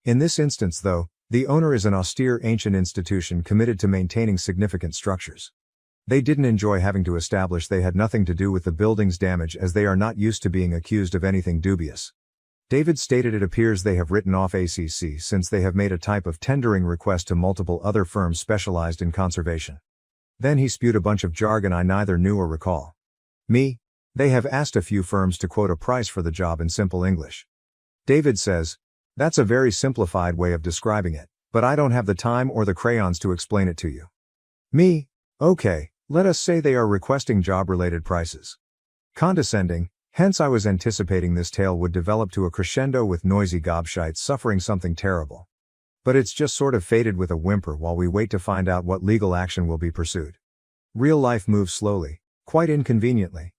In this instance though, the owner is an austere ancient institution committed to maintaining significant structures. They didn't enjoy having to establish they had nothing to do with the building's damage as they are not used to being accused of anything dubious. David stated it appears they have written off ACC since they have made a type of tendering request to multiple other firms specialized in conservation. Then he spewed a bunch of jargon I neither knew or recall. Me. They have asked a few firms to quote a price for the job in simple English. David says, that's a very simplified way of describing it, but I don't have the time or the crayons to explain it to you. Me. Okay, let us say they are requesting job-related prices. Condescending, hence I was anticipating this tale would develop to a crescendo with noisy gobshites suffering something terrible. But it's just sort of faded with a whimper while we wait to find out what legal action will be pursued. Real life moves slowly, quite inconveniently.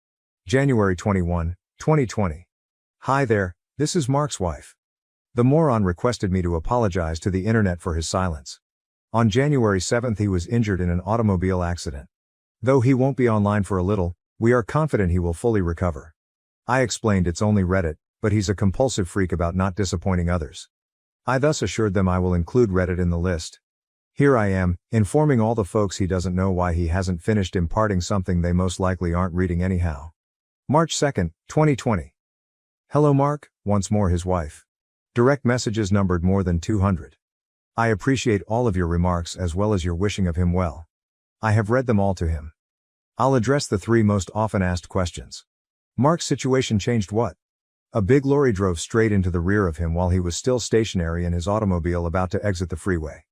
January 21, 2020. Hi there, this is Mark's wife. The moron requested me to apologize to the internet for his silence. On January 7th he was injured in an automobile accident. Though he won't be online for a little, we are confident he will fully recover. I explained it's only Reddit, but he's a compulsive freak about not disappointing others. I thus assured them I will include Reddit in the list. Here I am, informing all the folks he doesn't know why he hasn't finished imparting something they most likely aren't reading anyhow. March 2nd, 2020. Hello Mark, once more his wife. Direct messages numbered more than 200. I appreciate all of your remarks as well as your wishing of him well. I have read them all to him. I'll address the 3 most often asked questions. Mark's situation changed what? A big lorry drove straight into the rear of him while he was still stationary in his automobile about to exit the freeway.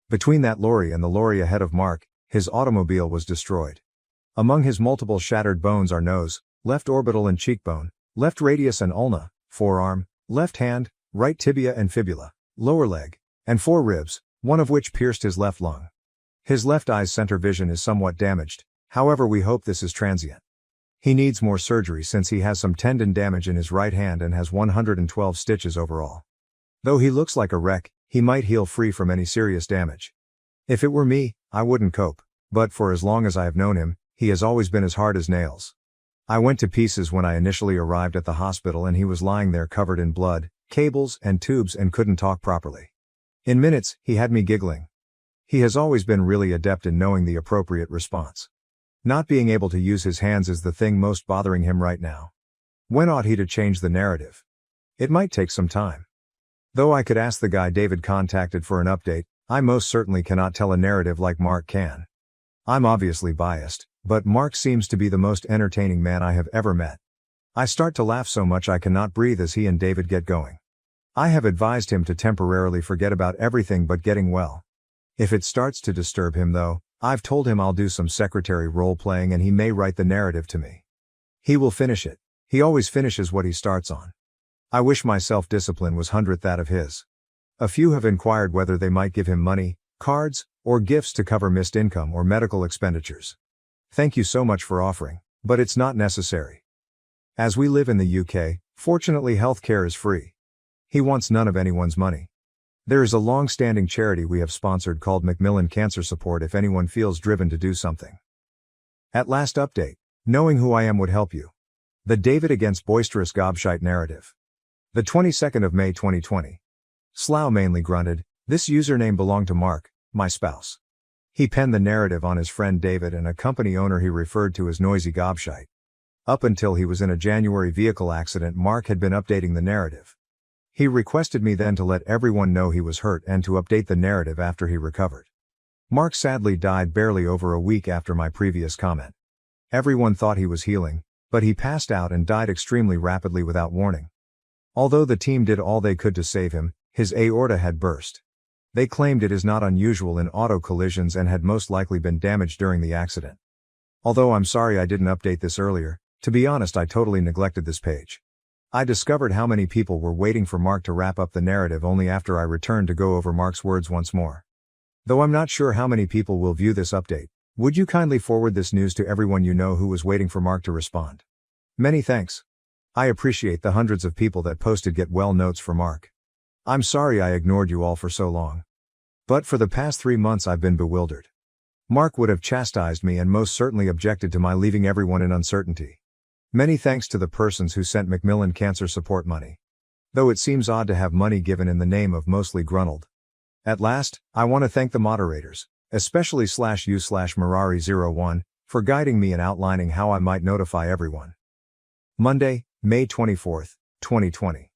Between that lorry and the lorry ahead of Mark, his automobile was destroyed. Among his multiple shattered bones are nose, left orbital and cheekbone, left radius and ulna, forearm, left hand, right tibia and fibula, lower leg, and 4 ribs, one of which pierced his left lung. His left eye's center vision is somewhat damaged, however we hope this is transient. He needs more surgery since he has some tendon damage in his right hand and has 112 stitches overall. Though he looks like a wreck, he might heal free from any serious damage. If it were me, I wouldn't cope, but for as long as I have known him, he has always been as hard as nails. I went to pieces when I initially arrived at the hospital and he was lying there covered in blood, cables and tubes and couldn't talk properly. In minutes, he had me giggling. He has always been really adept in knowing the appropriate response. Not being able to use his hands is the thing most bothering him right now. When ought he to change the narrative? It might take some time. Though I could ask the guy David contacted for an update, I most certainly cannot tell a narrative like Mark can. I'm obviously biased, but Mark seems to be the most entertaining man I have ever met. I start to laugh so much I cannot breathe as he and David get going. I have advised him to temporarily forget about everything but getting well. If it starts to disturb him though, I've told him I'll do some secretary role-playing and he may write the narrative to me. He will finish it. He always finishes what he starts on. I wish my self-discipline was 100th that of his. A few have inquired whether they might give him money, cards, or gifts to cover missed income or medical expenditures. Thank you so much for offering, but it's not necessary. As we live in the UK, fortunately healthcare is free. He wants none of anyone's money. There is a long-standing charity we have sponsored called Macmillan Cancer Support if anyone feels driven to do something. At last update, Knowing who I am would help you. The David against boisterous gobshite narrative. The 22nd of May 2020. Slough mainly grunted, "This username belonged to Mark, my spouse." He penned the narrative on his friend David and a company owner he referred to as noisy gobshite. Up until he was in a January vehicle accident, Mark had been updating the narrative. He requested me then to let everyone know he was hurt and to update the narrative after he recovered. Mark sadly died barely over a week after my previous comment. Everyone thought he was healing, but he passed out and died extremely rapidly without warning. Although the team did all they could to save him, his aorta had burst. They claimed it is not unusual in auto collisions and had most likely been damaged during the accident. Although I'm sorry I didn't update this earlier, to be honest I totally neglected this page. I discovered how many people were waiting for Mark to wrap up the narrative only after I returned to go over Mark's words once more. Though I'm not sure how many people will view this update, would you kindly forward this news to everyone you know who was waiting for Mark to respond? Many thanks. I appreciate the hundreds of people that posted get well notes for Mark. I'm sorry I ignored you all for so long. But for the past 3 months I've been bewildered. Mark would have chastised me and most certainly objected to my leaving everyone in uncertainty. Many thanks to the persons who sent Macmillan cancer support money. Though it seems odd to have money given in the name of mostly Gruntled. At last, I want to thank the moderators, especially /u/Marari01, for guiding me and outlining how I might notify everyone. Monday, May 24, 2020.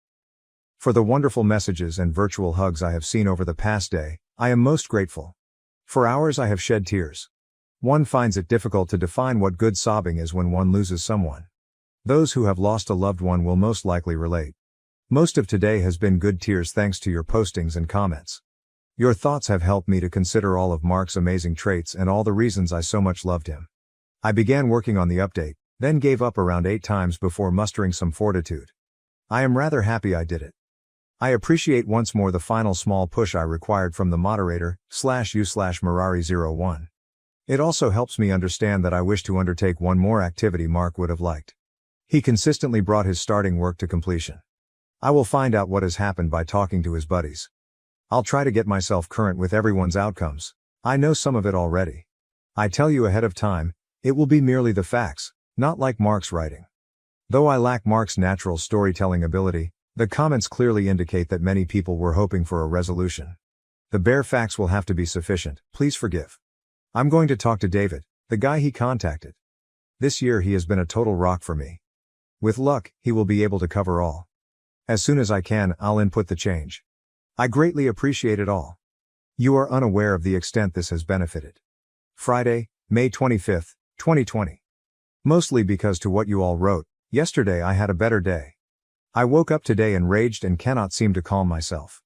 For the wonderful messages and virtual hugs I have seen over the past day, I am most grateful. For hours I have shed tears. One finds it difficult to define what good sobbing is when one loses someone. Those who have lost a loved one will most likely relate. Most of today has been good tears thanks to your postings and comments. Your thoughts have helped me to consider all of Mark's amazing traits and all the reasons I so much loved him. I began working on the update, then gave up around 8 times before mustering some fortitude. I am rather happy I did it. I appreciate once more the final small push I required from the moderator, /u/Marari01. It also helps me understand that I wish to undertake one more activity Mark would have liked. He consistently brought his starting work to completion. I will find out what has happened by talking to his buddies. I'll try to get myself current with everyone's outcomes. I know some of it already. I tell you ahead of time, it will be merely the facts, not like Mark's writing. Though I lack Mark's natural storytelling ability, the comments clearly indicate that many people were hoping for a resolution. The bare facts will have to be sufficient, please forgive. I'm going to talk to David, the guy he contacted. This year he has been a total rock for me. With luck, he will be able to cover all. As soon as I can, I'll input the change. I greatly appreciate it all. You are unaware of the extent this has benefited. Friday, May 25, 2020. Mostly because to what you all wrote, yesterday I had a better day. I woke up today enraged and cannot seem to calm myself.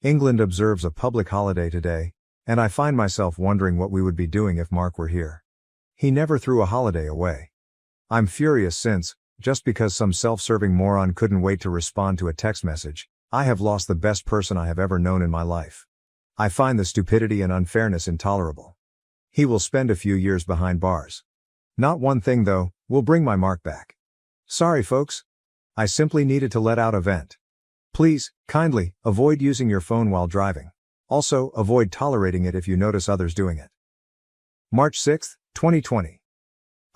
England observes a public holiday today, and I find myself wondering what we would be doing if Mark were here. He never threw a holiday away. I'm furious since, just because some self-serving moron couldn't wait to respond to a text message, I have lost the best person I have ever known in my life. I find the stupidity and unfairness intolerable. He will spend a few years behind bars. Not one thing though, will bring my Mark back. Sorry folks. I simply needed to let out a vent. Please, kindly, avoid using your phone while driving. Also, avoid tolerating it if you notice others doing it. March 6, 2020.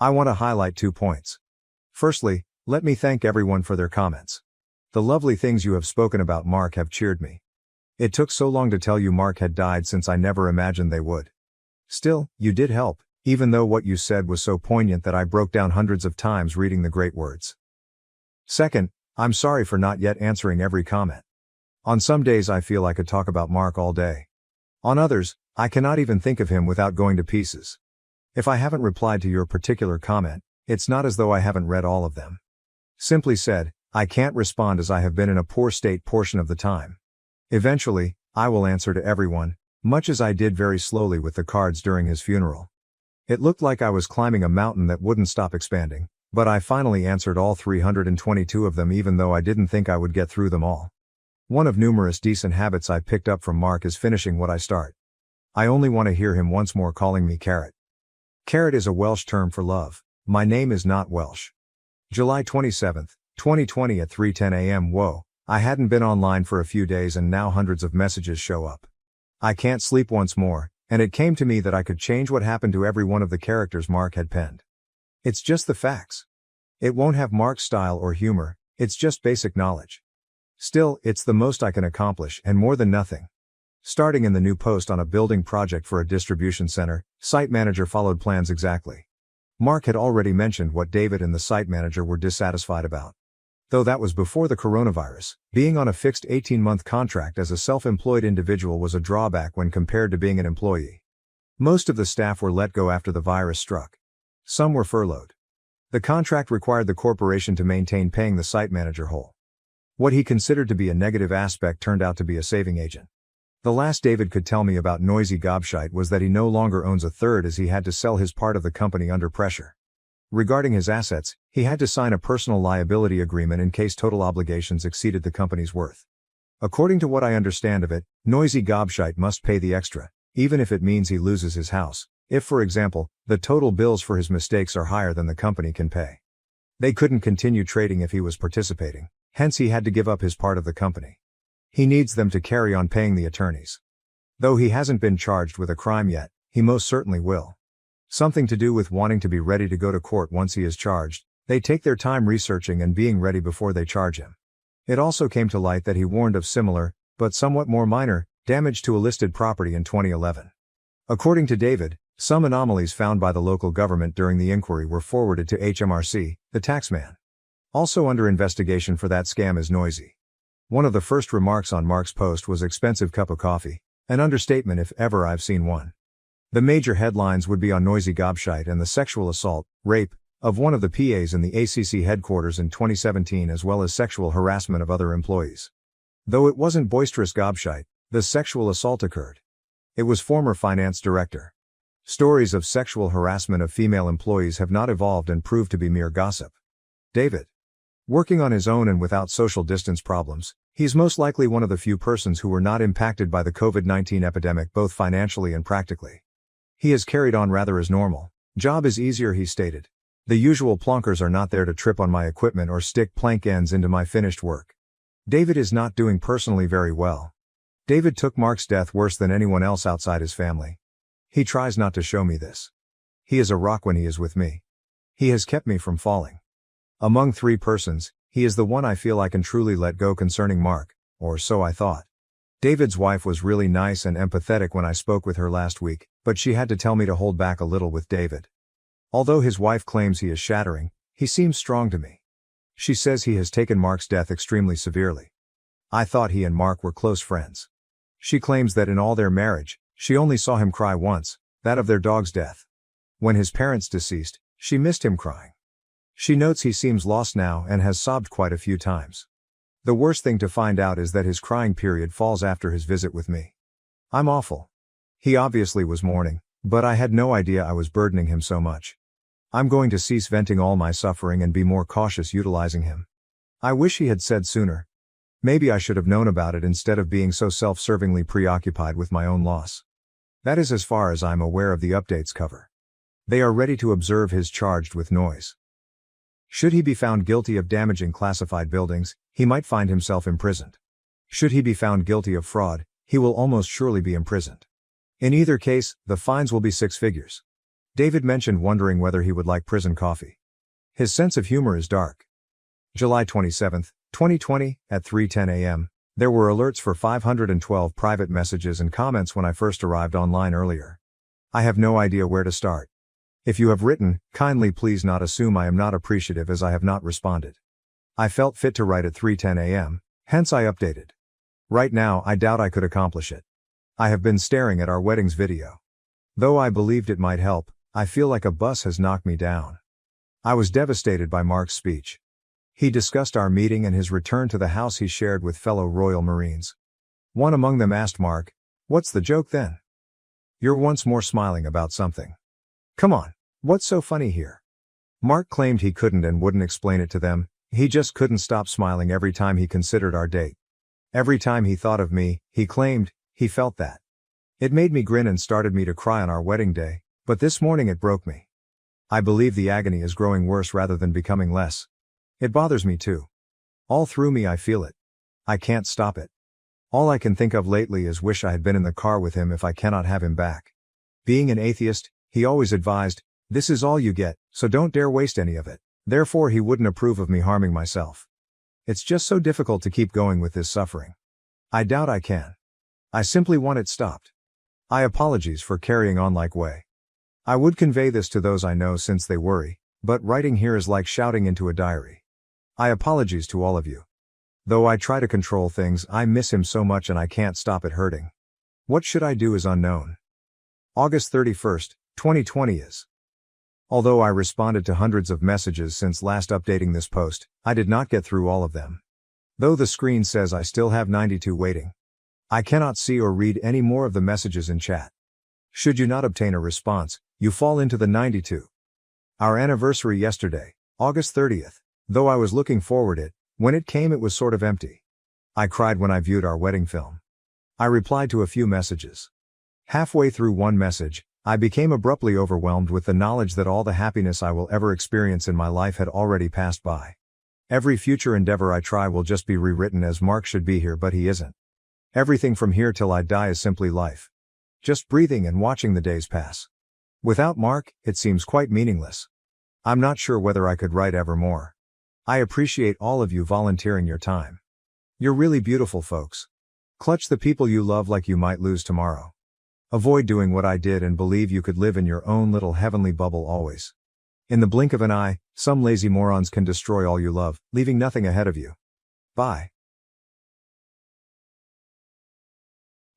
I want to highlight 2 points. Firstly, let me thank everyone for their comments. The lovely things you have spoken about Mark have cheered me. It took so long to tell you Mark had died since I never imagined they would. Still, you did help, even though what you said was so poignant that I broke down hundreds of times reading the great words. Second, I'm sorry for not yet answering every comment. On some days I feel I could talk about Mark all day. On others, I cannot even think of him without going to pieces. If I haven't replied to your particular comment, it's not as though I haven't read all of them. Simply said, I can't respond as I have been in a poor state portion of the time. Eventually, I will answer to everyone, much as I did very slowly with the cards during his funeral. It looked like I was climbing a mountain that wouldn't stop expanding, but I finally answered all 322 of them even though I didn't think I would get through them all. One of numerous decent habits I picked up from Mark is finishing what I start. I only want to hear him once more calling me Carrot. Carrot is a Welsh term for love. My name is not Welsh. July 27, 2020 at 3:10 a.m. Whoa, I hadn't been online for a few days and now hundreds of messages show up. I can't sleep once more, and it came to me that I could change what happened to every one of the characters Mark had penned. It's just the facts. It won't have Mark's style or humor, it's just basic knowledge. Still, it's the most I can accomplish and more than nothing. Starting in the new post on a building project for a distribution center, site manager followed plans exactly. Mark had already mentioned what David and the site manager were dissatisfied about. Though that was before the coronavirus, being on a fixed 18-month contract as a self-employed individual was a drawback when compared to being an employee. Most of the staff were let go after the virus struck. Some were furloughed. The contract required the corporation to maintain paying the site manager whole. What he considered to be a negative aspect turned out to be a saving agent. The last David could tell me about Noisy Gobshite was that he no longer owns a third as he had to sell his part of the company under pressure. Regarding his assets, he had to sign a personal liability agreement in case total obligations exceeded the company's worth. According to what I understand of it, Noisy Gobshite must pay the extra, even if it means he loses his house, if for example, the total bills for his mistakes are higher than the company can pay. They couldn't continue trading if he was participating, hence he had to give up his part of the company. He needs them to carry on paying the attorneys. Though he hasn't been charged with a crime yet, he most certainly will. Something to do with wanting to be ready to go to court once he is charged. They take their time researching and being ready before they charge him. It also came to light that he warned of similar, but somewhat more minor, damage to a listed property in 2011. According to David, some anomalies found by the local government during the inquiry were forwarded to HMRC, the taxman. Also under investigation for that scam is Noisy. One of the first remarks on Mark's post was expensive cup of coffee, an understatement if ever I've seen one. The major headlines would be on Noisy Gobshite and the sexual assault, rape, of one of the PAs in the ACC headquarters in 2017 as well as sexual harassment of other employees. Though it wasn't boisterous Gobshite, the sexual assault occurred. It was former finance director. Stories of sexual harassment of female employees have not evolved and proved to be mere gossip. David. Working on his own and without social distance problems, he's most likely one of the few persons who were not impacted by the COVID-19 epidemic both financially and practically. He has carried on rather as normal. Job is easier, he stated. The usual plonkers are not there to trip on my equipment or stick plank ends into my finished work. David is not doing personally very well. David took Mark's death worse than anyone else outside his family. He tries not to show me this. He is a rock when he is with me. He has kept me from falling. Among three persons, he is the one I feel I can truly let go concerning Mark, or so I thought. David's wife was really nice and empathetic when I spoke with her last week, but she had to tell me to hold back a little with David. Although his wife claims he is shattering, he seems strong to me. She says he has taken Mark's death extremely severely. I thought he and Mark were close friends. She claims that in all their marriage, she only saw him cry once, that of their dog's death. When his parents deceased, she missed him crying. She notes he seems lost now and has sobbed quite a few times. The worst thing to find out is that his crying period falls after his visit with me. I'm awful. He obviously was mourning, but I had no idea I was burdening him so much. I'm going to cease venting all my suffering and be more cautious utilizing him. I wish he had said sooner. Maybe I should have known about it instead of being so self-servingly preoccupied with my own loss. That is as far as I'm aware of the updates cover. They are ready to observe his charged with noise. Should he be found guilty of damaging classified buildings, he might find himself imprisoned. Should he be found guilty of fraud, he will almost surely be imprisoned. In either case, the fines will be 6 figures. David mentioned wondering whether he would like prison coffee. His sense of humor is dark. July 27, 2020, at 3:10 a.m., there were alerts for 512 private messages and comments when I first arrived online earlier. I have no idea where to start. If you have written, kindly please not assume I am not appreciative as I have not responded. I felt fit to write at 3:10 a.m., hence I updated. Right now I doubt I could accomplish it. I have been staring at our weddings video. Though I believed it might help, I feel like a bus has knocked me down. I was devastated by Mark's speech. He discussed our meeting and his return to the house he shared with fellow Royal Marines. One among them asked Mark, "What's the joke then? You're once more smiling about something. Come on, what's so funny here?" Mark claimed he couldn't and wouldn't explain it to them, he just couldn't stop smiling every time he considered our date. Every time he thought of me, he claimed, he felt that. It made me grin and started me to cry on our wedding day, but this morning it broke me. I believe the agony is growing worse rather than becoming less. It bothers me too. All through me I feel it. I can't stop it. All I can think of lately is wish I had been in the car with him if I cannot have him back. Being an atheist, he always advised, This is all you get, so don't dare waste any of it. Therefore he wouldn't approve of me harming myself. It's just so difficult to keep going with this suffering. I doubt I can. I simply want it stopped. I apologize for carrying on like way. I would convey this to those I know since they worry, but writing here is like shouting into a diary. I apologize to all of you. Though I try to control things, I miss him so much and I can't stop it hurting. What should I do is unknown. August 31st, 2020 is. Although I responded to hundreds of messages since last updating this post, I did not get through all of them. Though the screen says I still have 92 waiting. I cannot see or read any more of the messages in chat. Should you not obtain a response, you fall into the 92. Our anniversary yesterday, August 30th, though I was looking forward it, when it came it was sort of empty. I cried when I viewed our wedding film. I replied to a few messages. Halfway through one message, I became abruptly overwhelmed with the knowledge that all the happiness I will ever experience in my life had already passed by. Every future endeavor I try will just be rewritten as Mark should be here but he isn't. Everything from here till I die is simply life. Just breathing and watching the days pass. Without Mark, it seems quite meaningless. I'm not sure whether I could write ever more. I appreciate all of you volunteering your time. You're really beautiful folks. Clutch the people you love like you might lose tomorrow. Avoid doing what I did and believe you could live in your own little heavenly bubble always. In the blink of an eye, some lazy morons can destroy all you love, leaving nothing ahead of you. Bye.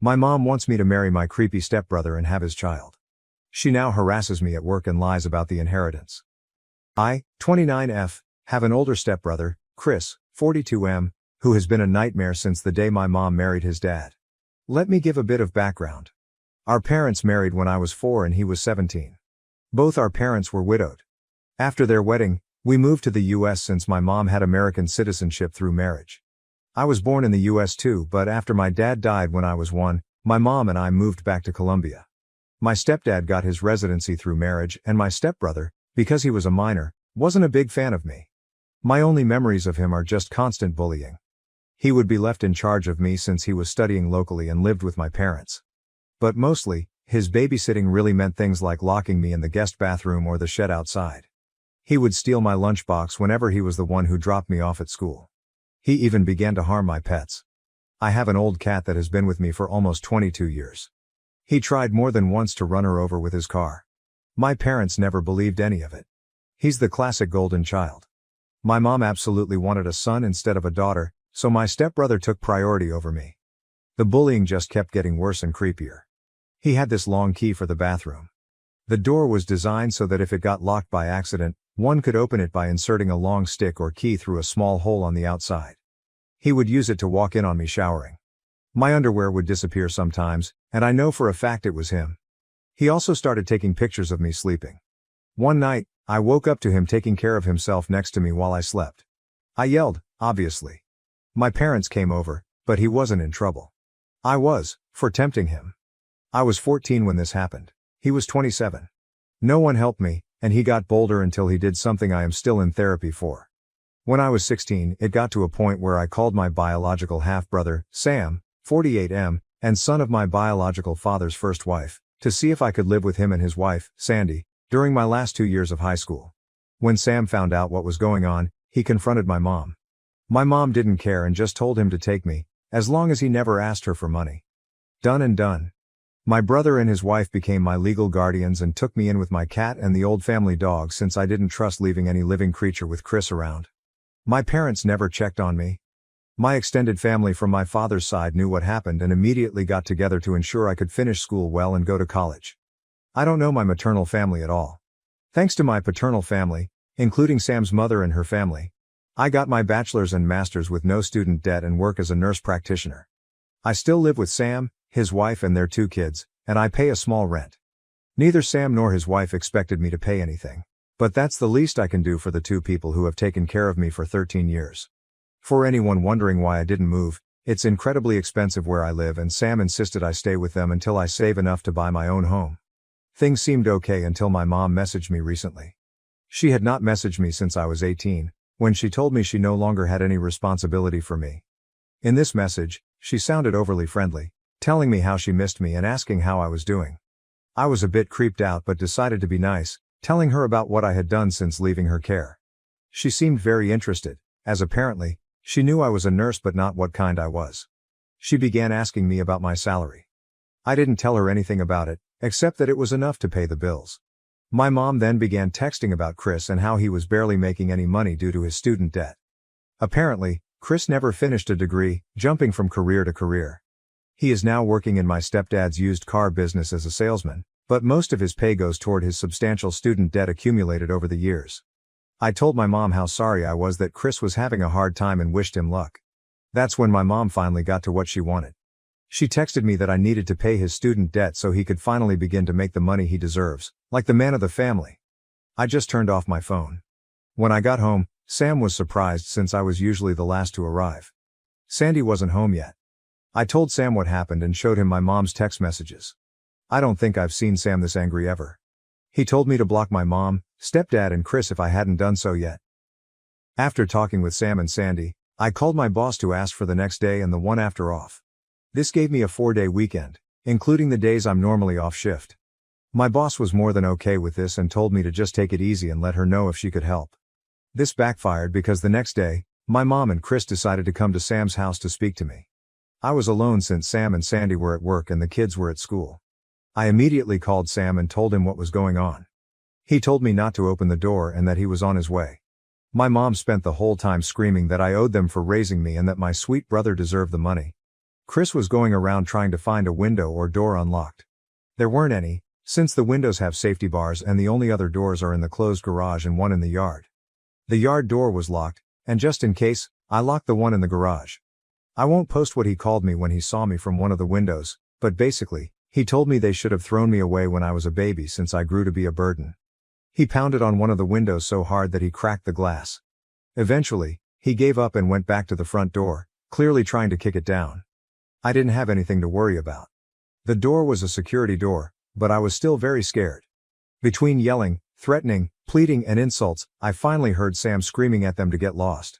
My mom wants me to marry my creepy stepbrother and have his child. She now harasses me at work and lies about the inheritance. I, 29F, have an older stepbrother, Chris, 42M, who has been a nightmare since the day my mom married his dad. Let me give a bit of background. Our parents married when I was 4 and he was 17. Both our parents were widowed. After their wedding, we moved to the US since my mom had American citizenship through marriage. I was born in the US too, but after my dad died when I was 1, my mom and I moved back to Colombia. My stepdad got his residency through marriage and my stepbrother, because he was a minor, wasn't a big fan of me. My only memories of him are just constant bullying. He would be left in charge of me since he was studying locally and lived with my parents. But mostly, his babysitting really meant things like locking me in the guest bathroom or the shed outside. He would steal my lunchbox whenever he was the one who dropped me off at school. He even began to harm my pets. I have an old cat that has been with me for almost 22 years. He tried more than once to run her over with his car. My parents never believed any of it. He's the classic golden child. My mom absolutely wanted a son instead of a daughter, so my stepbrother took priority over me. The bullying just kept getting worse and creepier. He had this long key for the bathroom. The door was designed so that if it got locked by accident, one could open it by inserting a long stick or key through a small hole on the outside. He would use it to walk in on me showering. My underwear would disappear sometimes, and I know for a fact it was him. He also started taking pictures of me sleeping. One night, I woke up to him taking care of himself next to me while I slept. I yelled, obviously. My parents came over, but he wasn't in trouble. I was, for tempting him. I was 14 when this happened. He was 27. No one helped me, and he got bolder until he did something I am still in therapy for. When I was 16, it got to a point where I called my biological half-brother, Sam, 48M, and son of my biological father's first wife, to see if I could live with him and his wife, Sandy, during my last 2 years of high school. When Sam found out what was going on, he confronted my mom. My mom didn't care and just told him to take me, as long as he never asked her for money. Done and done. My brother and his wife became my legal guardians and took me in with my cat and the old family dog since I didn't trust leaving any living creature with Chris around. My parents never checked on me. My extended family from my father's side knew what happened and immediately got together to ensure I could finish school well and go to college. I don't know my maternal family at all. Thanks to my paternal family, including Sam's mother and her family, I got my bachelor's and master's with no student debt and work as a nurse practitioner. I still live with Sam, his wife and their 2 kids, and I pay a small rent. Neither Sam nor his wife expected me to pay anything. But that's the least I can do for the 2 people who have taken care of me for 13 years. For anyone wondering why I didn't move, it's incredibly expensive where I live and Sam insisted I stay with them until I save enough to buy my own home. Things seemed okay until my mom messaged me recently. She had not messaged me since I was 18, when she told me she no longer had any responsibility for me. In this message, she sounded overly friendly, telling me how she missed me and asking how I was doing. I was a bit creeped out but decided to be nice, telling her about what I had done since leaving her care. She seemed very interested, as apparently, she knew I was a nurse but not what kind I was. She began asking me about my salary. I didn't tell her anything about it, except that it was enough to pay the bills. My mom then began texting about Chris and how he was barely making any money due to his student debt. Apparently, Chris never finished a degree, jumping from career to career. He is now working in my stepdad's used car business as a salesman, but most of his pay goes toward his substantial student debt accumulated over the years. I told my mom how sorry I was that Chris was having a hard time and wished him luck. That's when my mom finally got to what she wanted. She texted me that I needed to pay his student debt so he could finally begin to make the money he deserves, like the man of the family. I just turned off my phone. When I got home, Sam was surprised since I was usually the last to arrive. Sandy wasn't home yet. I told Sam what happened and showed him my mom's text messages. I don't think I've seen Sam this angry ever. He told me to block my mom, stepdad and Chris if I hadn't done so yet. After talking with Sam and Sandy, I called my boss to ask for the next day and the one after off. This gave me a 4-day weekend, including the days I'm normally off shift. My boss was more than okay with this and told me to just take it easy and let her know if she could help. This backfired because the next day, my mom and Chris decided to come to Sam's house to speak to me. I was alone since Sam and Sandy were at work and the kids were at school. I immediately called Sam and told him what was going on. He told me not to open the door and that he was on his way. My mom spent the whole time screaming that I owed them for raising me and that my sweet brother deserved the money. Chris was going around trying to find a window or door unlocked. There weren't any, since the windows have safety bars and the only other doors are in the closed garage and one in the yard. The yard door was locked, and just in case, I locked the one in the garage. I won't post what he called me when he saw me from one of the windows, but basically, he told me they should have thrown me away when I was a baby since I grew to be a burden. He pounded on one of the windows so hard that he cracked the glass. Eventually, he gave up and went back to the front door, clearly trying to kick it down. I didn't have anything to worry about. The door was a security door, but I was still very scared. Between yelling, threatening, pleading and insults, I finally heard Sam screaming at them to get lost.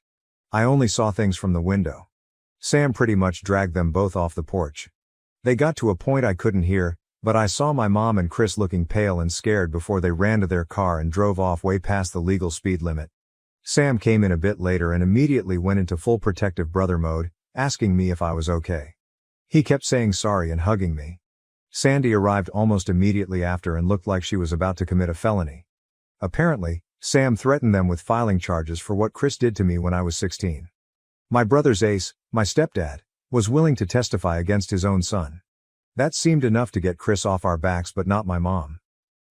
I only saw things from the window. Sam pretty much dragged them both off the porch. They got to a point I couldn't hear, but I saw my mom and Chris looking pale and scared before they ran to their car and drove off way past the legal speed limit. Sam came in a bit later and immediately went into full protective brother mode, asking me if I was okay. He kept saying sorry and hugging me. Sandy arrived almost immediately after and looked like she was about to commit a felony. Apparently, Sam threatened them with filing charges for what Chris did to me when I was 16. My brother's ace, my stepdad, was willing to testify against his own son. That seemed enough to get Chris off our backs but not my mom.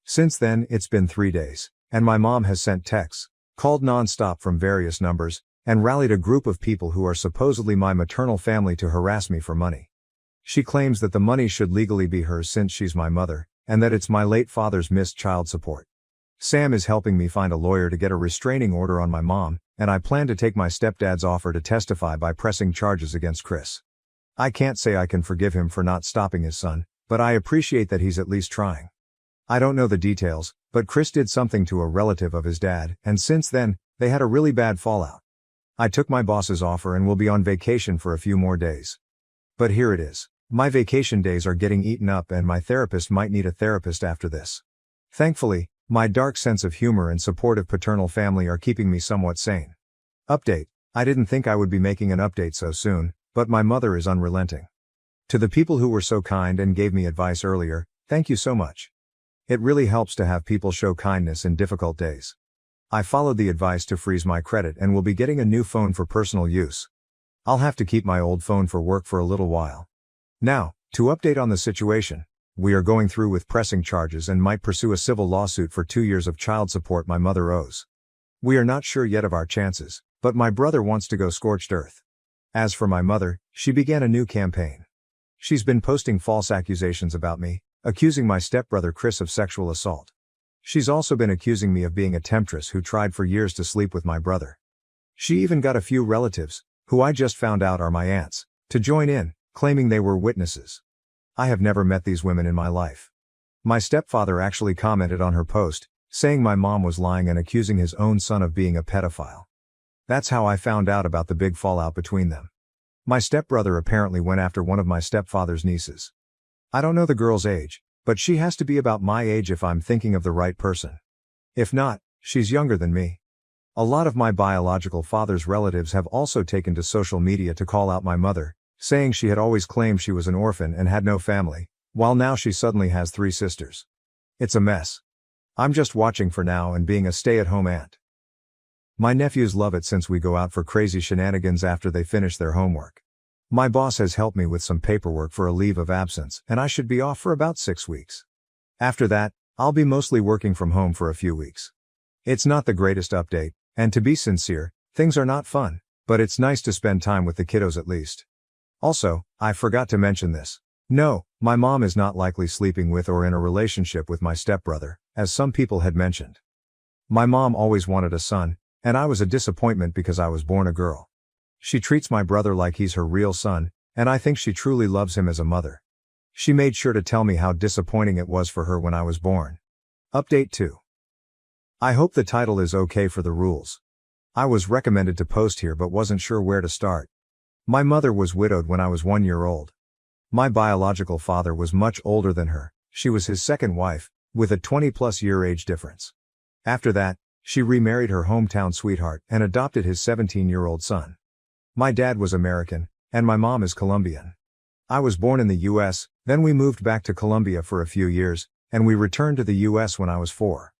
Since then, it's been 3 days, and my mom has sent texts, called non-stop from various numbers, and rallied a group of people who are supposedly my maternal family to harass me for money. She claims that the money should legally be hers since she's my mother, and that it's my late father's missed child support. Sam is helping me find a lawyer to get a restraining order on my mom, and I plan to take my stepdad's offer to testify by pressing charges against Chris. I can't say I can forgive him for not stopping his son, but I appreciate that he's at least trying. I don't know the details, but Chris did something to a relative of his dad, and since then, they had a really bad fallout. I took my boss's offer and will be on vacation for a few more days. But here it is. My vacation days are getting eaten up and my therapist might need a therapist after this. Thankfully, my dark sense of humor and supportive paternal family are keeping me somewhat sane. Update. I didn't think I would be making an update so soon, but my mother is unrelenting. To the people who were so kind and gave me advice earlier, thank you so much. It really helps to have people show kindness in difficult days. I followed the advice to freeze my credit and will be getting a new phone for personal use. I'll have to keep my old phone for work for a little while. Now, to update on the situation, we are going through with pressing charges and might pursue a civil lawsuit for 2 years of child support my mother owes. We are not sure yet of our chances, but my brother wants to go scorched earth. As for my mother, she began a new campaign. She's been posting false accusations about me, accusing my stepbrother Chris of sexual assault. She's also been accusing me of being a temptress who tried for years to sleep with my brother. She even got a few relatives, who I just found out are my aunts, to join in, claiming they were witnesses. I have never met these women in my life. My stepfather actually commented on her post, saying my mom was lying and accusing his own son of being a pedophile. That's how I found out about the big fallout between them. My stepbrother apparently went after one of my stepfather's nieces. I don't know the girl's age, but she has to be about my age if I'm thinking of the right person. If not, she's younger than me. A lot of my biological father's relatives have also taken to social media to call out my mother, saying she had always claimed she was an orphan and had no family, while now she suddenly has 3 sisters. It's a mess. I'm just watching for now and being a stay-at-home aunt. My nephews love it since we go out for crazy shenanigans after they finish their homework. My boss has helped me with some paperwork for a leave of absence, and I should be off for about 6 weeks. After that, I'll be mostly working from home for a few weeks. It's not the greatest update, and to be sincere, things are not fun, but it's nice to spend time with the kiddos at least. Also, I forgot to mention this. No, my mom is not likely sleeping with or in a relationship with my stepbrother, as some people had mentioned. My mom always wanted a son, and I was a disappointment because I was born a girl. She treats my brother like he's her real son, and I think she truly loves him as a mother. She made sure to tell me how disappointing it was for her when I was born. Update 2. I hope the title is okay for the rules. I was recommended to post here but wasn't sure where to start. My mother was widowed when I was 1 year old. My biological father was much older than her. She was his second wife, with a 20+ year age difference. After that, she remarried her hometown sweetheart and adopted his 17-year-old son. My dad was American, and my mom is Colombian. I was born in the US, then we moved back to Colombia for a few years, and we returned to the US when I was 4.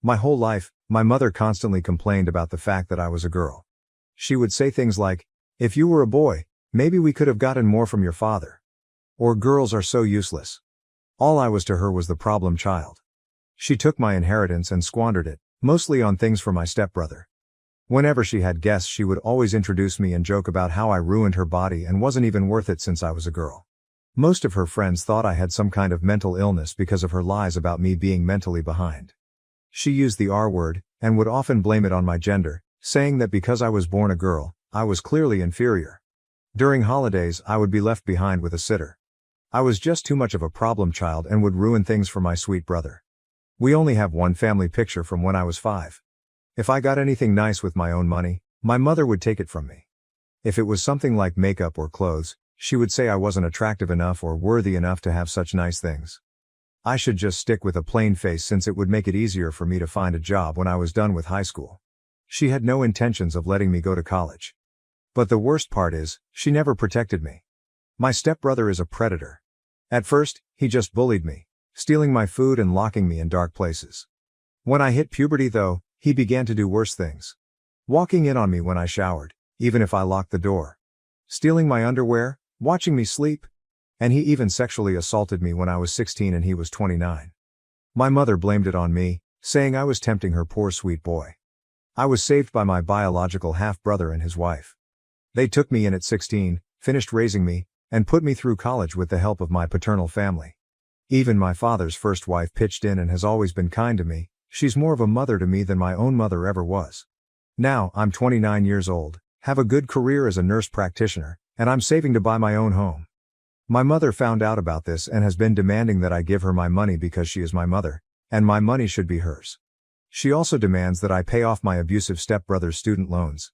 My whole life, my mother constantly complained about the fact that I was a girl. She would say things like, "If you were a boy, maybe we could have gotten more from your father." Or "Girls are so useless." All I was to her was the problem child. She took my inheritance and squandered it, mostly on things for my stepbrother. Whenever she had guests, she would always introduce me and joke about how I ruined her body and wasn't even worth it since I was a girl. Most of her friends thought I had some kind of mental illness because of her lies about me being mentally behind. She used the R word, and would often blame it on my gender, saying that because I was born a girl, I was clearly inferior. During holidays, I would be left behind with a sitter. I was just too much of a problem child and would ruin things for my sweet brother. We only have one family picture from when I was 5. If I got anything nice with my own money, my mother would take it from me. If it was something like makeup or clothes, she would say I wasn't attractive enough or worthy enough to have such nice things. I should just stick with a plain face since it would make it easier for me to find a job when I was done with high school. She had no intentions of letting me go to college. But the worst part is, she never protected me. My stepbrother is a predator. At first, he just bullied me, stealing my food and locking me in dark places. When I hit puberty though, he began to do worse things. Walking in on me when I showered, even if I locked the door. Stealing my underwear, watching me sleep. And he even sexually assaulted me when I was 16 and he was 29. My mother blamed it on me, saying I was tempting her poor sweet boy. I was saved by my biological half-brother and his wife. They took me in at 16, finished raising me, and put me through college with the help of my paternal family. Even my father's first wife pitched in and has always been kind to me. She's more of a mother to me than my own mother ever was. Now, I'm 29 years old, have a good career as a nurse practitioner, and I'm saving to buy my own home. My mother found out about this and has been demanding that I give her my money because she is my mother, and my money should be hers. She also demands that I pay off my abusive stepbrother's student loans.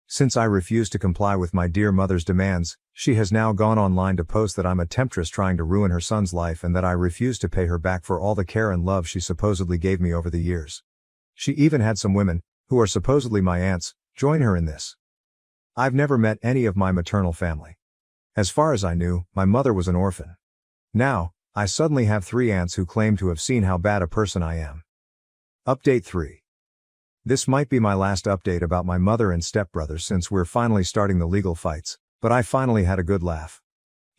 Since I refuse to comply with my dear mother's demands, she has now gone online to post that I'm a temptress trying to ruin her son's life and that I refuse to pay her back for all the care and love she supposedly gave me over the years. She even had some women, who are supposedly my aunts, join her in this. I've never met any of my maternal family. As far as I knew, my mother was an orphan. Now, I suddenly have 3 aunts who claim to have seen how bad a person I am. Update 3. This might be my last update about my mother and stepbrother since we're finally starting the legal fights, but I finally had a good laugh.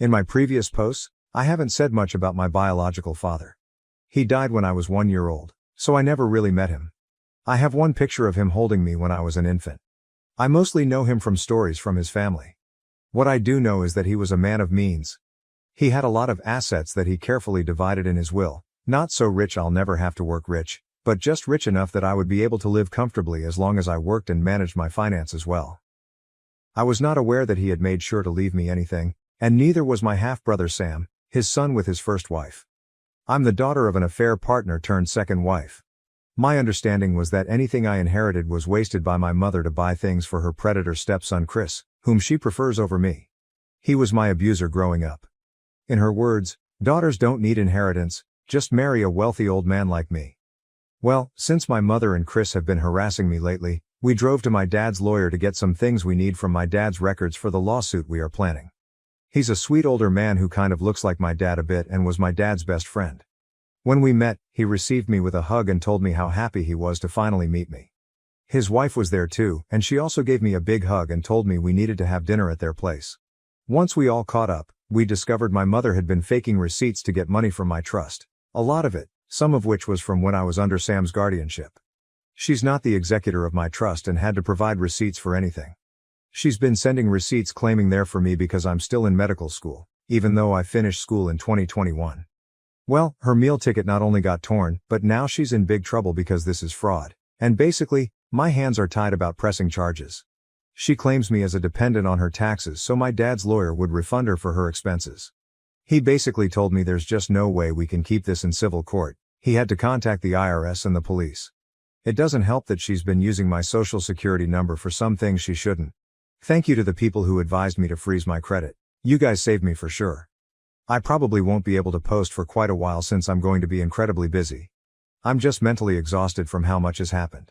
In my previous posts, I haven't said much about my biological father. He died when I was 1 year old, so I never really met him. I have one picture of him holding me when I was an infant. I mostly know him from stories from his family. What I do know is that he was a man of means. He had a lot of assets that he carefully divided in his will, not so rich I'll never have to work rich, but just rich enough that I would be able to live comfortably as long as I worked and managed my finances well. I was not aware that he had made sure to leave me anything, and neither was my half-brother Sam, his son with his first wife. I'm the daughter of an affair partner turned second wife. My understanding was that anything I inherited was wasted by my mother to buy things for her predator stepson Chris, whom she prefers over me. He was my abuser growing up. In her words, daughters don't need inheritance, just marry a wealthy old man like me. Well, since my mother and Chris have been harassing me lately, we drove to my dad's lawyer to get some things we need from my dad's records for the lawsuit we are planning. He's a sweet older man who kind of looks like my dad a bit and was my dad's best friend. When we met, he received me with a hug and told me how happy he was to finally meet me. His wife was there too, and she also gave me a big hug and told me we needed to have dinner at their place. Once we all caught up, we discovered my mother had been faking receipts to get money from my trust. A lot of it, some of which was from when I was under Sam's guardianship. She's not the executor of my trust and had to provide receipts for anything. She's been sending receipts claiming they're for me because I'm still in medical school, even though I finished school in 2021. Well, her meal ticket not only got torn, but now she's in big trouble because this is fraud. And basically, my hands are tied about pressing charges. She claims me as a dependent on her taxes so my dad's lawyer would refund her for her expenses. He basically told me there's just no way we can keep this in civil court. He had to contact the IRS and the police. It doesn't help that she's been using my social security number for some things she shouldn't. Thank you to the people who advised me to freeze my credit. You guys saved me for sure. I probably won't be able to post for quite a while since I'm going to be incredibly busy. I'm just mentally exhausted from how much has happened.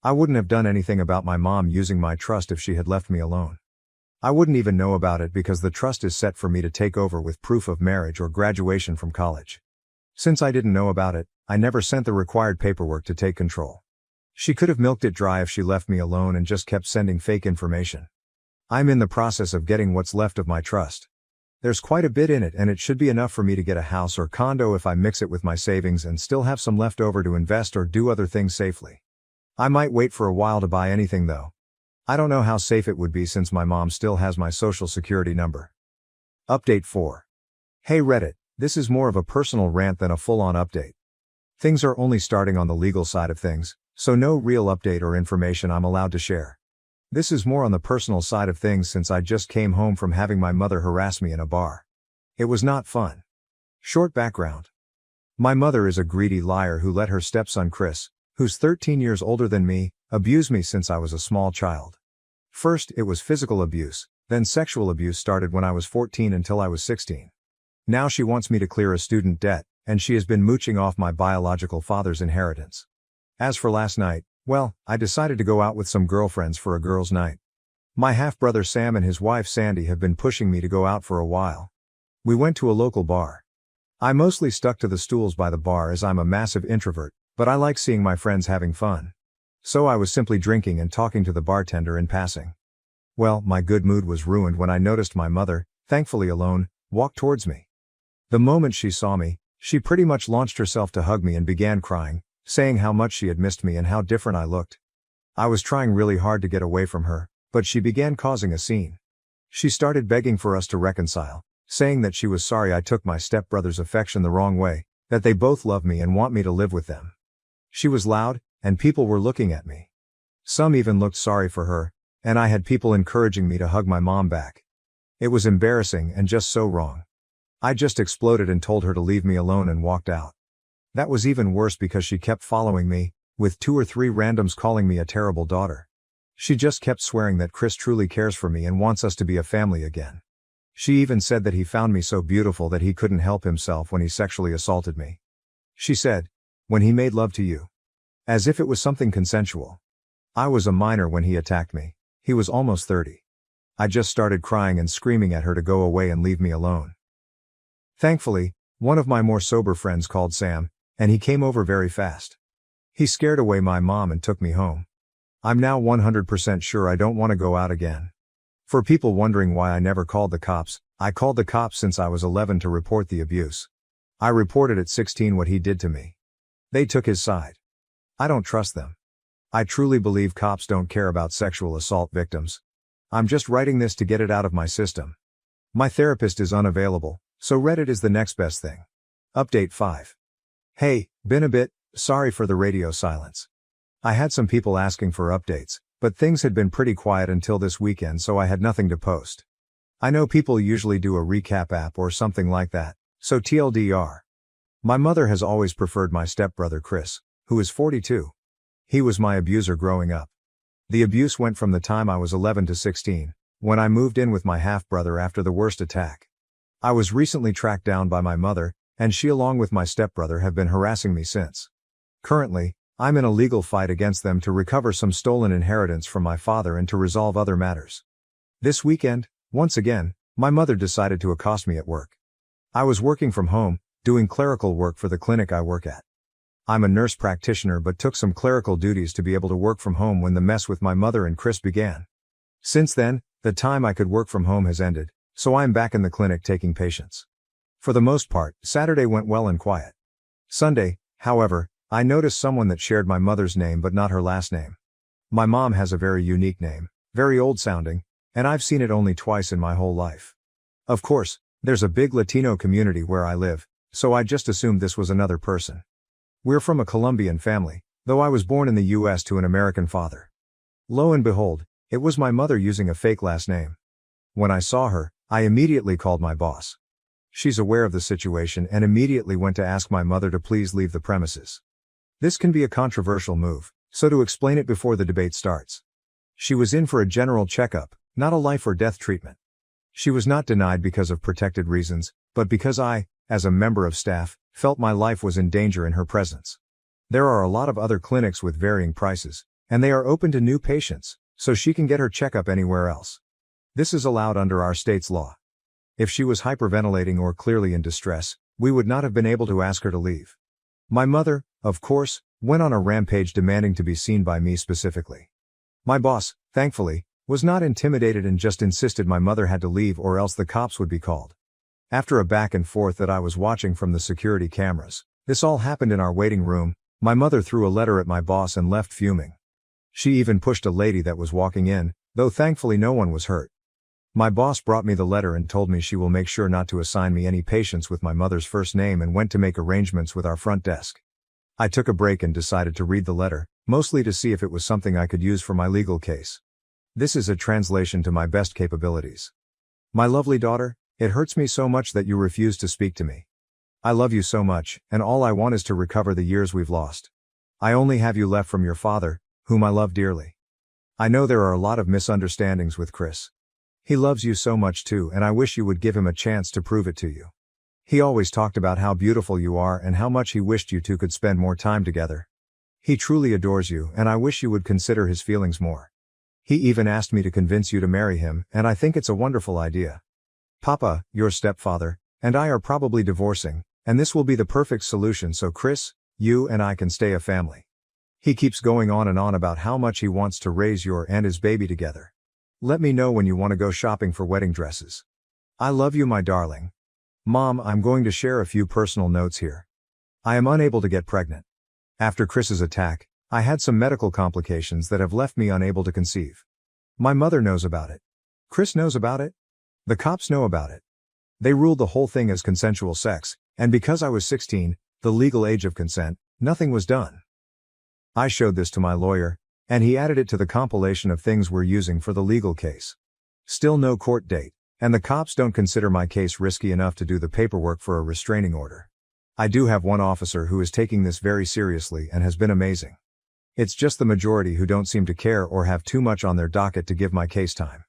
I wouldn't have done anything about my mom using my trust if she had left me alone. I wouldn't even know about it because the trust is set for me to take over with proof of marriage or graduation from college. Since I didn't know about it, I never sent the required paperwork to take control. She could have milked it dry if she left me alone and just kept sending fake information. I'm in the process of getting what's left of my trust. There's quite a bit in it and it should be enough for me to get a house or condo if I mix it with my savings and still have some left over to invest or do other things safely. I might wait for a while to buy anything though. I don't know how safe it would be since my mom still has my social security number. Update 4. Hey Reddit, this is more of a personal rant than a full-on update. Things are only starting on the legal side of things, so no real update or information I'm allowed to share. This is more on the personal side of things since I just came home from having my mother harass me in a bar. It was not fun. Short background. My mother is a greedy liar who let her stepson Chris, who's 13 years older than me, abuse me since I was a small child. First, it was physical abuse, then sexual abuse started when I was 14 until I was 16. Now she wants me to clear a student debt, and she has been mooching off my biological father's inheritance. As for last night, well, I decided to go out with some girlfriends for a girls' night. My half-brother Sam and his wife Sandy have been pushing me to go out for a while. We went to a local bar. I mostly stuck to the stools by the bar as I'm a massive introvert, but I like seeing my friends having fun. So I was simply drinking and talking to the bartender in passing. Well, my good mood was ruined when I noticed my mother, thankfully alone, walk towards me. The moment she saw me, she pretty much launched herself to hug me and began crying, saying how much she had missed me and how different I looked. I was trying really hard to get away from her, but she began causing a scene. She started begging for us to reconcile, saying that she was sorry I took my stepbrother's affection the wrong way, that they both love me and want me to live with them. She was loud, and people were looking at me. Some even looked sorry for her, and I had people encouraging me to hug my mom back. It was embarrassing and just so wrong. I just exploded and told her to leave me alone and walked out. That was even worse because she kept following me, with 2 or 3 randoms calling me a terrible daughter. She just kept swearing that Chris truly cares for me and wants us to be a family again. She even said that he found me so beautiful that he couldn't help himself when he sexually assaulted me. She said, when he made love to you. As if it was something consensual. I was a minor when he attacked me. He was almost 30. I just started crying and screaming at her to go away and leave me alone. Thankfully, one of my more sober friends called Sam, and he came over very fast. He scared away my mom and took me home. I'm now 100% sure I don't want to go out again. For people wondering why I never called the cops, I called the cops since I was 11 to report the abuse. I reported at 16 what he did to me. They took his side. I don't trust them. I truly believe cops don't care about sexual assault victims. I'm just writing this to get it out of my system. My therapist is unavailable, so Reddit is the next best thing. Update 5. Hey, been a bit, sorry for the radio silence. I had some people asking for updates, but things had been pretty quiet until this weekend so I had nothing to post. I know people usually do a recap app or something like that, so TLDR. My mother has always preferred my stepbrother Chris, who is 42. He was my abuser growing up. The abuse went from the time I was 11 to 16, when I moved in with my half-brother after the worst attack. I was recently tracked down by my mother, and she along with my stepbrother have been harassing me since. Currently, I'm in a legal fight against them to recover some stolen inheritance from my father and to resolve other matters. This weekend, once again, my mother decided to accost me at work. I was working from home, doing clerical work for the clinic I work at. I'm a nurse practitioner but took some clerical duties to be able to work from home when the mess with my mother and Chris began. Since then, the time I could work from home has ended, so I'm back in the clinic taking patients. For the most part, Saturday went well and quiet. Sunday, however, I noticed someone that shared my mother's name but not her last name. My mom has a very unique name, very old sounding, and I've seen it only twice in my whole life. Of course, there's a big Latino community where I live, so I just assumed this was another person. We're from a Colombian family, though I was born in the US to an American father. Lo and behold, it was my mother using a fake last name. When I saw her, I immediately called my boss. She's aware of the situation and immediately went to ask my mother to please leave the premises. This can be a controversial move, so to explain it before the debate starts. She was in for a general checkup, not a life or death treatment. She was not denied because of protected reasons, but because I, as a member of staff, felt my life was in danger in her presence. There are a lot of other clinics with varying prices, and they are open to new patients, so she can get her checkup anywhere else. This is allowed under our state's law. If she was hyperventilating or clearly in distress, we would not have been able to ask her to leave. My mother, of course, went on a rampage demanding to be seen by me specifically. My boss, thankfully, was not intimidated and just insisted my mother had to leave or else the cops would be called. After a back and forth that I was watching from the security cameras, this all happened in our waiting room. My mother threw a letter at my boss and left fuming. She even pushed a lady that was walking in, though thankfully no one was hurt. My boss brought me the letter and told me she will make sure not to assign me any patients with my mother's first name and went to make arrangements with our front desk. I took a break and decided to read the letter, mostly to see if it was something I could use for my legal case. This is a translation to my best capabilities. My lovely daughter, it hurts me so much that you refuse to speak to me. I love you so much, and all I want is to recover the years we've lost. I only have you left from your father, whom I love dearly. I know there are a lot of misunderstandings with Chris. He loves you so much too, and I wish you would give him a chance to prove it to you. He always talked about how beautiful you are and how much he wished you two could spend more time together. He truly adores you, and I wish you would consider his feelings more. He even asked me to convince you to marry him, and I think it's a wonderful idea. Papa, your stepfather, and I are probably divorcing, and this will be the perfect solution so Chris, you and I can stay a family. He keeps going on and on about how much he wants to raise your and his baby together. Let me know when you want to go shopping for wedding dresses. I love you, my darling. Mom, I'm going to share a few personal notes here. I am unable to get pregnant. After Chris's attack, I had some medical complications that have left me unable to conceive. My mother knows about it. Chris knows about it. The cops know about it. They ruled the whole thing as consensual sex, and because I was 16, the legal age of consent, nothing was done. I showed this to my lawyer, and he added it to the compilation of things we're using for the legal case. Still no court date, and the cops don't consider my case risky enough to do the paperwork for a restraining order. I do have one officer who is taking this very seriously and has been amazing. It's just the majority who don't seem to care or have too much on their docket to give my case time.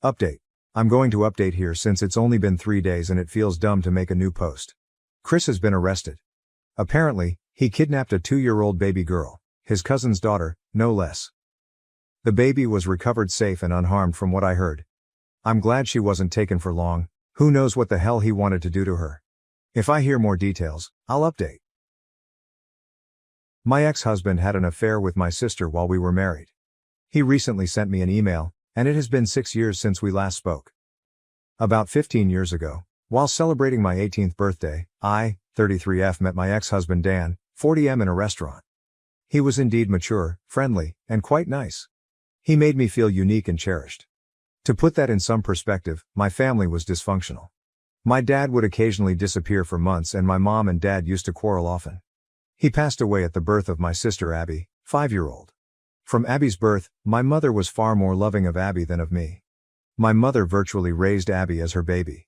Update. I'm going to update here since it's only been 3 days and it feels dumb to make a new post. Chris has been arrested. Apparently, he kidnapped a 2-year-old baby girl, his cousin's daughter, no less. The baby was recovered safe and unharmed from what I heard. I'm glad she wasn't taken for long. Who knows what the hell he wanted to do to her. If I hear more details, I'll update. My ex-husband had an affair with my sister while we were married. He recently sent me an email, and it has been 6 years since we last spoke. About 15 years ago, while celebrating my 18th birthday, I, 33F, met my ex-husband Dan, 40M, in a restaurant. He was indeed mature, friendly, and quite nice. He made me feel unique and cherished. To put that in some perspective, my family was dysfunctional. My dad would occasionally disappear for months and my mom and dad used to quarrel often. He passed away at the birth of my sister Abby, 5-year-old. From Abby's birth, my mother was far more loving of Abby than of me. My mother virtually raised Abby as her baby.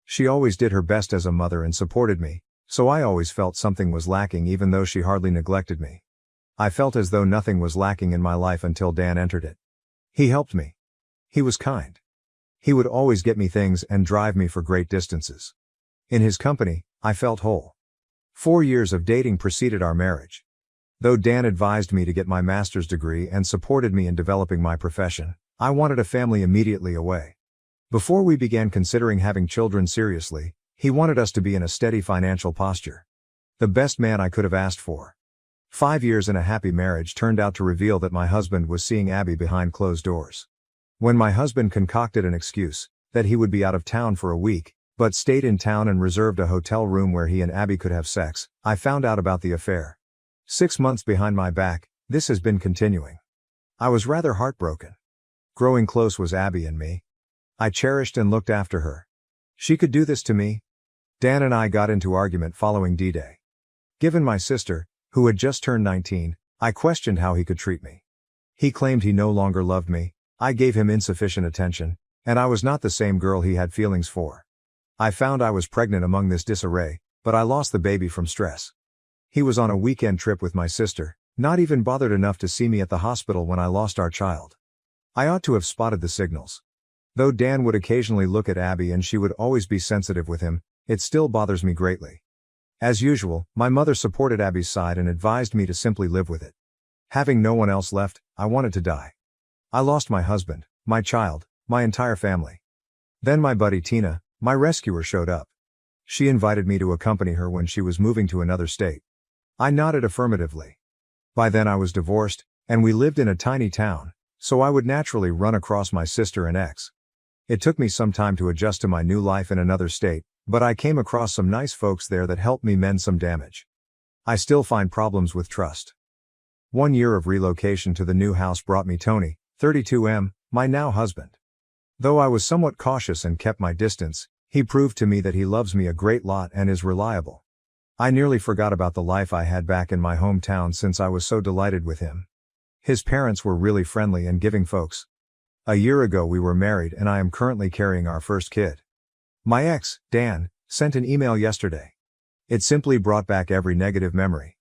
She always did her best as a mother and supported me, so I always felt something was lacking even though she hardly neglected me. I felt as though nothing was lacking in my life until Dan entered it. He helped me. He was kind. He would always get me things and drive me for great distances. In his company, I felt whole. 4 years of dating preceded our marriage. Though Dan advised me to get my master's degree and supported me in developing my profession, I wanted a family immediately away. Before we began considering having children seriously, he wanted us to be in a steady financial posture. The best man I could have asked for. 5 years in a happy marriage turned out to reveal that my husband was seeing Abby behind closed doors. When my husband concocted an excuse, that he would be out of town for a week, but stayed in town and reserved a hotel room where he and Abby could have sex, I found out about the affair. 6 months behind my back, this has been continuing. I was rather heartbroken. Growing close was Abby and me. I cherished and looked after her. She could do this to me? Dan and I got into argument following D-Day. Given my sister, who had just turned 19, I questioned how he could treat me. He claimed he no longer loved me, I gave him insufficient attention, and I was not the same girl he had feelings for. I found I was pregnant among this disarray, but I lost the baby from stress. He was on a weekend trip with my sister, not even bothered enough to see me at the hospital when I lost our child. I ought to have spotted the signals. Though Dan would occasionally look at Abby and she would always be sensitive with him, it still bothers me greatly. As usual, my mother supported Abby's side and advised me to simply live with it. Having no one else left, I wanted to die. I lost my husband, my child, my entire family. Then my buddy Tina, my rescuer, showed up. She invited me to accompany her when she was moving to another state. I nodded affirmatively. By then I was divorced, and we lived in a tiny town, so I would naturally run across my sister and ex. It took me some time to adjust to my new life in another state, but I came across some nice folks there that helped me mend some damage. I still find problems with trust. 1 year of relocation to the new house brought me Tony, 32M, my now husband. Though I was somewhat cautious and kept my distance, he proved to me that he loves me a great lot and is reliable. I nearly forgot about the life I had back in my hometown since I was so delighted with him. His parents were really friendly and giving folks. A year ago we were married and I am currently carrying our first kid. My ex, Dan, sent an email yesterday. It simply brought back every negative memory.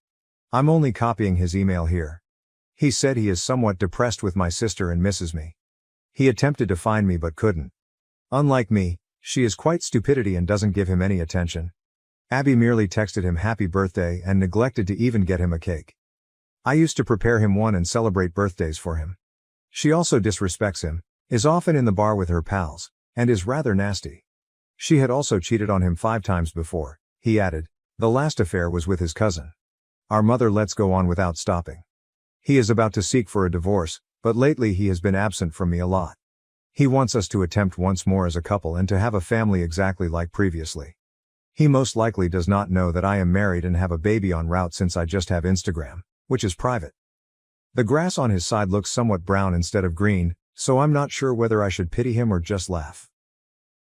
I'm only copying his email here. He said he is somewhat depressed with my sister and misses me. He attempted to find me but couldn't. Unlike me, she is quite stupidity and doesn't give him any attention. Abby merely texted him happy birthday and neglected to even get him a cake. I used to prepare him one and celebrate birthdays for him. She also disrespects him, is often in the bar with her pals, and is rather nasty. She had also cheated on him 5 times before, he added. The last affair was with his cousin. Our mother lets go on without stopping. He is about to seek for a divorce, but lately he has been absent from me a lot. He wants us to attempt once more as a couple and to have a family exactly like previously. He most likely does not know that I am married and have a baby en route since I just have Instagram, which is private. The grass on his side looks somewhat brown instead of green, so I'm not sure whether I should pity him or just laugh.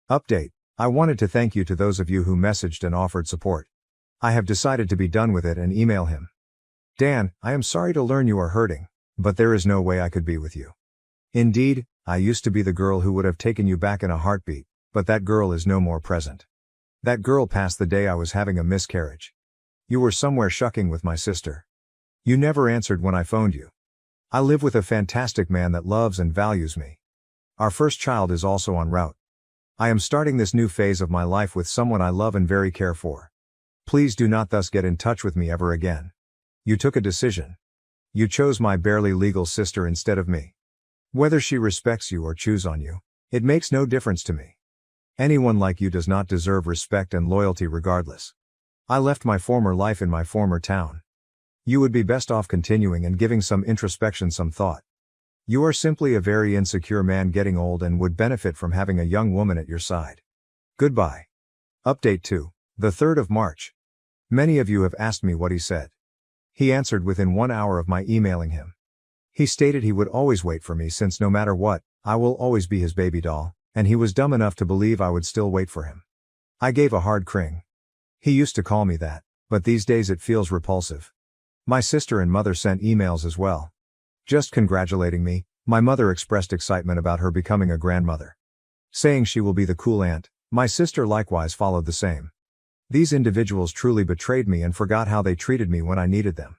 Update. I wanted to thank you to those of you who messaged and offered support. I have decided to be done with it and email him. Dan, I am sorry to learn you are hurting, but there is no way I could be with you. Indeed, I used to be the girl who would have taken you back in a heartbeat, but that girl is no more present. That girl passed the day I was having a miscarriage. You were somewhere shucking with my sister. You never answered when I phoned you. I live with a fantastic man that loves and values me. Our first child is also en route. I am starting this new phase of my life with someone I love and very care for. Please do not thus get in touch with me ever again. You took a decision. You chose my barely legal sister instead of me. Whether she respects you or chews on you, it makes no difference to me. Anyone like you does not deserve respect and loyalty regardless. I left my former life in my former town. You would be best off continuing and giving some introspection some thought. You are simply a very insecure man getting old and would benefit from having a young woman at your side. Goodbye. Update 2. The 3rd of March. Many of you have asked me what he said. He answered within 1 hour of my emailing him. He stated he would always wait for me since no matter what, I will always be his baby doll, and he was dumb enough to believe I would still wait for him. I gave a hard cring. He used to call me that, but these days it feels repulsive. My sister and mother sent emails as well. Just congratulating me. My mother expressed excitement about her becoming a grandmother. Saying she will be the cool aunt, my sister likewise followed the same. These individuals truly betrayed me and forgot how they treated me when I needed them.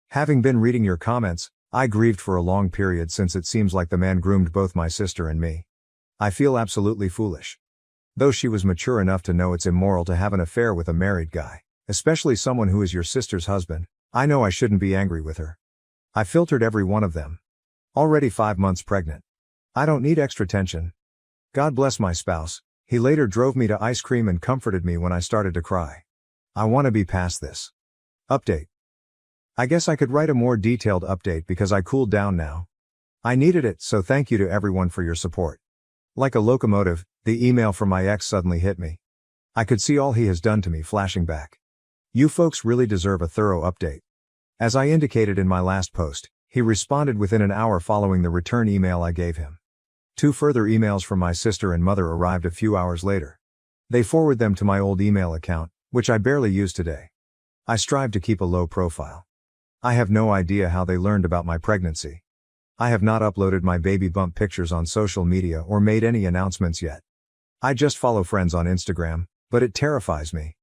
Having been reading your comments, I grieved for a long period since it seems like the man groomed both my sister and me. I feel absolutely foolish. Though she was mature enough to know it's immoral to have an affair with a married guy, especially someone who is your sister's husband, I know I shouldn't be angry with her. I filtered every one of them. Already 5 months pregnant. I don't need extra tension. God bless my spouse. He later drove me to ice cream and comforted me when I started to cry. I want to be past this. Update. I guess I could write a more detailed update because I cooled down now. I needed it, so thank you to everyone for your support. Like a locomotive, the email from my ex suddenly hit me. I could see all he has done to me flashing back. You folks really deserve a thorough update. As I indicated in my last post, he responded within an hour following the return email I gave him. 2 further emails from my sister and mother arrived a few hours later. They forwarded them to my old email account, which I barely use today. I strive to keep a low profile. I have no idea how they learned about my pregnancy. I have not uploaded my baby bump pictures on social media or made any announcements yet. I just follow friends on Instagram, but it terrifies me.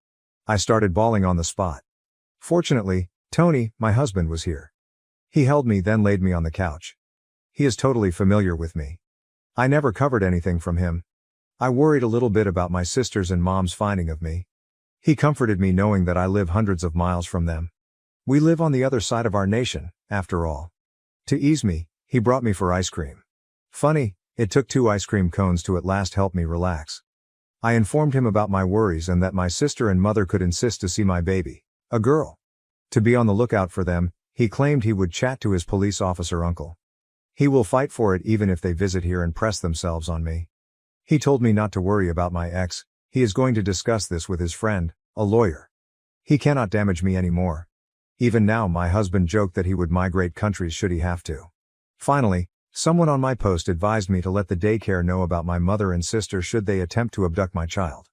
I started bawling on the spot. Fortunately, Tony, my husband, was here. He held me, then laid me on the couch. He is totally familiar with me. I never covered anything from him. I worried a little bit about my sisters and mom's finding of me. He comforted me knowing that I live hundreds of miles from them. We live on the other side of our nation, after all. To ease me, he brought me for ice cream. Funny, it took 2 ice cream cones to at last help me relax. I informed him about my worries and that my sister and mother could insist to see my baby, a girl. To be on the lookout for them, he claimed he would chat to his police officer uncle. He will fight for it even if they visit here and press themselves on me. He told me not to worry about my ex, he is going to discuss this with his friend, a lawyer. He cannot damage me anymore. Even now my husband joked that he would migrate countries should he have to. Finally, someone on my post advised me to let the daycare know about my mother and sister should they attempt to abduct my child.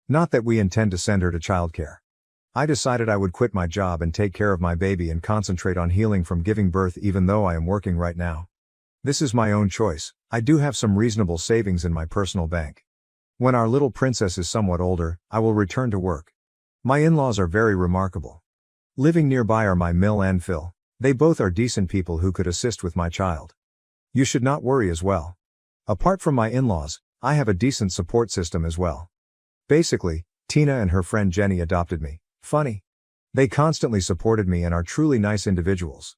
Not that we intend to send her to childcare. I decided I would quit my job and take care of my baby and concentrate on healing from giving birth even though I am working right now. This is my own choice. I do have some reasonable savings in my personal bank. When our little princess is somewhat older, I will return to work. My in-laws are very remarkable. Living nearby are my Mill and Phil. They both are decent people who could assist with my child. You should not worry as well. Apart from my in-laws, I have a decent support system as well. Basically, Tina and her friend Jenny adopted me. Funny. They constantly supported me and are truly nice individuals.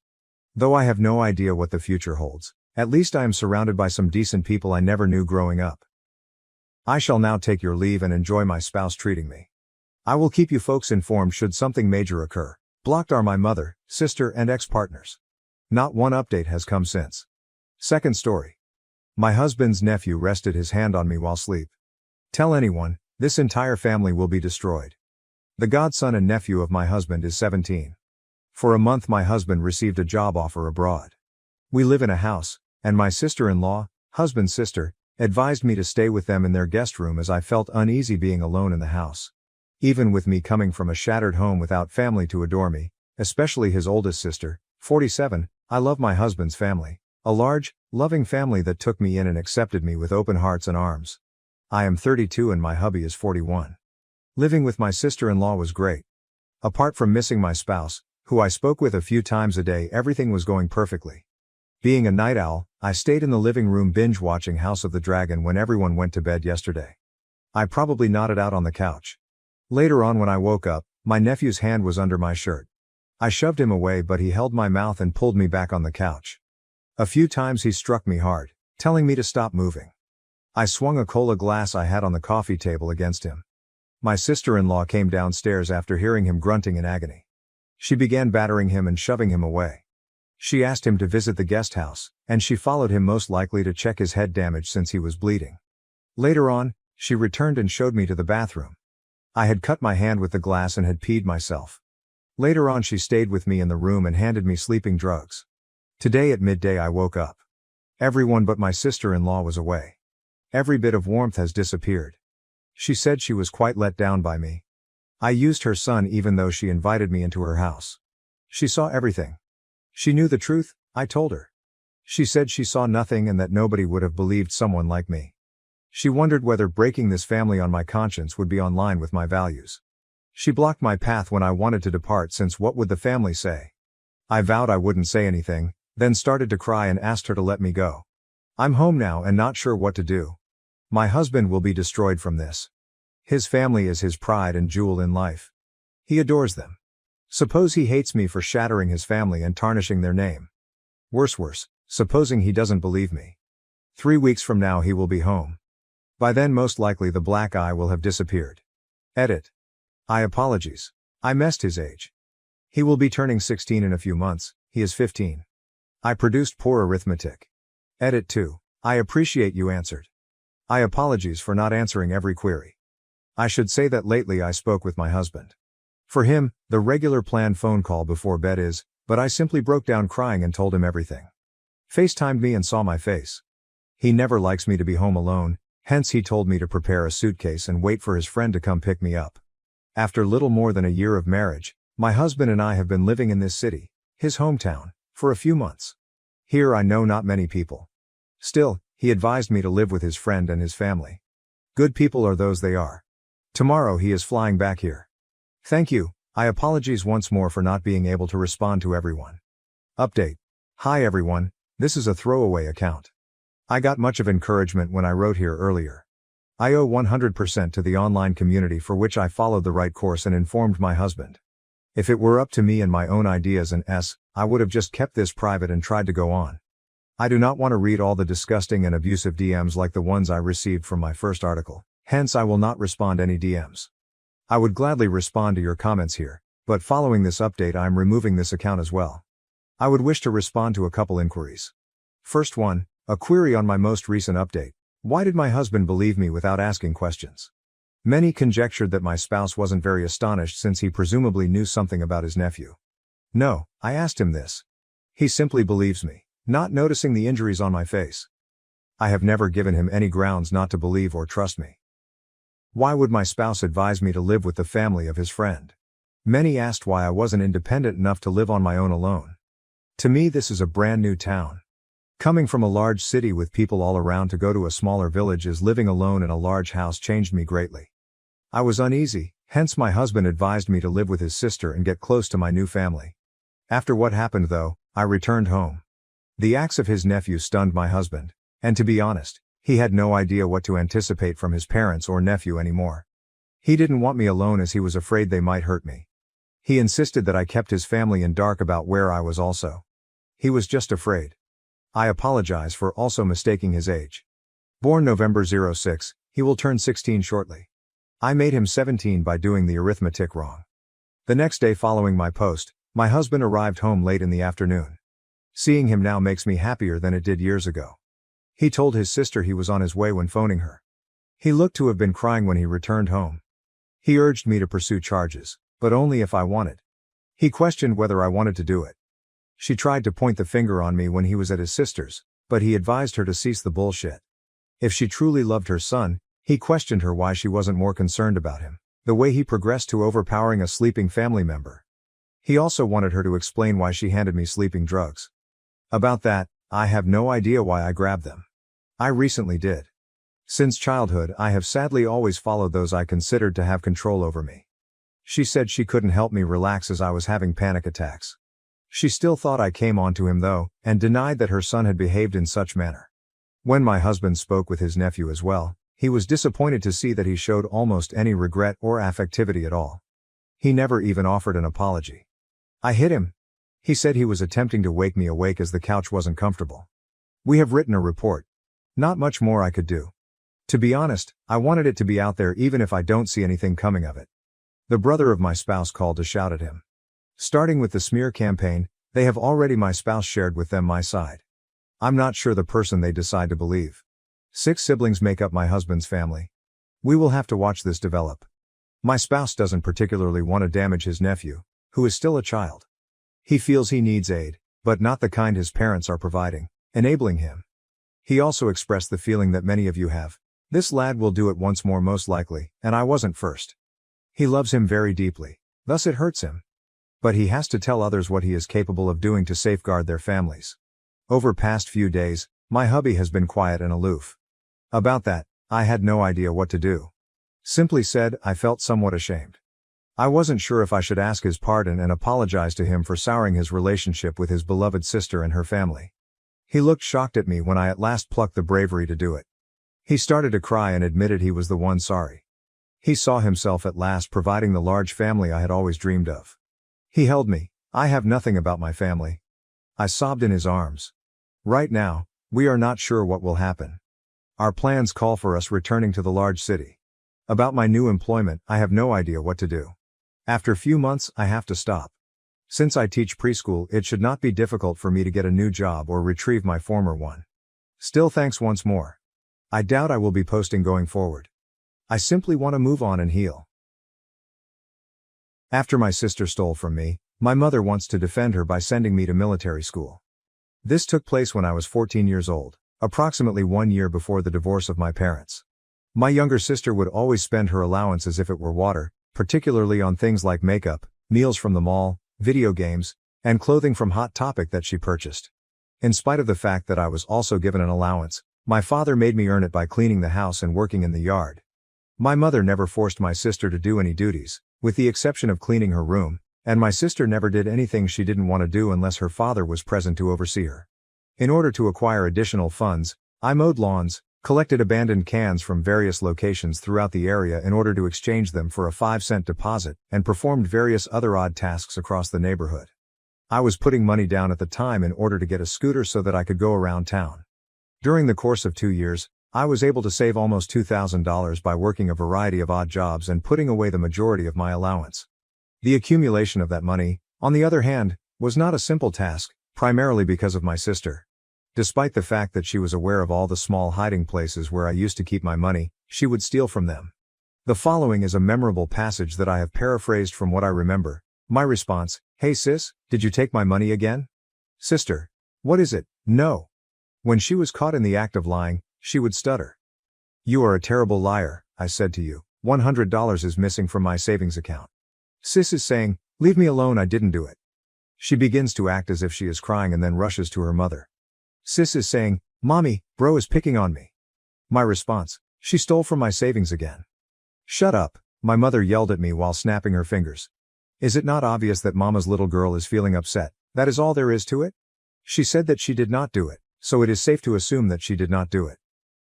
Though I have no idea what the future holds, at least I am surrounded by some decent people I never knew growing up. I shall now take your leave and enjoy my spouse treating me. I will keep you folks informed should something major occur. Blocked are my mother, sister and ex-partners. Not one update has come since. Second story. My husband's nephew rested his hand on me while asleep. Tell anyone, this entire family will be destroyed. The godson and nephew of my husband is 17. For a month my husband received a job offer abroad. We live in a house, and my sister-in-law, husband's sister, advised me to stay with them in their guest room as I felt uneasy being alone in the house. Even with me coming from a shattered home without family to adore me, especially his oldest sister, 47, I love my husband's family, a large, loving family that took me in and accepted me with open hearts and arms. I am 32 and my hubby is 41. Living with my sister-in-law was great. Apart from missing my spouse, who I spoke with a few times a day, everything was going perfectly. Being a night owl, I stayed in the living room binge-watching House of the Dragon when everyone went to bed yesterday. I probably nodded out on the couch. Later on when I woke up, my nephew's hand was under my shirt. I shoved him away but he held my mouth and pulled me back on the couch. A few times he struck me hard, telling me to stop moving. I swung a cola glass I had on the coffee table against him. My sister-in-law came downstairs after hearing him grunting in agony. She began battering him and shoving him away. She asked him to visit the guest house, and she followed him most likely to check his head damage since he was bleeding. Later on, she returned and showed me to the bathroom. I had cut my hand with the glass and had peed myself. Later on she stayed with me in the room and handed me sleeping drugs. Today at midday I woke up. Everyone but my sister-in-law was away. Every bit of warmth has disappeared. She said she was quite let down by me. I used her son even though she invited me into her house. She saw everything. She knew the truth, I told her. She said she saw nothing and that nobody would have believed someone like me. She wondered whether breaking this family on my conscience would be on line with my values. She blocked my path when I wanted to depart since what would the family say? I vowed I wouldn't say anything, then started to cry and asked her to let me go. I'm home now and not sure what to do. My husband will be destroyed from this. His family is his pride and jewel in life. He adores them. Suppose he hates me for shattering his family and tarnishing their name. Worse, supposing he doesn't believe me. 3 weeks from now he will be home. By then most likely the black eye will have disappeared. Edit. I apologies. I messed his age. He will be turning 16 in a few months, he is 15. I produced poor arithmetic. Edit 2. I appreciate you answered. I apologies for not answering every query. I should say that lately I spoke with my husband. For him, the regular planned phone call before bed is, but I simply broke down crying and told him everything. FaceTimed me and saw my face. He never likes me to be home alone, hence he told me to prepare a suitcase and wait for his friend to come pick me up. After little more than a year of marriage, my husband and I have been living in this city, his hometown, for a few months. Here I know not many people. Still, he advised me to live with his friend and his family. Good people are those they are. Tomorrow he is flying back here. Thank you. I apologize once more for not being able to respond to everyone. Update. Hi everyone, this is a throwaway account. I got much of encouragement when I wrote here earlier. I owe 100% to the online community for which I followed the right course and informed my husband. If it were up to me and my own ideas I would have just kept this private and tried to go on. I do not want to read all the disgusting and abusive DMs like the ones I received from my first article, hence I will not respond any DMs. I would gladly respond to your comments here, but following this update I am removing this account as well. I would wish to respond to a couple inquiries. First one, a query on my most recent update. Why did my husband believe me without asking questions? Many conjectured that my spouse wasn't very astonished since he presumably knew something about his nephew. No, I asked him this. He simply believes me, not noticing the injuries on my face. I have never given him any grounds not to believe or trust me. Why would my spouse advise me to live with the family of his friend? Many asked why I wasn't independent enough to live on my own alone. To me this is a brand new town. Coming from a large city with people all around to go to a smaller village as living alone in a large house changed me greatly. I was uneasy, hence my husband advised me to live with his sister and get close to my new family. After what happened though, I returned home. The acts of his nephew stunned my husband, and to be honest, he had no idea what to anticipate from his parents or nephew anymore. He didn't want me alone as he was afraid they might hurt me. He insisted that I kept his family in dark about where I was also. He was just afraid. I apologize for also mistaking his age. Born November 06, he will turn 16 shortly. I made him 17 by doing the arithmetic wrong. The next day following my post, my husband arrived home late in the afternoon. Seeing him now makes me happier than it did years ago. He told his sister he was on his way when phoning her. He looked to have been crying when he returned home. He urged me to pursue charges, but only if I wanted. He questioned whether I wanted to do it. She tried to point the finger on me when he was at his sister's, but he advised her to cease the bullshit. If she truly loved her son, he questioned her why she wasn't more concerned about him, the way he progressed to overpowering a sleeping family member. He also wanted her to explain why she handed me sleeping drugs. About that, I have no idea why I grabbed them. I recently did. Since childhood I have sadly always followed those I considered to have control over me. She said she couldn't help me relax as I was having panic attacks. She still thought I came on to him though, and denied that her son had behaved in such manner. When my husband spoke with his nephew as well, he was disappointed to see that he showed almost any regret or affectivity at all. He never even offered an apology. I hit him. He said he was attempting to wake me awake as the couch wasn't comfortable. We have written a report. Not much more I could do. To be honest, I wanted it to be out there even if I don't see anything coming of it. The brother of my spouse called to shout at him. Starting with the smear campaign, they have already my spouse shared with them my side. I'm not sure the person they decide to believe. 6 siblings make up my husband's family. We will have to watch this develop. My spouse doesn't particularly want to damage his nephew, who is still a child. He feels he needs aid, but not the kind his parents are providing, enabling him. He also expressed the feeling that many of you have. This lad will do it once more most likely, and I wasn't first. He loves him very deeply, thus it hurts him. But he has to tell others what he is capable of doing to safeguard their families. Over past few days, my hubby has been quiet and aloof. About that, I had no idea what to do. Simply said, I felt somewhat ashamed. I wasn't sure if I should ask his pardon and apologize to him for souring his relationship with his beloved sister and her family. He looked shocked at me when I at last plucked the bravery to do it. He started to cry and admitted he was the one sorry. He saw himself at last providing the large family I had always dreamed of. He held me. I have nothing about my family. I sobbed in his arms. Right now, we are not sure what will happen. Our plans call for us returning to the large city. About my new employment, I have no idea what to do. After few months, I have to stop. Since I teach preschool, it should not be difficult for me to get a new job or retrieve my former one. Still, thanks once more. I doubt I will be posting going forward. I simply want to move on and heal. After my sister stole from me, my mother wants to defend her by sending me to military school. This took place when I was 14 years old, approximately 1 year before the divorce of my parents. My younger sister would always spend her allowance as if it were water, particularly on things like makeup, meals from the mall, video games, and clothing from Hot Topic that she purchased. In spite of the fact that I was also given an allowance, my father made me earn it by cleaning the house and working in the yard. My mother never forced my sister to do any duties, with the exception of cleaning her room, and my sister never did anything she didn't want to do unless her father was present to oversee her. In order to acquire additional funds, I mowed lawns, collected abandoned cans from various locations throughout the area in order to exchange them for a 5-cent deposit, and performed various other odd tasks across the neighborhood. I was putting money down at the time in order to get a scooter so that I could go around town. During the course of 2 years, I was able to save almost $2,000 by working a variety of odd jobs and putting away the majority of my allowance. The accumulation of that money, on the other hand, was not a simple task, primarily because of my sister. Despite the fact that she was aware of all the small hiding places where I used to keep my money, she would steal from them. The following is a memorable passage that I have paraphrased from what I remember. My response: "Hey sis, did you take my money again?" "Sister, what is it?" "No." When she was caught in the act of lying, she would stutter. "You are a terrible liar," I said to you. $100 is missing from my savings account. Sis is saying, "Leave me alone, I didn't do it." She begins to act as if she is crying and then rushes to her mother. Sis is saying, "Mommy, bro is picking on me." My response: "She stole from my savings again." "Shut up," my mother yelled at me while snapping her fingers. "Is it not obvious that mama's little girl is feeling upset? That is all there is to it? She said that she did not do it, so it is safe to assume that she did not do it.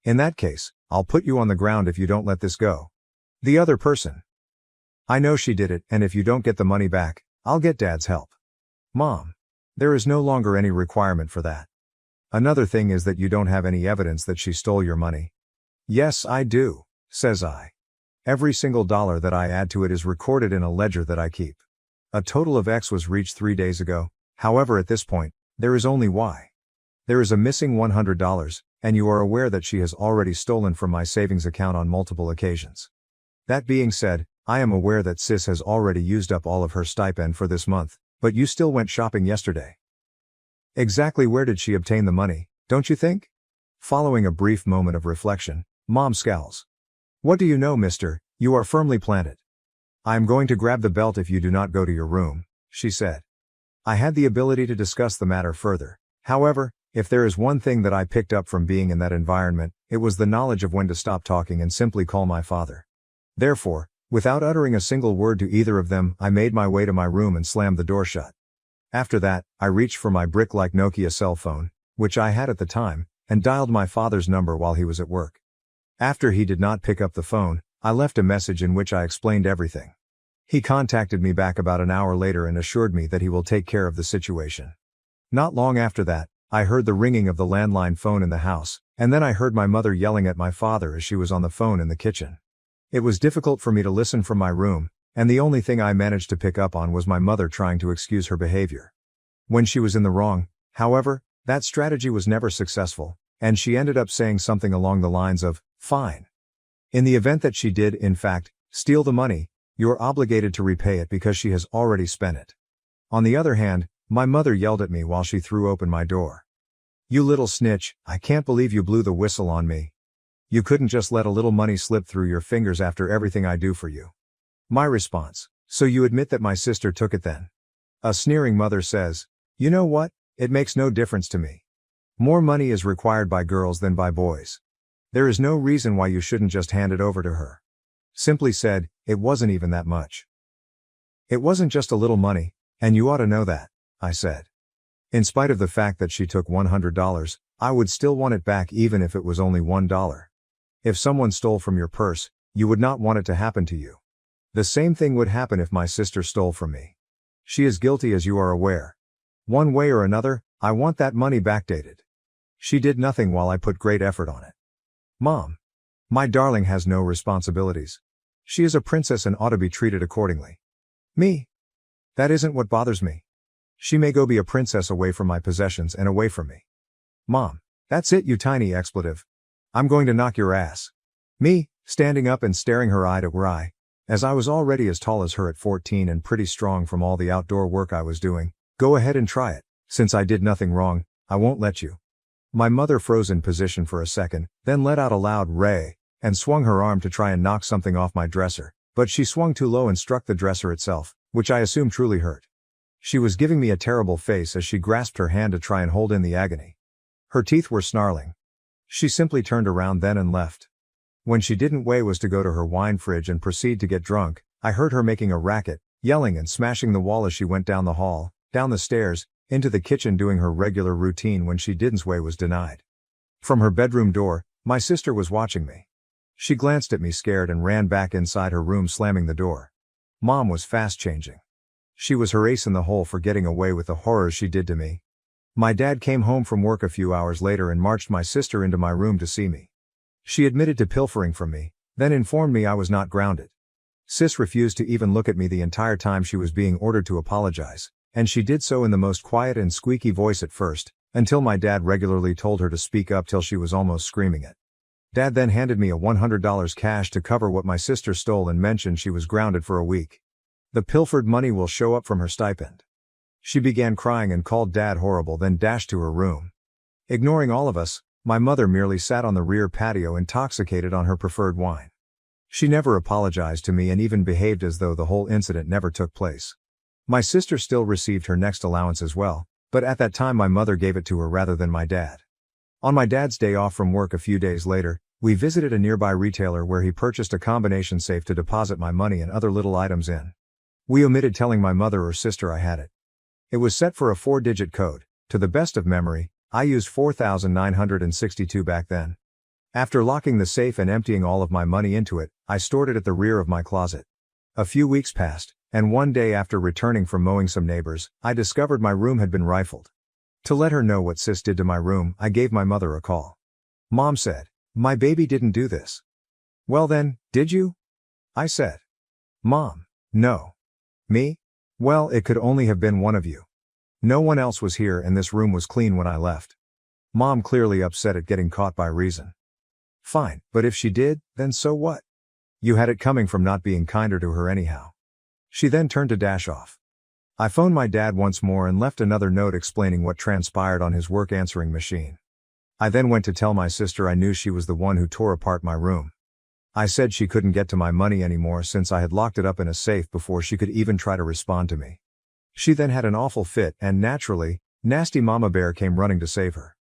In that case, I'll put you on the ground if you don't let this go." The other person: "I know she did it, and if you don't get the money back, I'll get Dad's help." Mom: "There is no longer any requirement for that. Another thing is that you don't have any evidence that she stole your money." "Yes, I do," says I. "Every single dollar that I add to it is recorded in a ledger that I keep. A total of X was reached 3 days ago, however at this point, there is only Y. There is a missing $100, and you are aware that she has already stolen from my savings account on multiple occasions. That being said, I am aware that sis has already used up all of her stipend for this month, but you still went shopping yesterday. Exactly where did she obtain the money, don't you think?" Following a brief moment of reflection, Mom scowls. "What do you know, mister? You are firmly planted. I am going to grab the belt if you do not go to your room," she said. I had the ability to discuss the matter further. However, if there is one thing that I picked up from being in that environment, it was the knowledge of when to stop talking and simply call my father. Therefore, without uttering a single word to either of them, I made my way to my room and slammed the door shut. After that, I reached for my brick-like Nokia cell phone, which I had at the time, and dialed my father's number while he was at work. After he did not pick up the phone, I left a message in which I explained everything. He contacted me back about an hour later and assured me that he will take care of the situation. Not long after that, I heard the ringing of the landline phone in the house, and then I heard my mother yelling at my father as she was on the phone in the kitchen. It was difficult for me to listen from my room, and the only thing I managed to pick up on was my mother trying to excuse her behavior. When she was in the wrong, however, that strategy was never successful, and she ended up saying something along the lines of, "Fine. In the event that she did, in fact, steal the money, you're obligated to repay it because she has already spent it." On the other hand, my mother yelled at me while she threw open my door. "You little snitch, I can't believe you blew the whistle on me. You couldn't just let a little money slip through your fingers after everything I do for you." My response: "So you admit that my sister took it then?" A sneering mother says, "You know what, it makes no difference to me. More money is required by girls than by boys. There is no reason why you shouldn't just hand it over to her." Simply said, it wasn't even that much. "It wasn't just a little money, and you ought to know that," I said. In spite of the fact that she took $100, I would still want it back even if it was only $1. If someone stole from your purse, you would not want it to happen to you. The same thing would happen if my sister stole from me. She is guilty as you are aware. One way or another, I want that money backdated. She did nothing while I put great effort on it. Mom. My darling has no responsibilities. She is a princess and ought to be treated accordingly. Me? That isn't what bothers me. She may go be a princess away from my possessions and away from me. Mom. That's it, you tiny expletive. I'm going to knock your ass. Me, standing up and staring her eye to eye, as I was already as tall as her at 14 and pretty strong from all the outdoor work I was doing. Go ahead and try it. Since I did nothing wrong, I won't let you. My mother froze in position for a second, then let out a loud "Ray," and swung her arm to try and knock something off my dresser, but she swung too low and struck the dresser itself, which I assume truly hurt. She was giving me a terrible face as she grasped her hand to try and hold in the agony. Her teeth were snarling. She simply turned around then and left. When she didn't way was to go to her wine fridge and proceed to get drunk, I heard her making a racket, yelling and smashing the wall as she went down the hall, down the stairs, into the kitchen doing her regular routine when she didn't way was denied. From her bedroom door, my sister was watching me. She glanced at me scared and ran back inside her room slamming the door. Mom was fast changing. She was her ace in the hole for getting away with the horrors she did to me. My dad came home from work a few hours later and marched my sister into my room to see me. She admitted to pilfering from me, then informed me I was not grounded. Sis refused to even look at me the entire time she was being ordered to apologize, and she did so in the most quiet and squeaky voice at first, until my dad regularly told her to speak up till she was almost screaming it. Dad then handed me a $100 cash to cover what my sister stole and mentioned she was grounded for a week. The pilfered money will show up from her stipend. She began crying and called Dad horrible, then dashed to her room. Ignoring all of us, my mother merely sat on the rear patio intoxicated on her preferred wine. She never apologized to me and even behaved as though the whole incident never took place. My sister still received her next allowance as well, but at that time my mother gave it to her rather than my dad. On my dad's day off from work a few days later, we visited a nearby retailer where he purchased a combination safe to deposit my money and other little items in. We omitted telling my mother or sister I had it. It was set for a 4-digit code. To the best of memory, I used 4,962 back then. After locking the safe and emptying all of my money into it, I stored it at the rear of my closet. A few weeks passed, and one day after returning from mowing some neighbors, I discovered my room had been rifled. To let her know what sis did to my room, I gave my mother a call. Mom said, "My baby didn't do this." "Well then, did you?" I said. "Mom, no." "Me? Well, it could only have been one of you. No one else was here and this room was clean when I left." Mom clearly upset at getting caught by reason. "Fine, but if she did, then so what? You had it coming from not being kinder to her anyhow." She then turned to dash off. I phoned my dad once more and left another note explaining what transpired on his work answering machine. I then went to tell my sister I knew she was the one who tore apart my room. I said she couldn't get to my money anymore since I had locked it up in a safe before she could even try to respond to me. She then had an awful fit and naturally, nasty mama bear came running to save her.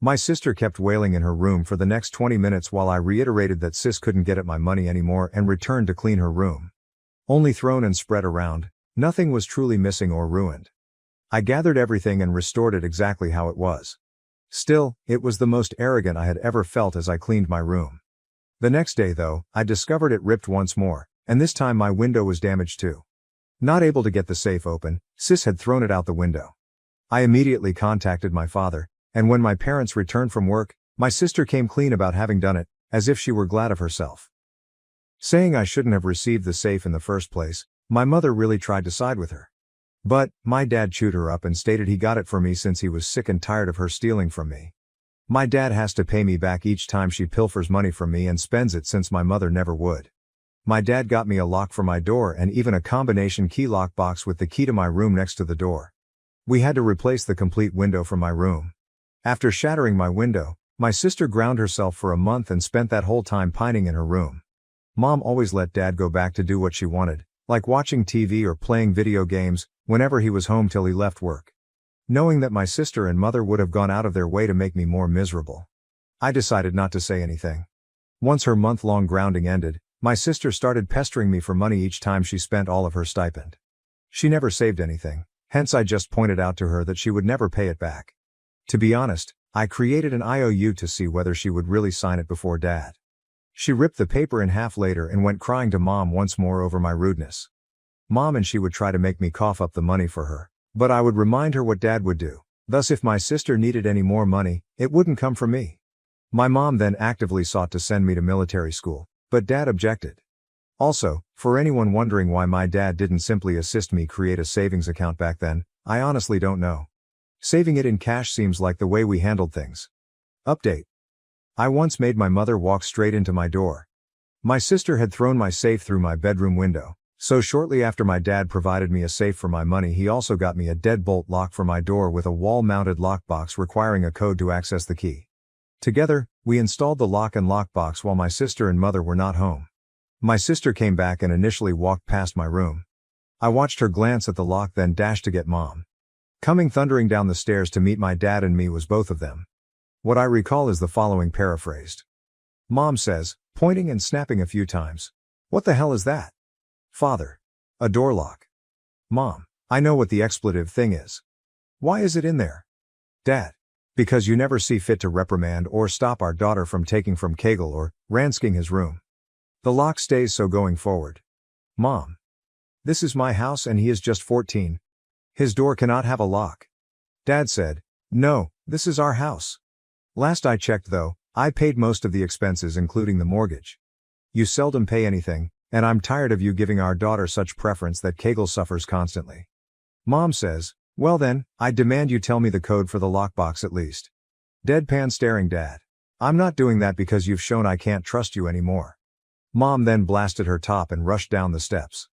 My sister kept wailing in her room for the next 20 minutes while I reiterated that sis couldn't get at my money anymore and returned to clean her room. Only thrown and spread around, nothing was truly missing or ruined. I gathered everything and restored it exactly how it was. Still, it was the most arrogant I had ever felt as I cleaned my room. The next day though, I discovered it ripped once more, and this time my window was damaged too. Not able to get the safe open, sis had thrown it out the window. I immediately contacted my father, and when my parents returned from work, my sister came clean about having done it, as if she were glad of herself. Saying I shouldn't have received the safe in the first place, my mother really tried to side with her. But, my dad chewed her up and stated he got it for me since he was sick and tired of her stealing from me. My dad has to pay me back each time she pilfers money from me and spends it since my mother never would. My dad got me a lock for my door and even a combination key lock box with the key to my room next to the door. We had to replace the complete window from my room. After shattering my window, my sister ground herself for a month and spent that whole time pining in her room. Mom always let Dad go back to do what she wanted, like watching TV or playing video games, whenever he was home till he left work. Knowing that my sister and mother would have gone out of their way to make me more miserable, I decided not to say anything. Once her month-long grounding ended, my sister started pestering me for money each time she spent all of her stipend. She never saved anything, hence I just pointed out to her that she would never pay it back. To be honest, I created an IOU to see whether she would really sign it before Dad. She ripped the paper in half later and went crying to Mom once more over my rudeness. Mom and she would try to make me cough up the money for her, but I would remind her what Dad would do. Thus, if my sister needed any more money, it wouldn't come from me. My mom then actively sought to send me to military school, but Dad objected. Also, for anyone wondering why my dad didn't simply assist me create a savings account back then, I honestly don't know. Saving it in cash seems like the way we handled things. Update. I once made my mother walk straight into my door. My sister had thrown my safe through my bedroom window, so shortly after my dad provided me a safe for my money, he also got me a deadbolt lock for my door with a wall-mounted lockbox requiring a code to access the key. Together, we installed the lock and lockbox while my sister and mother were not home. My sister came back and initially walked past my room. I watched her glance at the lock, then dashed to get Mom. Coming thundering down the stairs to meet my dad and me was both of them. What I recall is the following paraphrased. Mom says, pointing and snapping a few times. "What the hell is that?" Father. "A door lock." Mom. "I know what the expletive thing is. Why is it in there?" Dad. "Because you never see fit to reprimand or stop our daughter from taking from Kegel or ransking his room. The lock stays so going forward." Mom. "This is my house and he is just 14. His door cannot have a lock." Dad said, "No, this is our house. Last I checked though, I paid most of the expenses including the mortgage. You seldom pay anything, and I'm tired of you giving our daughter such preference that Kegel suffers constantly." Mom says, "Well then, I demand you tell me the code for the lockbox at least." Deadpan staring Dad. "I'm not doing that because you've shown I can't trust you anymore." Mom then blasted her top and rushed down the steps.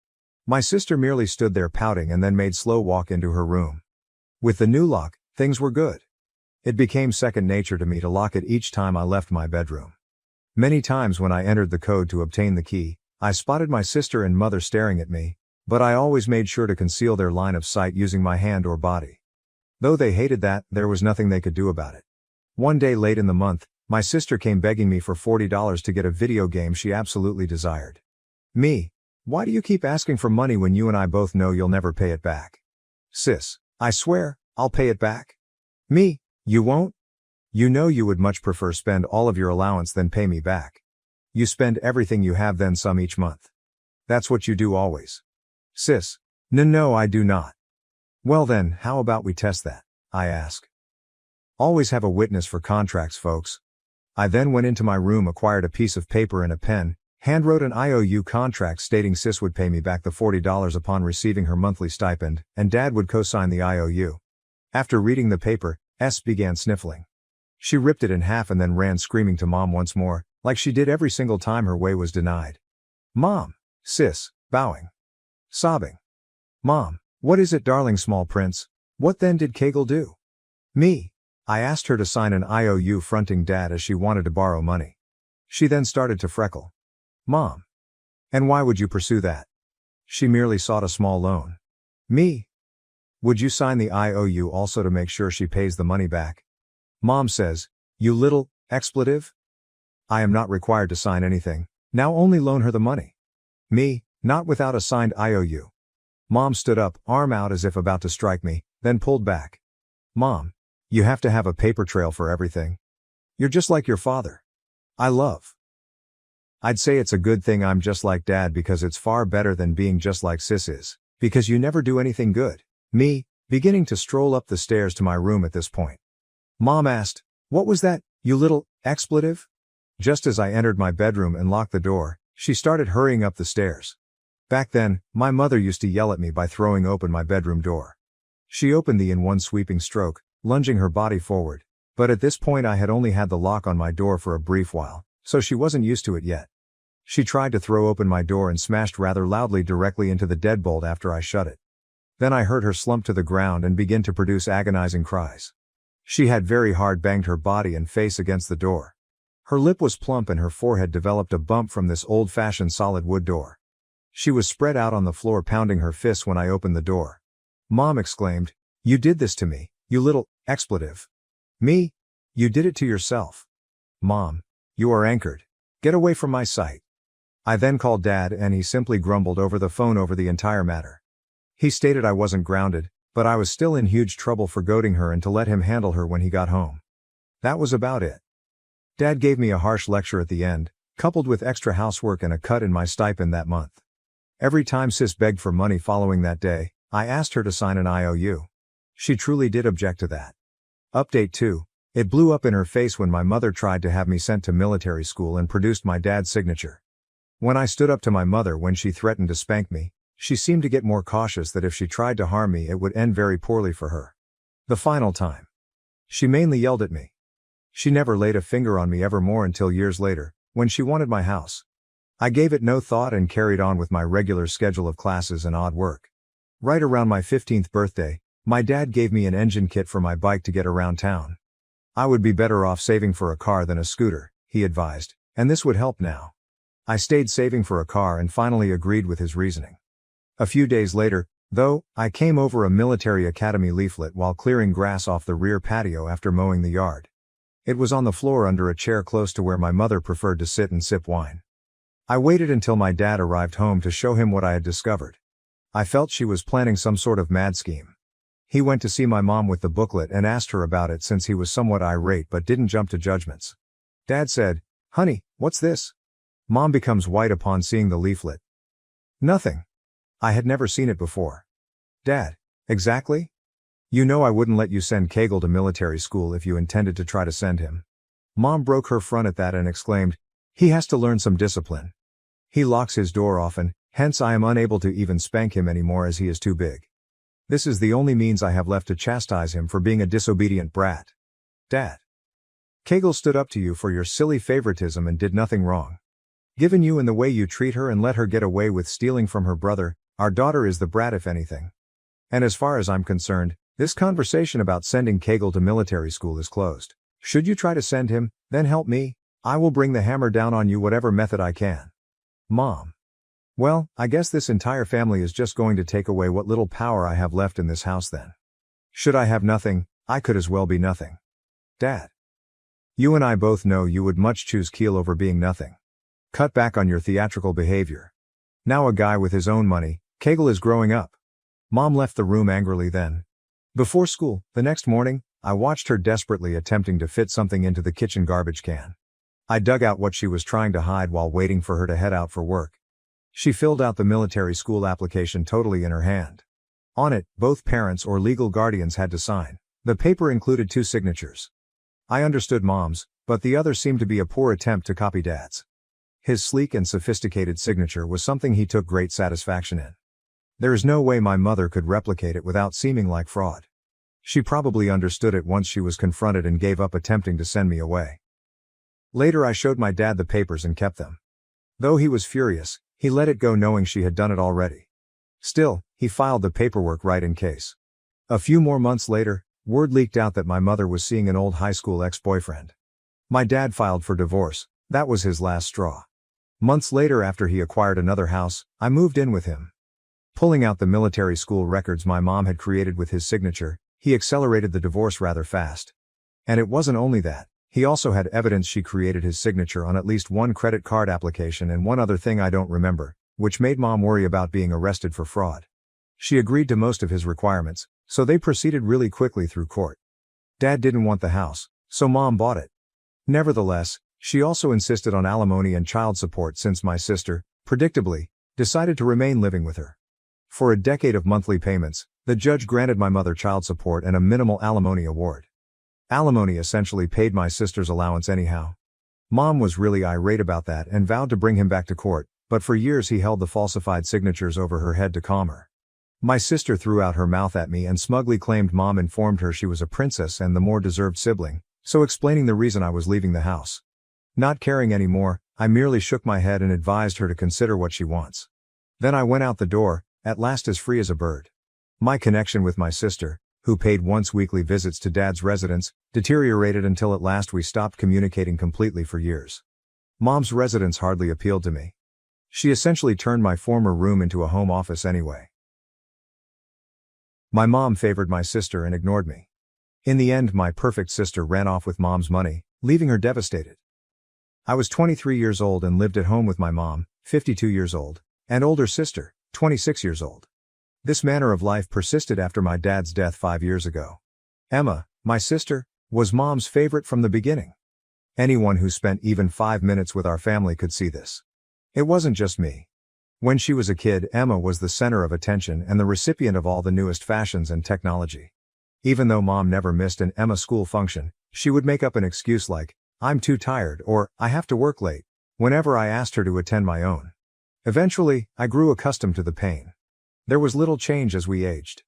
My sister merely stood there pouting and then made slow walk into her room. With the new lock, things were good. It became second nature to me to lock it each time I left my bedroom. Many times when I entered the code to obtain the key, I spotted my sister and mother staring at me, but I always made sure to conceal their line of sight using my hand or body. Though they hated that, there was nothing they could do about it. One day late in the month, my sister came begging me for $40 to get a video game she absolutely desired. Me. "Why do you keep asking for money when you and I both know you'll never pay it back?" Sis. "I swear, I'll pay it back." Me. "You won't? You know you would much prefer spend all of your allowance than pay me back. You spend everything you have then some each month. That's what you do always." Sis. No, I do not." "Well then, how about we test that?" I ask. Always have a witness for contracts, folks. I then went into my room, acquired a piece of paper and a pen, handwrote an IOU contract stating Sis would pay me back the $40 upon receiving her monthly stipend, and Dad would co-sign the IOU. After reading the paper, S began sniffling. She ripped it in half and then ran screaming to Mom once more, like she did every single time her way was denied. "Mom." Sis, bowing. Sobbing. "Mom, what is it, darling small prince? What then did Kegel do?" Me. I asked her to sign an IOU fronting Dad as she wanted to borrow money. She then started to freckle. Mom. And why would you pursue that? She merely sought a small loan. Me. Would you sign the IOU also to make sure she pays the money back? Mom says, you little expletive. I am not required to sign anything, now only loan her the money. Me, not without a signed IOU. Mom stood up, arm out as if about to strike me, then pulled back. Mom. You have to have a paper trail for everything. You're just like your father. I'd say it's a good thing I'm just like Dad because it's far better than being just like Sis is, because you never do anything good. Me, beginning to stroll up the stairs to my room at this point. Mom asked, what was that, you little expletive? Just as I entered my bedroom and locked the door, she started hurrying up the stairs. Back then, my mother used to yell at me by throwing open my bedroom door. She opened the in one sweeping stroke, lunging her body forward, but at this point I had only had the lock on my door for a brief while, so she wasn't used to it yet. She tried to throw open my door and smashed rather loudly directly into the deadbolt after I shut it. Then I heard her slump to the ground and begin to produce agonizing cries. She had very hard banged her body and face against the door. Her lip was plump and her forehead developed a bump from this old-fashioned solid wood door. She was spread out on the floor pounding her fists when I opened the door. Mom exclaimed, you did this to me, you little expletive. Me? You did it to yourself. Mom. You are anchored. Get away from my sight. I then called Dad and he simply grumbled over the phone over the entire matter. He stated I wasn't grounded, but I was still in huge trouble for goading her and to let him handle her when he got home. That was about it. Dad gave me a harsh lecture at the end, coupled with extra housework and a cut in my stipend that month. Every time sis begged for money following that day, I asked her to sign an IOU. She truly did object to that. Update 2. It blew up in her face when my mother tried to have me sent to military school and produced my dad's signature. When I stood up to my mother when she threatened to spank me, she seemed to get more cautious that if she tried to harm me it would end very poorly for her. The final time. She mainly yelled at me. She never laid a finger on me ever more until years later, when she wanted my house. I gave it no thought and carried on with my regular schedule of classes and odd work. Right around my 15th birthday, my dad gave me an engine kit for my bike to get around town. I would be better off saving for a car than a scooter, he advised, and this would help now. I stayed saving for a car and finally agreed with his reasoning. A few days later, though, I came over a military academy leaflet while clearing grass off the rear patio after mowing the yard. It was on the floor under a chair close to where my mother preferred to sit and sip wine. I waited until my dad arrived home to show him what I had discovered. I felt she was planning some sort of mad scheme. He went to see my mom with the booklet and asked her about it since he was somewhat irate but didn't jump to judgments. Dad said, "Honey, what's this?" Mom becomes white upon seeing the leaflet. "Nothing. I had never seen it before." "Dad, exactly? You know I wouldn't let you send Kegel to military school if you intended to try to send him." Mom broke her front at that and exclaimed, "He has to learn some discipline. He locks his door often, hence I am unable to even spank him anymore as he is too big. This is the only means I have left to chastise him for being a disobedient brat." "Dad. Kegel stood up to you for your silly favoritism and did nothing wrong. Given you and the way you treat her and let her get away with stealing from her brother, our daughter is the brat if anything. And as far as I'm concerned, this conversation about sending Kegel to military school is closed. Should you try to send him, then help me. I will bring the hammer down on you whatever method I can." Mom. "Well, I guess this entire family is just going to take away what little power I have left in this house then. Should I have nothing, I could as well be nothing." Dad. "You and I both know you would much choose Keel over being nothing. Cut back on your theatrical behavior. Now a guy with his own money, Kegel is growing up." Mom left the room angrily then. Before school, the next morning, I watched her desperately attempting to fit something into the kitchen garbage can. I dug out what she was trying to hide while waiting for her to head out for work. She filled out the military school application totally in her hand. On it, both parents or legal guardians had to sign. The paper included 2 signatures. I understood Mom's, but the other seemed to be a poor attempt to copy Dad's. His sleek and sophisticated signature was something he took great satisfaction in. There is no way my mother could replicate it without seeming like fraud. She probably understood it once she was confronted and gave up attempting to send me away. Later I showed my dad the papers and kept them. Though he was furious, he let it go knowing she had done it already. Still, he filed the paperwork right in case. A few more months later, word leaked out that my mother was seeing an old high school ex-boyfriend. My dad filed for divorce. That was his last straw. Months later, after he acquired another house, I moved in with him. Pulling out the military school records my mom had created with his signature, he accelerated the divorce rather fast. And it wasn't only that. He also had evidence she created his signature on at least one credit card application and one other thing I don't remember, which made Mom worry about being arrested for fraud. She agreed to most of his requirements, so they proceeded really quickly through court. Dad didn't want the house, so Mom bought it. Nevertheless, she also insisted on alimony and child support since my sister, predictably, decided to remain living with her. For a decade of monthly payments, the judge granted my mother child support and a minimal alimony award. Alimony essentially paid my sister's allowance anyhow. Mom was really irate about that and vowed to bring him back to court, but for years he held the falsified signatures over her head to calm her. My sister threw out her mouth at me and smugly claimed Mom informed her she was a princess and the more deserved sibling, so explaining the reason I was leaving the house. Not caring anymore, I merely shook my head and advised her to consider what she wants. Then I went out the door, at last as free as a bird. My connection with my sister, who paid once-weekly visits to Dad's residence, deteriorated until at last we stopped communicating completely for years. Mom's residence hardly appealed to me. She essentially turned my former room into a home office anyway. My mom favored my sister and ignored me. In the end, my perfect sister ran off with Mom's money, leaving her devastated. I was 23 years old and lived at home with my mom, 52 years old, and older sister, 26 years old. This manner of life persisted after my dad's death 5 years ago. Emma, my sister, was Mom's favorite from the beginning. Anyone who spent even 5 minutes with our family could see this. It wasn't just me. When she was a kid, Emma was the center of attention and the recipient of all the newest fashions and technology. Even though Mom never missed an Emma school function, she would make up an excuse like, "I'm too tired," or "I have to work late," whenever I asked her to attend my own. Eventually, I grew accustomed to the pain. There was little change as we aged.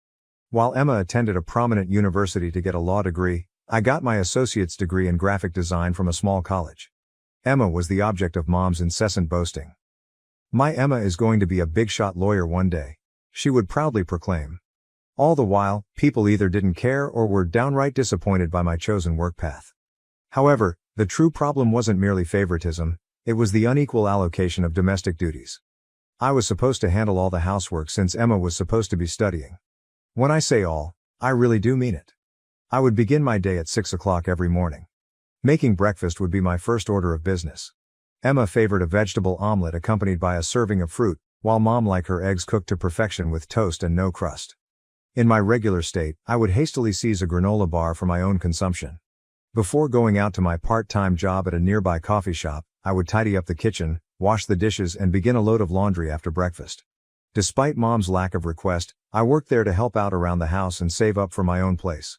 While Emma attended a prominent university to get a law degree, I got my associate's degree in graphic design from a small college. Emma was the object of Mom's incessant boasting. "My Emma is going to be a big-shot lawyer one day," she would proudly proclaim. All the while, people either didn't care or were downright disappointed by my chosen work path. However, the true problem wasn't merely favoritism, it was the unequal allocation of domestic duties. I was supposed to handle all the housework since Emma was supposed to be studying. When I say all, I really do mean it. I would begin my day at 6 o'clock every morning. Making breakfast would be my first order of business. Emma favored a vegetable omelet accompanied by a serving of fruit, while Mom liked her eggs cooked to perfection with toast and no crust. In my regular state, I would hastily seize a granola bar for my own consumption. Before going out to my part-time job at a nearby coffee shop, I would tidy up the kitchen, wash the dishes and begin a load of laundry after breakfast. Despite Mom's lack of request, I worked there to help out around the house and save up for my own place.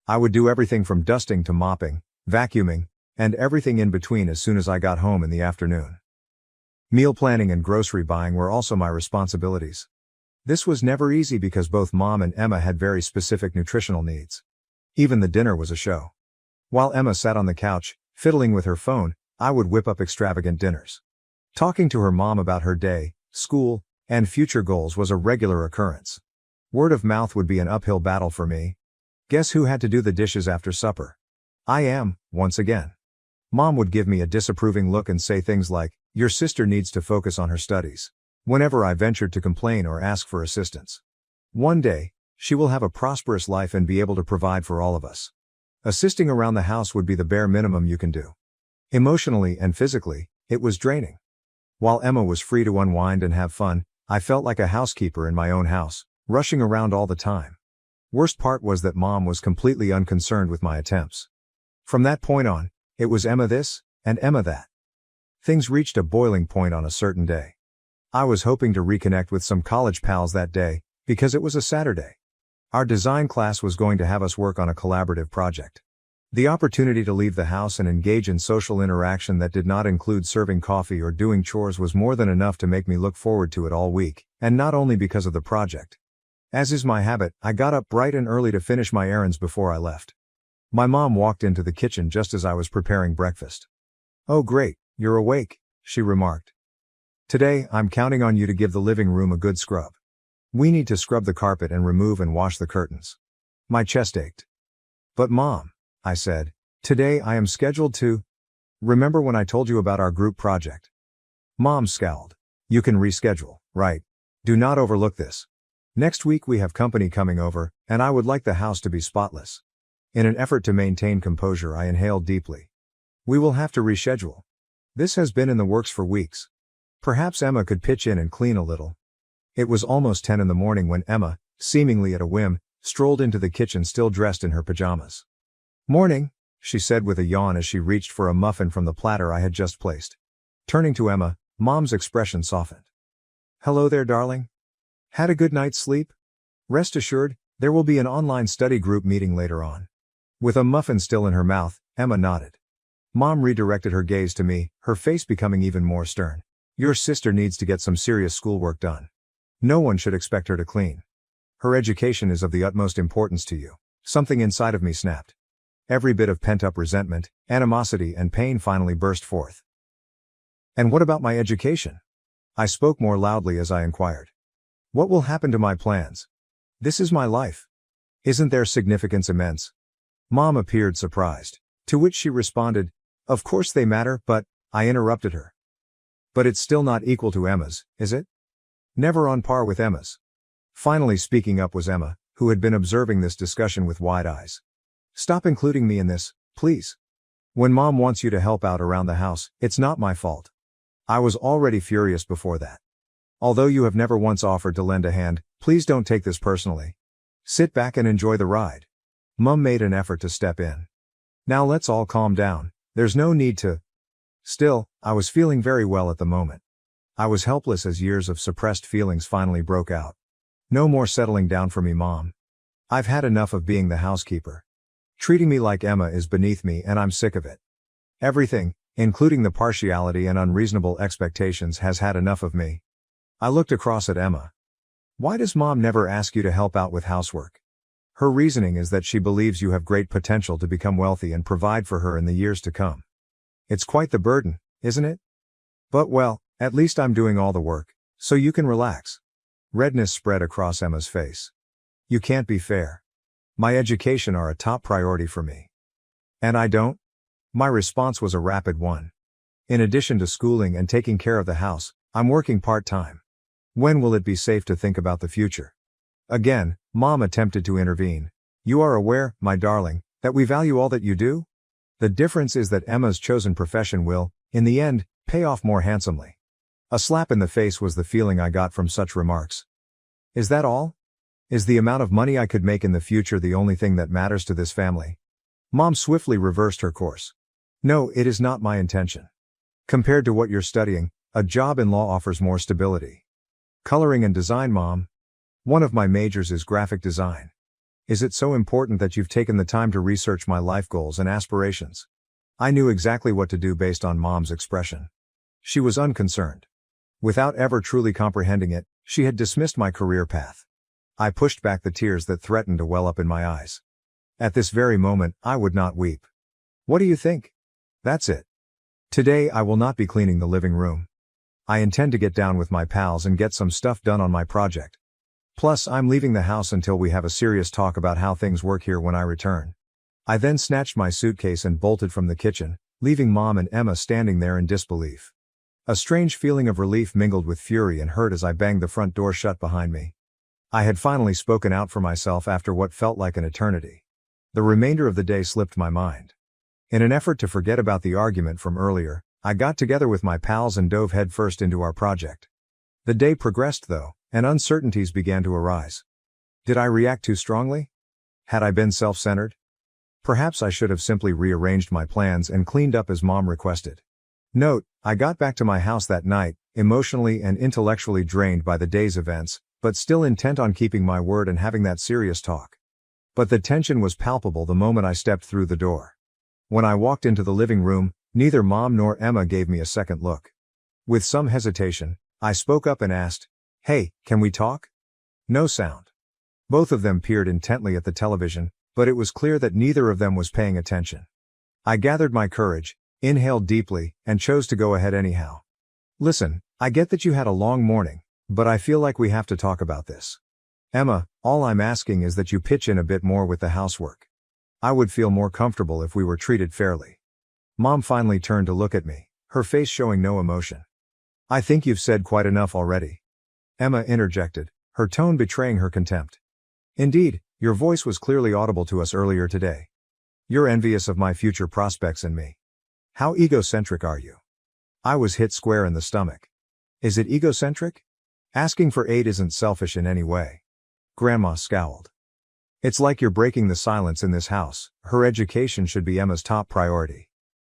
I would do everything from dusting to mopping, vacuuming, and everything in between as soon as I got home in the afternoon. Meal planning and grocery buying were also my responsibilities. This was never easy because both Mom and Emma had very specific nutritional needs. Even the dinner was a show. While Emma sat on the couch, fiddling with her phone, I would whip up extravagant dinners. Talking to her mom about her day, school, and future goals was a regular occurrence. Word of mouth would be an uphill battle for me. Guess who had to do the dishes after supper? I am, once again. Mom would give me a disapproving look and say things like, "Your sister needs to focus on her studies," whenever I ventured to complain or ask for assistance. One day, she will have a prosperous life and be able to provide for all of us. Assisting around the house would be the bare minimum you can do. Emotionally and physically, it was draining. While Emma was free to unwind and have fun, I felt like a housekeeper in my own house, rushing around all the time. Worst part was that Mom was completely unconcerned with my attempts. From that point on, it was Emma this, and Emma that. Things reached a boiling point on a certain day. I was hoping to reconnect with some college pals that day, because it was a Saturday. Our design class was going to have us work on a collaborative project. The opportunity to leave the house and engage in social interaction that did not include serving coffee or doing chores was more than enough to make me look forward to it all week, and not only because of the project. As is my habit, I got up bright and early to finish my errands before I left. My mom walked into the kitchen just as I was preparing breakfast. "Oh great, you're awake," she remarked. "Today, I'm counting on you to give the living room a good scrub. We need to scrub the carpet and remove and wash the curtains." My chest ached. "But Mom," I said, "today I am scheduled to..." "Remember when I told you about our group project?" Mom scowled. "You can reschedule, right? Do not overlook this. Next week we have company coming over, and I would like the house to be spotless." In an effort to maintain composure, I inhaled deeply. "We will have to reschedule. This has been in the works for weeks. Perhaps Emma could pitch in and clean a little." It was almost 10 in the morning when Emma, seemingly at a whim, strolled into the kitchen still dressed in her pajamas. "Morning," she said with a yawn as she reached for a muffin from the platter I had just placed. Turning to Emma, Mom's expression softened. "Hello there, darling. Had a good night's sleep? Rest assured, there will be an online study group meeting later on." With a muffin still in her mouth, Emma nodded. Mom redirected her gaze to me, her face becoming even more stern. "Your sister needs to get some serious schoolwork done. No one should expect her to clean. Her education is of the utmost importance to you." Something inside of me snapped. Every bit of pent-up resentment, animosity and pain finally burst forth. "And what about my education?" I spoke more loudly as I inquired. "What will happen to my plans? This is my life. Isn't their significance immense?" Mom appeared surprised. To which she responded, "Of course they matter, but..." I interrupted her. "But it's still not equal to Emma's, is it? Never on par with Emma's." Finally speaking up was Emma, who had been observing this discussion with wide eyes. "Stop including me in this, please. When Mom wants you to help out around the house, it's not my fault." I was already furious before that. "Although you have never once offered to lend a hand, please don't take this personally. Sit back and enjoy the ride." Mom made an effort to step in. "Now let's all calm down, there's no need to..." Still, I was feeling very well at the moment. I was helpless as years of suppressed feelings finally broke out. No more settling down for me, Mom. I've had enough of being the housekeeper. Treating me like Emma is beneath me and I'm sick of it. Everything, including the partiality and unreasonable expectations, has had enough of me. I looked across at Emma. Why does Mom never ask you to help out with housework? Her reasoning is that she believes you have great potential to become wealthy and provide for her in the years to come. It's quite the burden, isn't it? But well, at least I'm doing all the work, so you can relax. Redness spread across Emma's face. You can't be fair. My education are a top priority for me. And I don't? My response was a rapid one. In addition to schooling and taking care of the house, I'm working part-time. When will it be safe to think about the future? Again, Mom attempted to intervene. You are aware, my darling, that we value all that you do? The difference is that Emma's chosen profession will, in the end, pay off more handsomely. A slap in the face was the feeling I got from such remarks. Is that all? Is the amount of money I could make in the future the only thing that matters to this family? Mom swiftly reversed her course. No, it is not my intention. Compared to what you're studying, a job in law offers more stability. Coloring and design, Mom. One of my majors is graphic design. Is it so important that you've taken the time to research my life goals and aspirations? I knew exactly what to do based on Mom's expression. She was unconcerned. Without ever truly comprehending it, she had dismissed my career path. I pushed back the tears that threatened to well up in my eyes. At this very moment, I would not weep. What do you think? That's it. Today I will not be cleaning the living room. I intend to get down with my pals and get some stuff done on my project. Plus, I'm leaving the house until we have a serious talk about how things work here when I return. I then snatched my suitcase and bolted from the kitchen, leaving Mom and Emma standing there in disbelief. A strange feeling of relief mingled with fury and hurt as I banged the front door shut behind me. I had finally spoken out for myself after what felt like an eternity. The remainder of the day slipped my mind. In an effort to forget about the argument from earlier, I got together with my pals and dove headfirst into our project. The day progressed though, and uncertainties began to arise. Did I react too strongly? Had I been self-centered? Perhaps I should have simply rearranged my plans and cleaned up as Mom requested. Note, I got back to my house that night, emotionally and intellectually drained by the day's events, but still intent on keeping my word and having that serious talk. But the tension was palpable the moment I stepped through the door. When I walked into the living room, neither Mom nor Emma gave me a second look. With some hesitation, I spoke up and asked, "Hey, can we talk?" No sound. Both of them peered intently at the television, but it was clear that neither of them was paying attention. I gathered my courage, inhaled deeply, and chose to go ahead anyhow. Listen, I get that you had a long morning, but I feel like we have to talk about this. Emma, all I'm asking is that you pitch in a bit more with the housework. I would feel more comfortable if we were treated fairly. Mom finally turned to look at me, her face showing no emotion. I think you've said quite enough already. Emma interjected, her tone betraying her contempt. Indeed, your voice was clearly audible to us earlier today. You're envious of my future prospects and me. How egocentric are you? I was hit square in the stomach. Is it egocentric? Asking for aid isn't selfish in any way. Grandma scowled. It's like you're breaking the silence in this house. Her education should be Emma's top priority.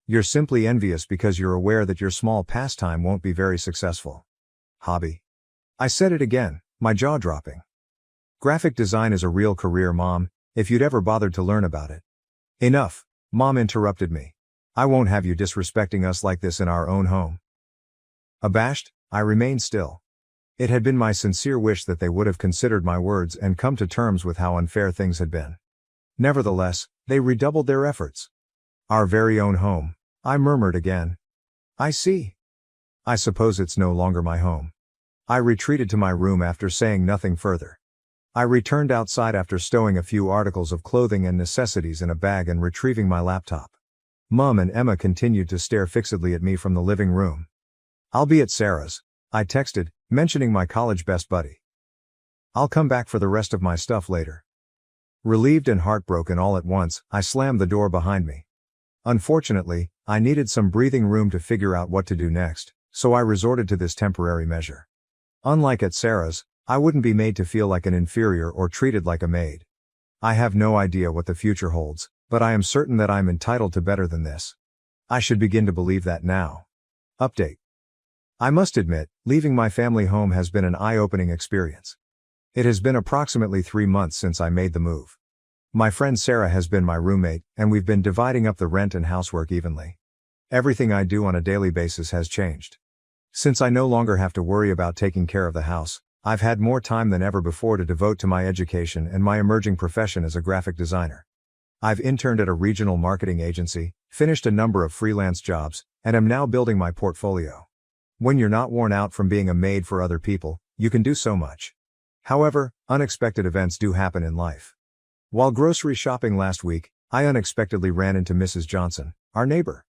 You're simply envious because you're aware that your small pastime won't be very successful. Hobby. I said it again, my jaw dropping. Graphic design is a real career, Mom, if you'd ever bothered to learn about it. Enough, Mom interrupted me. I won't have you disrespecting us like this in our own home. Abashed, I remained still. It had been my sincere wish that they would have considered my words and come to terms with how unfair things had been. Nevertheless, they redoubled their efforts. Our very own home, I murmured again. I see. I suppose it's no longer my home. I retreated to my room after saying nothing further. I returned outside after stowing a few articles of clothing and necessities in a bag and retrieving my laptop. Mom and Emma continued to stare fixedly at me from the living room. I'll be at Sarah's, I texted, mentioning my college best buddy. I'll come back for the rest of my stuff later. Relieved and heartbroken all at once, I slammed the door behind me. Unfortunately, I needed some breathing room to figure out what to do next, so I resorted to this temporary measure. Unlike at Sarah's, I wouldn't be made to feel like an inferior or treated like a maid. I have no idea what the future holds, but I am certain that I'm entitled to better than this. I should begin to believe that now. Update. I must admit, leaving my family home has been an eye-opening experience. It has been approximately 3 months since I made the move. My friend Sarah has been my roommate, and we've been dividing up the rent and housework evenly. Everything I do on a daily basis has changed. Since I no longer have to worry about taking care of the house, I've had more time than ever before to devote to my education and my emerging profession as a graphic designer. I've interned at a regional marketing agency, finished a number of freelance jobs, and am now building my portfolio. When you're not worn out from being a maid for other people, you can do so much. However, unexpected events do happen in life. While grocery shopping last week, I unexpectedly ran into Mrs. Johnson, our neighbor.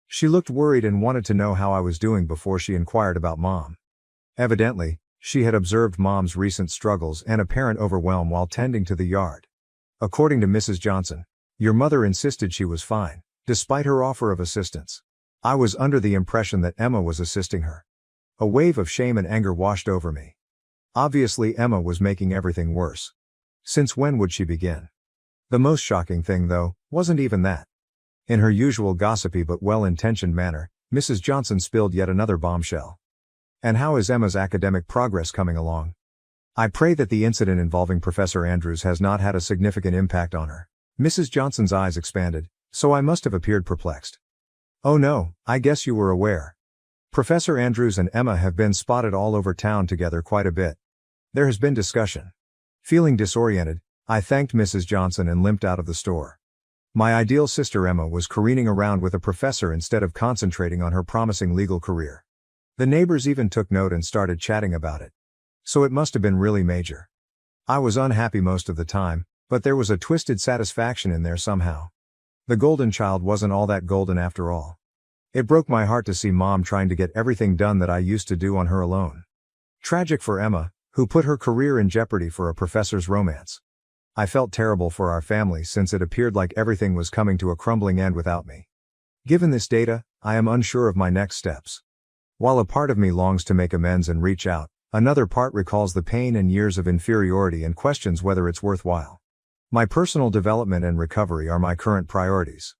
She looked worried and wanted to know how I was doing before she inquired about Mom. Evidently, she had observed Mom's recent struggles and apparent overwhelm while tending to the yard. According to Mrs. Johnson, your mother insisted she was fine, despite her offer of assistance. I was under the impression that Emma was assisting her. A wave of shame and anger washed over me. Obviously, Emma was making everything worse. Since when would she begin? The most shocking thing, though, wasn't even that. In her usual gossipy but well-intentioned manner, Mrs. Johnson spilled yet another bombshell. And how is Emma's academic progress coming along? I pray that the incident involving Professor Andrews has not had a significant impact on her. Mrs. Johnson's eyes expanded, so I must have appeared perplexed. Oh no, I guess you were aware. Professor Andrews and Emma have been spotted all over town together quite a bit. There has been discussion. Feeling disoriented, I thanked Mrs. Johnson and limped out of the store. My ideal sister Emma was careening around with a professor instead of concentrating on her promising legal career. The neighbors even took note and started chatting about it. So it must have been really major. I was unhappy most of the time, but there was a twisted satisfaction in there somehow. The golden child wasn't all that golden after all. It broke my heart to see Mom trying to get everything done that I used to do on her alone. Tragic for Emma, who put her career in jeopardy for a professor's romance. I felt terrible for our family since it appeared like everything was coming to a crumbling end without me. Given this data, I am unsure of my next steps. While a part of me longs to make amends and reach out, another part recalls the pain and years of inferiority and questions whether it's worthwhile. My personal development and recovery are my current priorities.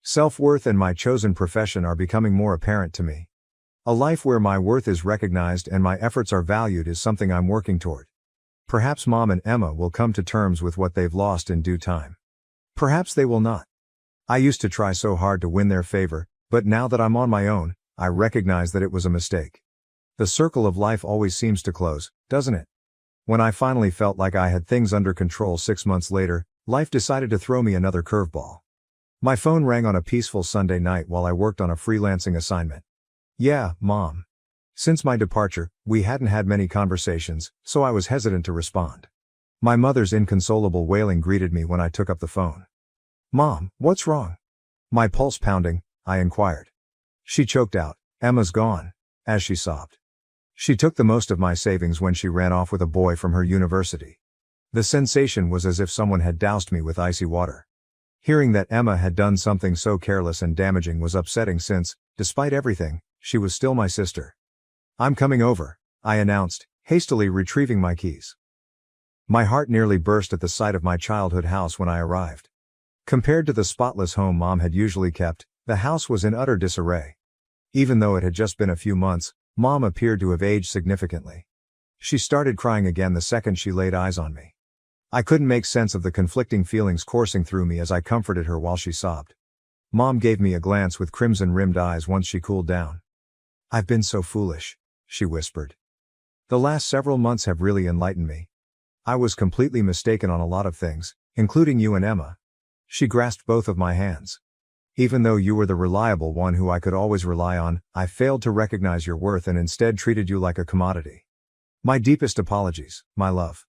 Self-worth and my chosen profession are becoming more apparent to me. A life where my worth is recognized and my efforts are valued is something I'm working toward. Perhaps Mom and Emma will come to terms with what they've lost in due time. Perhaps they will not. I used to try so hard to win their favor, but now that I'm on my own, I recognize that it was a mistake. The circle of life always seems to close, doesn't it? When I finally felt like I had things under control 6 months later, life decided to throw me another curveball. My phone rang on a peaceful Sunday night while I worked on a freelancing assignment. Yeah, Mom. Since my departure, we hadn't had many conversations, so I was hesitant to respond. My mother's inconsolable wailing greeted me when I took up the phone. Mom, what's wrong? My pulse pounding, I inquired. She choked out, Emma's gone, as she sobbed. She took the most of my savings when she ran off with a boy from her university. The sensation was as if someone had doused me with icy water. Hearing that Emma had done something so careless and damaging was upsetting since, despite everything, she was still my sister. I'm coming over, I announced, hastily retrieving my keys. My heart nearly burst at the sight of my childhood house when I arrived. Compared to the spotless home Mom had usually kept, the house was in utter disarray. Even though it had just been a few months, Mom appeared to have aged significantly. She started crying again the second she laid eyes on me. I couldn't make sense of the conflicting feelings coursing through me as I comforted her while she sobbed. Mom gave me a glance with crimson-rimmed eyes once she cooled down. I've been so foolish, she whispered. The last several months have really enlightened me. I was completely mistaken on a lot of things, including you and Emma. She grasped both of my hands. Even though you were the reliable one who I could always rely on, I failed to recognize your worth and instead treated you like a commodity. My deepest apologies, my love.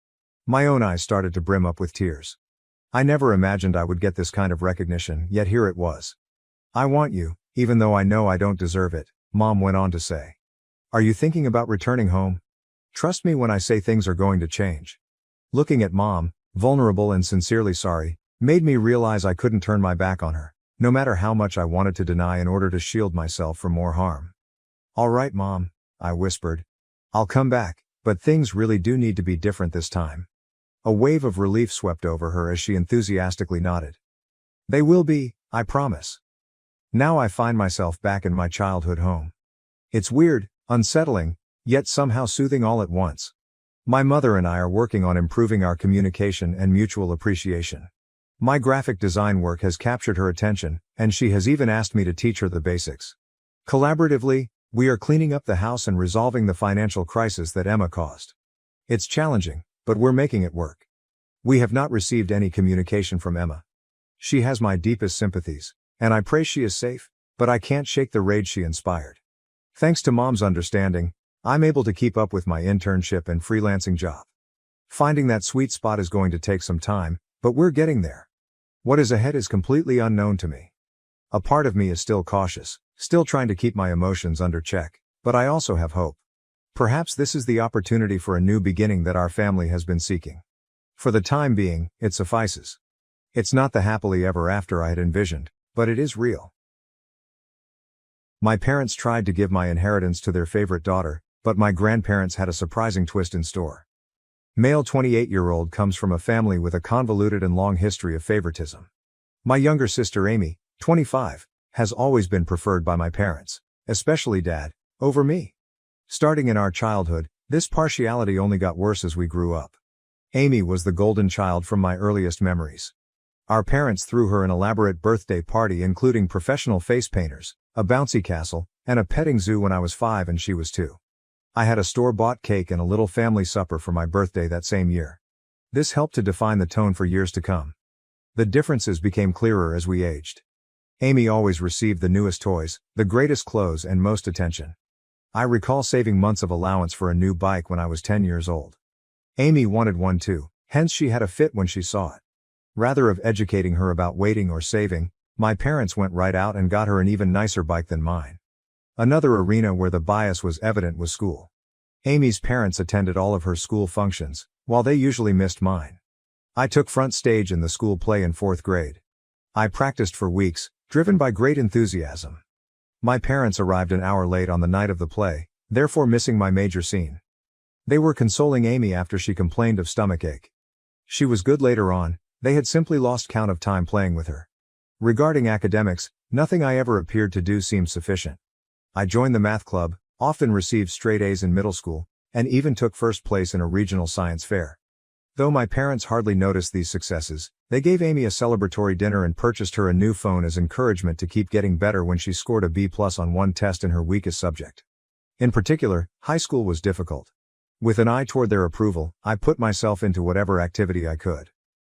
My own eyes started to brim up with tears. I never imagined I would get this kind of recognition, yet here it was. I want you, even though I know I don't deserve it, Mom went on to say. Are you thinking about returning home? Trust me when I say things are going to change. Looking at Mom, vulnerable and sincerely sorry, made me realize I couldn't turn my back on her, no matter how much I wanted to deny in order to shield myself from more harm. All right, Mom, I whispered. I'll come back, but things really do need to be different this time. A wave of relief swept over her as she enthusiastically nodded. They will be, I promise. Now I find myself back in my childhood home. It's weird, Unsettling, yet somehow soothing all at once. My mother and I are working on improving our communication and mutual appreciation. My graphic design work has captured her attention, and she has even asked me to teach her the basics. Collaboratively, we are cleaning up the house and resolving the financial crisis that Emma caused. It's challenging, but we're making it work. We have not received any communication from Emma. She has my deepest sympathies, and I pray she is safe, but I can't shake the rage she inspired. Thanks to Mom's understanding, I'm able to keep up with my internship and freelancing job. Finding that sweet spot is going to take some time, but we're getting there. What is ahead is completely unknown to me. A part of me is still cautious, still trying to keep my emotions under check, but I also have hope. Perhaps this is the opportunity for a new beginning that our family has been seeking. For the time being, it suffices. It's not the happily ever after I had envisioned, but it is real. My parents tried to give my inheritance to their favorite daughter, but my grandparents had a surprising twist in store. Male 28-year-old comes from a family with a convoluted and long history of favoritism. My younger sister Amy, 25, has always been preferred by my parents, especially Dad, over me. Starting in our childhood, this partiality only got worse as we grew up. Amy was the golden child from my earliest memories. Our parents threw her an elaborate birthday party including professional face painters, a bouncy castle, and a petting zoo when I was 5 and she was 2. I had a store-bought cake and a little family supper for my birthday that same year. This helped to define the tone for years to come. The differences became clearer as we aged. Amy always received the newest toys, the greatest clothes and most attention. I recall saving months of allowance for a new bike when I was 10 years old. Amy wanted one too, hence she had a fit when she saw it. Rather of educating her about waiting or saving, my parents went right out and got her an even nicer bike than mine. Another arena where the bias was evident was school. Amy's parents attended all of her school functions, while they usually missed mine. I took front stage in the school play in 4th grade. I practiced for weeks, driven by great enthusiasm. My parents arrived an hour late on the night of the play, therefore missing my major scene. They were consoling Amy after she complained of stomachache. She was good later on, they had simply lost count of time playing with her. Regarding academics, nothing I ever appeared to do seemed sufficient. I joined the math club, often received straight A's in middle school, and even took first place in a regional science fair. Though my parents hardly noticed these successes, they gave Amy a celebratory dinner and purchased her a new phone as encouragement to keep getting better when she scored a B+ on one test in her weakest subject. In particular, high school was difficult. With an eye toward their approval, I put myself into whatever activity I could.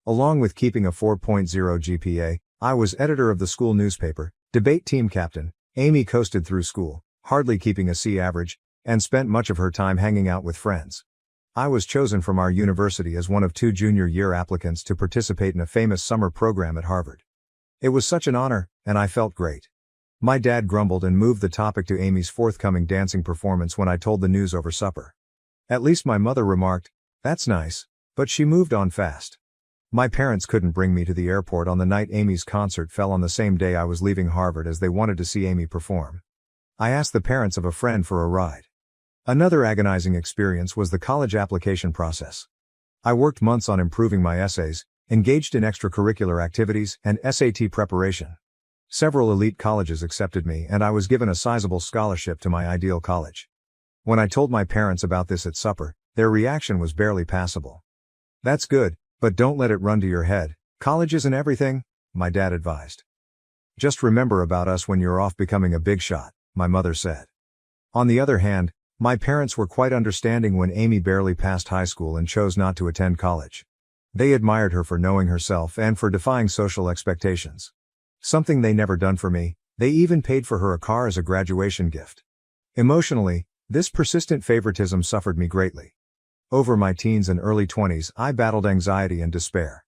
Along with keeping a 4.0 GPA, I was editor of the school newspaper, debate team captain. Amy coasted through school, hardly keeping a C average, and spent much of her time hanging out with friends. I was chosen from our university as one of 2 junior year applicants to participate in a famous summer program at Harvard. It was such an honor, and I felt great. My dad grumbled and moved the topic to Amy's forthcoming dancing performance when I told the news over supper. At least my mother remarked, "That's nice," but she moved on fast. My parents couldn't bring me to the airport on the night Amy's concert fell on the same day I was leaving Harvard as they wanted to see Amy perform. I asked the parents of a friend for a ride. Another agonizing experience was the college application process. I worked months on improving my essays, engaged in extracurricular activities, and SAT preparation. Several elite colleges accepted me and I was given a sizable scholarship to my ideal college. When I told my parents about this at supper, their reaction was barely passable. "That's good, but don't let it run to your head. College isn't everything," my dad advised. "Just remember about us when you're off becoming a big shot," my mother said. On the other hand, my parents were quite understanding when Amy barely passed high school and chose not to attend college. They admired her for knowing herself and for defying social expectations. Something they never done for me, they even paid for her a car as a graduation gift. Emotionally, this persistent favoritism suffered me greatly. Over my teens and early 20s, I battled anxiety and despair.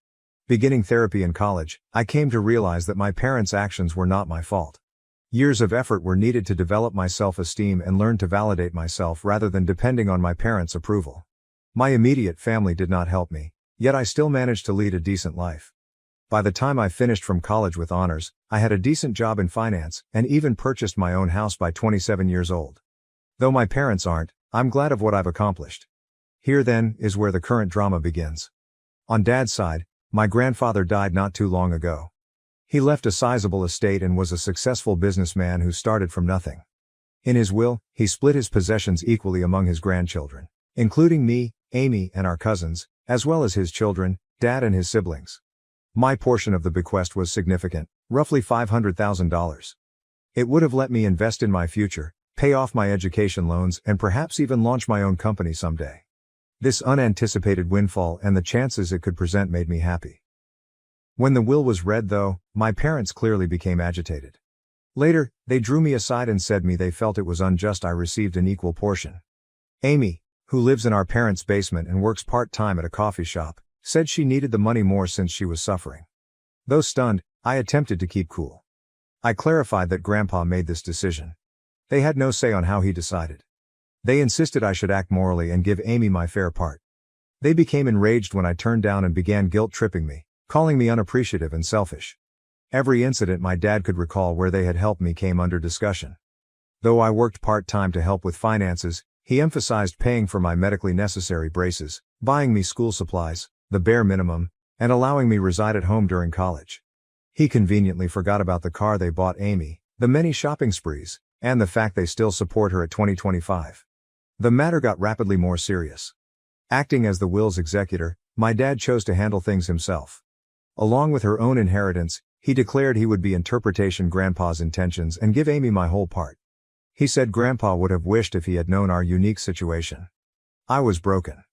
Beginning therapy in college, I came to realize that my parents' actions were not my fault. Years of effort were needed to develop my self-esteem and learn to validate myself rather than depending on my parents' approval. My immediate family did not help me, yet I still managed to lead a decent life. By the time I finished from college with honors, I had a decent job in finance, and even purchased my own house by 27 years old. Though my parents aren't, I'm glad of what I've accomplished. Here then, is where the current drama begins. On Dad's side, my grandfather died not too long ago. He left a sizable estate and was a successful businessman who started from nothing. In his will, he split his possessions equally among his grandchildren, including me, Amy, and our cousins, as well as his children, Dad and his siblings. My portion of the bequest was significant, roughly $500,000. It would have let me invest in my future, pay off my education loans, and perhaps even launch my own company someday. This unanticipated windfall and the chances it could present made me happy. When the will was read, though, my parents clearly became agitated. Later, they drew me aside and said they felt it was unjust I received an equal portion. Amy, who lives in our parents' basement and works part-time at a coffee shop, said she needed the money more since she was suffering. Though stunned, I attempted to keep cool. I clarified that Grandpa made this decision. They had no say on how he decided. They insisted I should act morally and give Amy my fair part. They became enraged when I turned down and began guilt-tripping me, calling me unappreciative and selfish. Every incident my dad could recall where they had helped me came under discussion. Though I worked part-time to help with finances, he emphasized paying for my medically necessary braces, buying me school supplies, the bare minimum, and allowing me reside at home during college. He conveniently forgot about the car they bought Amy, the many shopping sprees, and the fact they still support her at 2025. The matter got rapidly more serious. Acting as the will's executor, my dad chose to handle things himself. Along with her own inheritance, he declared he would be interpretation Grandpa's intentions and give Amy my whole part. He said Grandpa would have wished if he had known our unique situation. I was broken.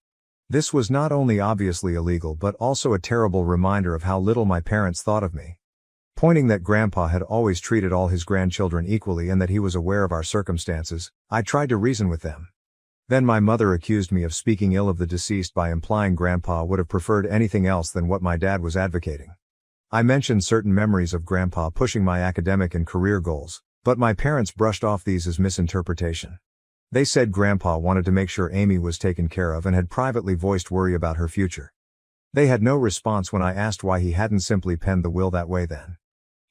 This was not only obviously illegal but also a terrible reminder of how little my parents thought of me. Pointing that Grandpa had always treated all his grandchildren equally and that he was aware of our circumstances, I tried to reason with them. Then my mother accused me of speaking ill of the deceased by implying Grandpa would have preferred anything else than what my dad was advocating. I mentioned certain memories of Grandpa pushing my academic and career goals, but my parents brushed off these as misinterpretation. They said Grandpa wanted to make sure Amy was taken care of and had privately voiced worry about her future. They had no response when I asked why he hadn't simply penned the will that way then.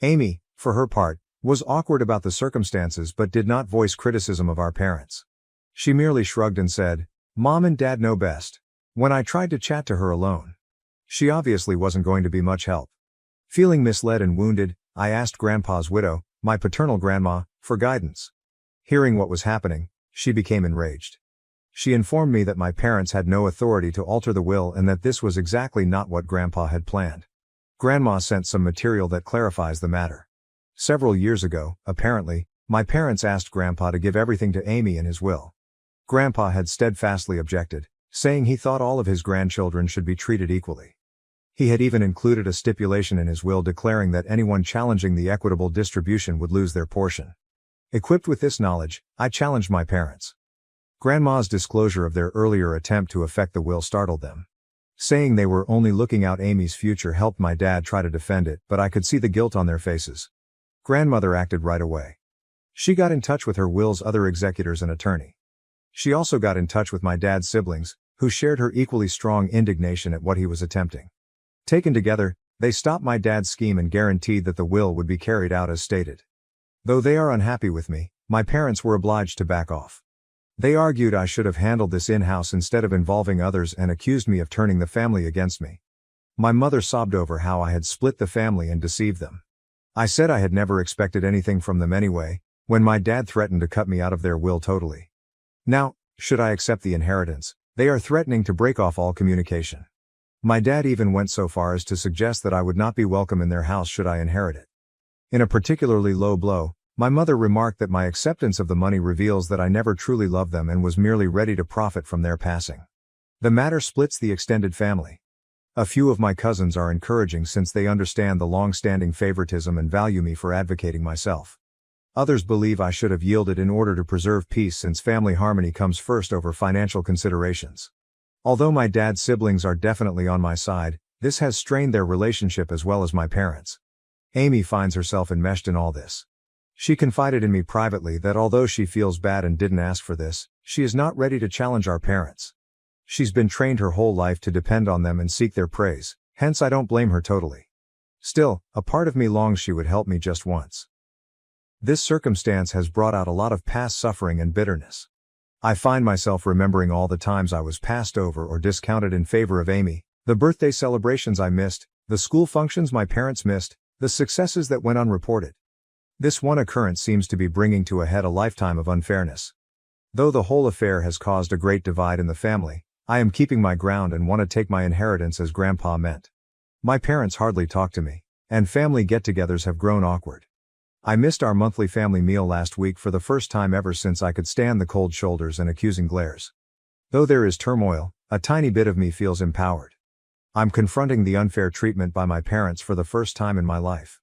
Amy, for her part, was awkward about the circumstances but did not voice criticism of our parents. She merely shrugged and said, "Mom and Dad know best." When I tried to chat to her alone, she obviously wasn't going to be much help. Feeling misled and wounded, I asked Grandpa's widow, my paternal grandma, for guidance. Hearing what was happening, she became enraged. She informed me that my parents had no authority to alter the will and that this was exactly not what Grandpa had planned. Grandma sent some material that clarifies the matter. Several years ago, apparently, my parents asked Grandpa to give everything to Amy in his will. Grandpa had steadfastly objected, saying he thought all of his grandchildren should be treated equally. He had even included a stipulation in his will declaring that anyone challenging the equitable distribution would lose their portion. Equipped with this knowledge, I challenged my parents. Grandma's disclosure of their earlier attempt to affect the will startled them. Saying they were only looking out Amy's future helped my dad try to defend it, but I could see the guilt on their faces. Grandmother acted right away. She got in touch with her will's other executors and attorney. She also got in touch with my dad's siblings, who shared her equally strong indignation at what he was attempting. Taken together, they stopped my dad's scheme and guaranteed that the will would be carried out as stated. Though they are unhappy with me, my parents were obliged to back off. They argued I should have handled this in-house instead of involving others and accused me of turning the family against me. My mother sobbed over how I had split the family and deceived them. I said I had never expected anything from them anyway, when my dad threatened to cut me out of their will totally. Now, should I accept the inheritance, they are threatening to break off all communication. My dad even went so far as to suggest that I would not be welcome in their house should I inherit it. In a particularly low blow, my mother remarked that my acceptance of the money reveals that I never truly loved them and was merely ready to profit from their passing. The matter splits the extended family. A few of my cousins are encouraging since they understand the long-standing favoritism and value me for advocating myself. Others believe I should have yielded in order to preserve peace since family harmony comes first over financial considerations. Although my dad's siblings are definitely on my side, this has strained their relationship as well as my parents. Amy finds herself enmeshed in all this. She confided in me privately that although she feels bad and didn't ask for this, she is not ready to challenge our parents. She's been trained her whole life to depend on them and seek their praise, hence I don't blame her totally. Still, a part of me longs she would help me just once. This circumstance has brought out a lot of past suffering and bitterness. I find myself remembering all the times I was passed over or discounted in favor of Amy, the birthday celebrations I missed, the school functions my parents missed, the successes that went unreported. This one occurrence seems to be bringing to a head a lifetime of unfairness. Though the whole affair has caused a great divide in the family, I am keeping my ground and want to take my inheritance as Grandpa meant. My parents hardly talk to me, and family get-togethers have grown awkward. I missed our monthly family meal last week for the first time ever since I could stand the cold shoulders and accusing glares. Though there is turmoil, a tiny bit of me feels empowered. I'm confronting the unfair treatment by my parents for the first time in my life.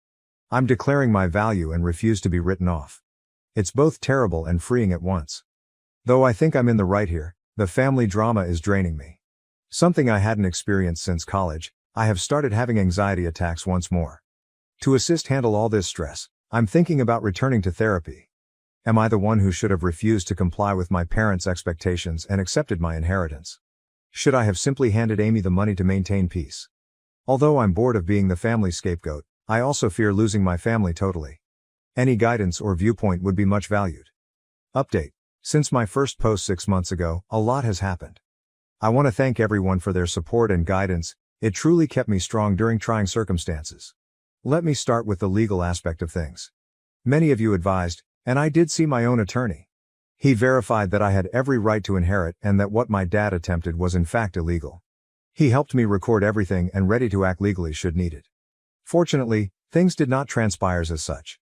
I'm declaring my value and refuse to be written off. It's both terrible and freeing at once. Though I think I'm in the right here, the family drama is draining me. Something I hadn't experienced since college, I have started having anxiety attacks once more. To assist handle all this stress, I'm thinking about returning to therapy. Am I the one who should have refused to comply with my parents' expectations and accepted my inheritance? Should I have simply handed Amy the money to maintain peace? Although I'm bored of being the family scapegoat, I also fear losing my family totally. Any guidance or viewpoint would be much valued. Update. Since my first post 6 months ago, a lot has happened. I want to thank everyone for their support and guidance. It truly kept me strong during trying circumstances. Let me start with the legal aspect of things. Many of you advised, and I did see my own attorney. He verified that I had every right to inherit and that what my dad attempted was in fact illegal. He helped me record everything and ready to act legally should needed. Fortunately, things did not transpire as such.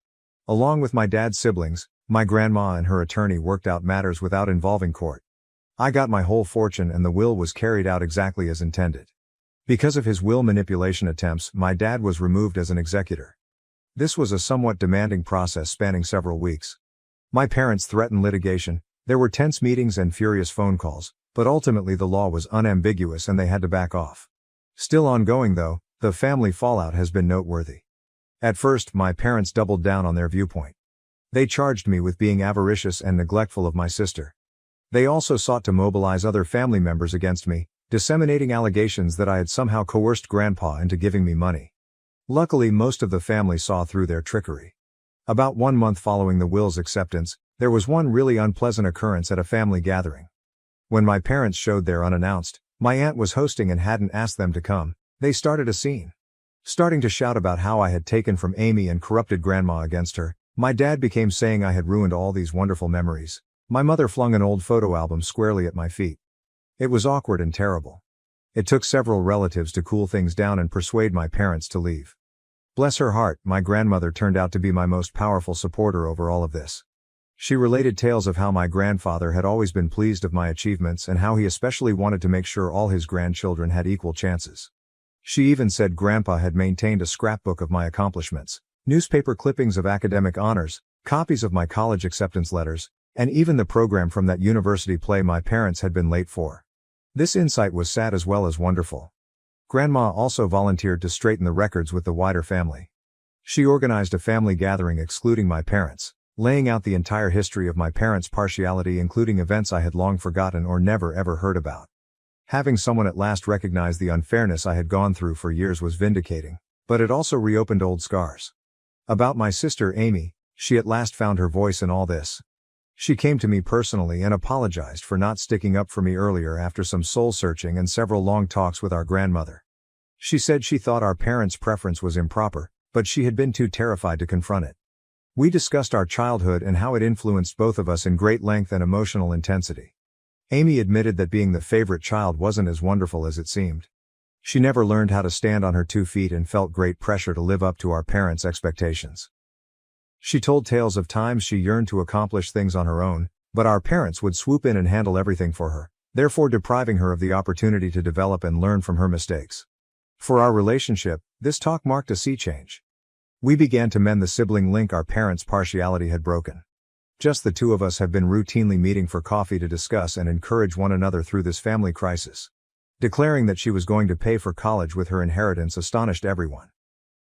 Along with my dad's siblings, my grandma and her attorney worked out matters without involving court. I got my whole fortune and the will was carried out exactly as intended. Because of his will manipulation attempts, my dad was removed as an executor. This was a somewhat demanding process spanning several weeks. My parents threatened litigation, there were tense meetings and furious phone calls, but ultimately the law was unambiguous and they had to back off. Still ongoing though, the family fallout has been noteworthy. At first, my parents doubled down on their viewpoint. They charged me with being avaricious and neglectful of my sister. They also sought to mobilize other family members against me, disseminating allegations that I had somehow coerced Grandpa into giving me money. Luckily, most of the family saw through their trickery. About 1 month following the will's acceptance, there was one really unpleasant occurrence at a family gathering. When my parents showed there unannounced, my aunt was hosting and hadn't asked them to come. They started a scene. Starting to shout about how I had taken from Amy and corrupted Grandma against her, my dad became saying I had ruined all these wonderful memories. My mother flung an old photo album squarely at my feet. It was awkward and terrible. It took several relatives to cool things down and persuade my parents to leave. Bless her heart, my grandmother turned out to be my most powerful supporter over all of this. She related tales of how my grandfather had always been pleased of my achievements and how he especially wanted to make sure all his grandchildren had equal chances. She even said Grandpa had maintained a scrapbook of my accomplishments, newspaper clippings of academic honors, copies of my college acceptance letters, and even the program from that university play my parents had been late for. This insight was sad as well as wonderful. Grandma also volunteered to straighten the records with the wider family. She organized a family gathering excluding my parents, laying out the entire history of my parents' partiality including events I had long forgotten or never ever heard about. Having someone at last recognize the unfairness I had gone through for years was vindicating, but it also reopened old scars. About my sister Amy, she at last found her voice in all this. She came to me personally and apologized for not sticking up for me earlier after some soul-searching and several long talks with our grandmother. She said she thought our parents' preference was improper, but she had been too terrified to confront it. We discussed our childhood and how it influenced both of us in great length and emotional intensity. Amy admitted that being the favorite child wasn't as wonderful as it seemed. She never learned how to stand on her 2 feet and felt great pressure to live up to our parents' expectations. She told tales of times she yearned to accomplish things on her own, but our parents would swoop in and handle everything for her, therefore depriving her of the opportunity to develop and learn from her mistakes. For our relationship, this talk marked a sea change. We began to mend the sibling link our parents' partiality had broken. Just the two of us have been routinely meeting for coffee to discuss and encourage one another through this family crisis. Declaring that she was going to pay for college with her inheritance astonished everyone.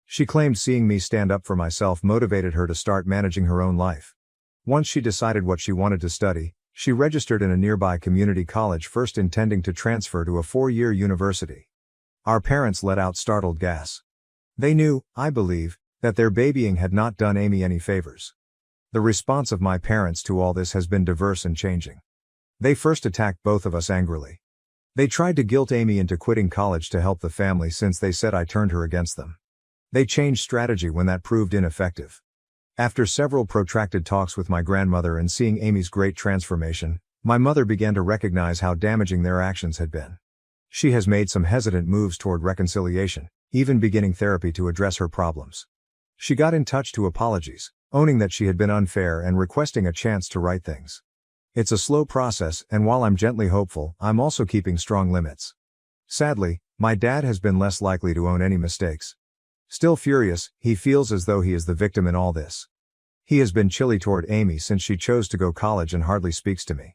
She claimed seeing me stand up for myself motivated her to start managing her own life. Once she decided what she wanted to study, she registered in a nearby community college, first intending to transfer to a 4-year university. Our parents let out startled gasps. They knew, I believe, that their babying had not done Amy any favors. The response of my parents to all this has been diverse and changing. They first attacked both of us angrily. They tried to guilt Amy into quitting college to help the family since they said I turned her against them. They changed strategy when that proved ineffective. After several protracted talks with my grandmother and seeing Amy's great transformation, my mother began to recognize how damaging their actions had been. She has made some hesitant moves toward reconciliation, even beginning therapy to address her problems. She got in touch to apologies, owning that she had been unfair and requesting a chance to right things. It's a slow process, and while I'm gently hopeful, I'm also keeping strong limits. Sadly, my dad has been less likely to own any mistakes. Still furious, he feels as though he is the victim in all this. He has been chilly toward Amy since she chose to go college and hardly speaks to me.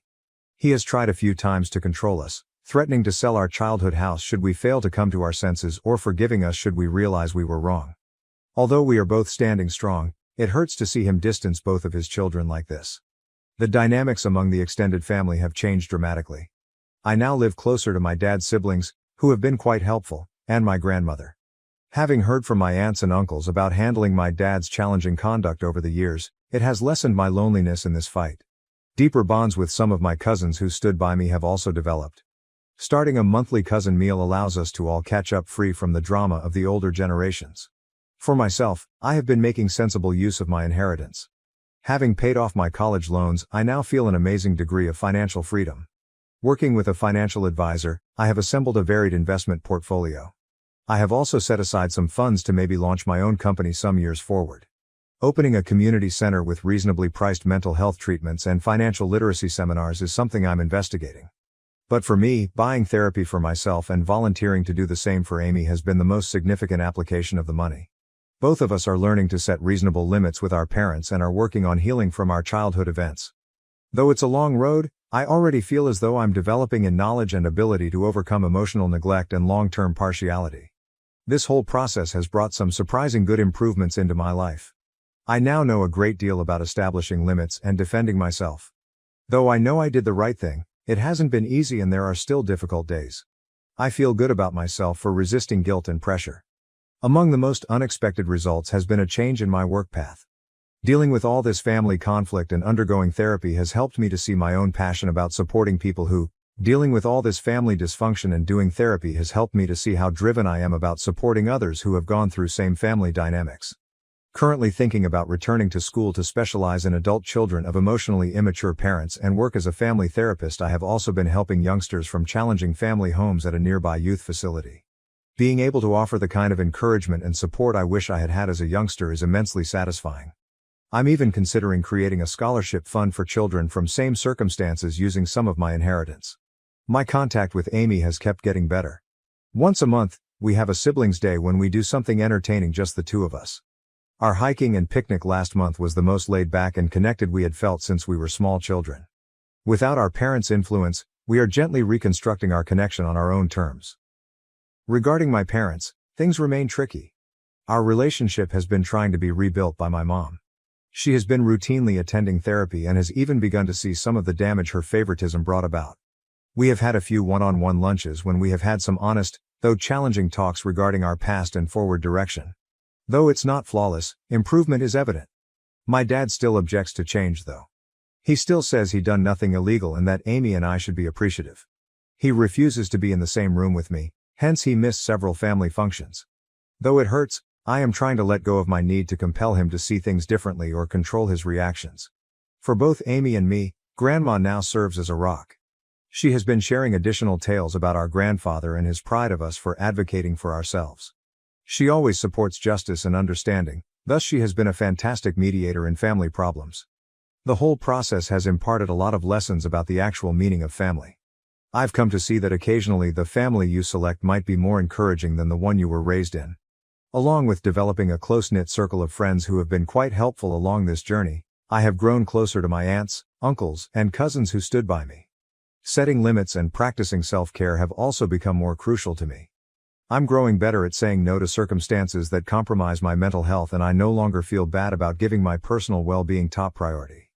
He has tried a few times to control us, threatening to sell our childhood house should we fail to come to our senses or forgiving us should we realize we were wrong. Although we are both standing strong, it hurts to see him distance both of his children like this. The dynamics among the extended family have changed dramatically. I now live closer to my dad's siblings, who have been quite helpful, and my grandmother. Having heard from my aunts and uncles about handling my dad's challenging conduct over the years, it has lessened my loneliness in this fight. Deeper bonds with some of my cousins who stood by me have also developed. Starting a monthly cousin meal allows us to all catch up free from the drama of the older generations. For myself, I have been making sensible use of my inheritance. Having paid off my college loans, I now feel an amazing degree of financial freedom. Working with a financial advisor, I have assembled a varied investment portfolio. I have also set aside some funds to maybe launch my own company some years forward. Opening a community center with reasonably priced mental health treatments and financial literacy seminars is something I'm investigating. But for me, buying therapy for myself and volunteering to do the same for Amy has been the most significant application of the money. Both of us are learning to set reasonable limits with our parents and are working on healing from our childhood events. Though it's a long road, I already feel as though I'm developing in knowledge and ability to overcome emotional neglect and long-term partiality. This whole process has brought some surprising good improvements into my life. I now know a great deal about establishing limits and defending myself. Though I know I did the right thing, it hasn't been easy and there are still difficult days. I feel good about myself for resisting guilt and pressure. Among the most unexpected results has been a change in my work path. Dealing with all this family conflict and undergoing therapy has helped me to see my own passion about supporting people who, dealing with all this family dysfunction and doing therapy has helped me to see how driven I am about supporting others who have gone through same family dynamics. Currently thinking about returning to school to specialize in adult children of emotionally immature parents and work as a family therapist. I have also been helping youngsters from challenging family homes at a nearby youth facility. Being able to offer the kind of encouragement and support I wish I had had as a youngster is immensely satisfying. I'm even considering creating a scholarship fund for children from same circumstances using some of my inheritance. My contact with Amy has kept getting better. Once a month, we have a siblings day when we do something entertaining, just the two of us. Our hiking and picnic last month was the most laid back and connected we had felt since we were small children. Without our parents' influence, we are gently reconstructing our connection on our own terms. Regarding my parents, things remain tricky. Our relationship has been trying to be rebuilt by my mom. She has been routinely attending therapy and has even begun to see some of the damage her favoritism brought about. We have had a few one-on-one lunches when we have had some honest, though challenging talks regarding our past and forward direction. Though it's not flawless, improvement is evident. My dad still objects to change though. He still says he'd done nothing illegal and that Amy and I should be appreciative. He refuses to be in the same room with me, hence he missed several family functions. Though it hurts, I am trying to let go of my need to compel him to see things differently or control his reactions. For both Amy and me, Grandma now serves as a rock. She has been sharing additional tales about our grandfather and his pride of us for advocating for ourselves. She always supports justice and understanding, thus she has been a fantastic mediator in family problems. The whole process has imparted a lot of lessons about the actual meaning of family. I've come to see that occasionally the family you select might be more encouraging than the one you were raised in. Along with developing a close-knit circle of friends who have been quite helpful along this journey, I have grown closer to my aunts, uncles, and cousins who stood by me. Setting limits and practicing self-care have also become more crucial to me. I'm growing better at saying no to circumstances that compromise my mental health, and I no longer feel bad about giving my personal well-being top priority.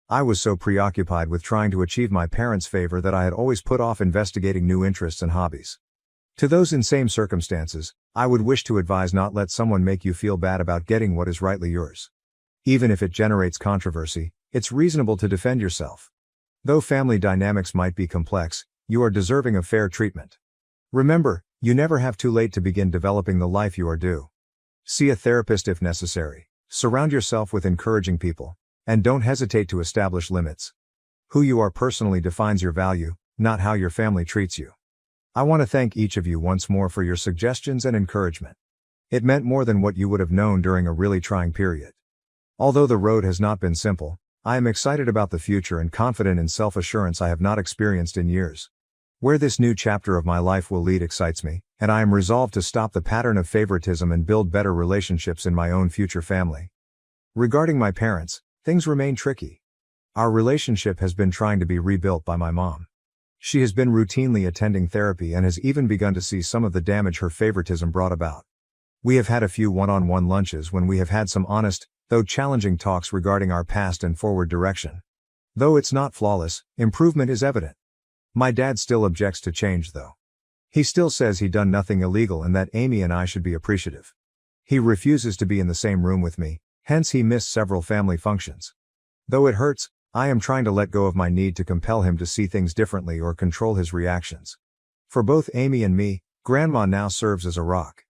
I was so preoccupied with trying to achieve my parents' favor that I had always put off investigating new interests and hobbies. To those in same circumstances, I would wish to advise: not let someone make you feel bad about getting what is rightly yours. Even if it generates controversy, it's reasonable to defend yourself. Though family dynamics might be complex, you are deserving of fair treatment. Remember, you never have too late to begin developing the life you are due. See a therapist if necessary. Surround yourself with encouraging people. And don't hesitate to establish limits. Who you are personally defines your value, not how your family treats you. I want to thank each of you once more for your suggestions and encouragement. It meant more than what you would have known during a really trying period. Although the road has not been simple, I am excited about the future and confident in self-assurance I have not experienced in years. Where this new chapter of my life will lead excites me, and I am resolved to stop the pattern of favoritism and build better relationships in my own future family. Regarding my parents, things remain tricky. Our relationship has been trying to be rebuilt by my mom. She has been routinely attending therapy and has even begun to see some of the damage her favoritism brought about. We have had a few one-on-one lunches when we have had some honest, though challenging talks regarding our past and forward direction. Though it's not flawless, improvement is evident. My dad still objects to change though. He still says he done nothing illegal and that Amy and I should be appreciative. He refuses to be in the same room with me, hence he missed several family functions. Though it hurts, I am trying to let go of my need to compel him to see things differently or control his reactions. For both Amy and me, Grandma now serves as a rock.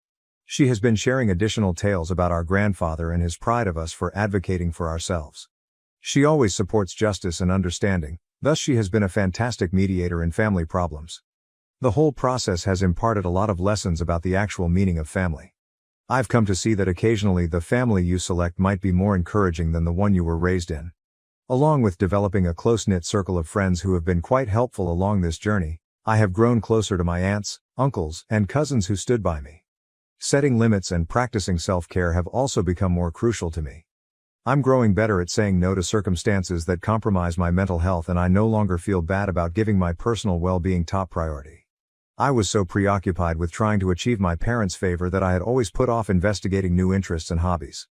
She has been sharing additional tales about our grandfather and his pride of us for advocating for ourselves. She always supports justice and understanding, thus she has been a fantastic mediator in family problems. The whole process has imparted a lot of lessons about the actual meaning of family. I've come to see that occasionally the family you select might be more encouraging than the one you were raised in. Along with developing a close-knit circle of friends who have been quite helpful along this journey, I have grown closer to my aunts, uncles, and cousins who stood by me. Setting limits and practicing self-care have also become more crucial to me. I'm growing better at saying no to circumstances that compromise my mental health, and I no longer feel bad about giving my personal well-being top priority. I was so preoccupied with trying to achieve my parents' favor that I had always put off investigating new interests and hobbies.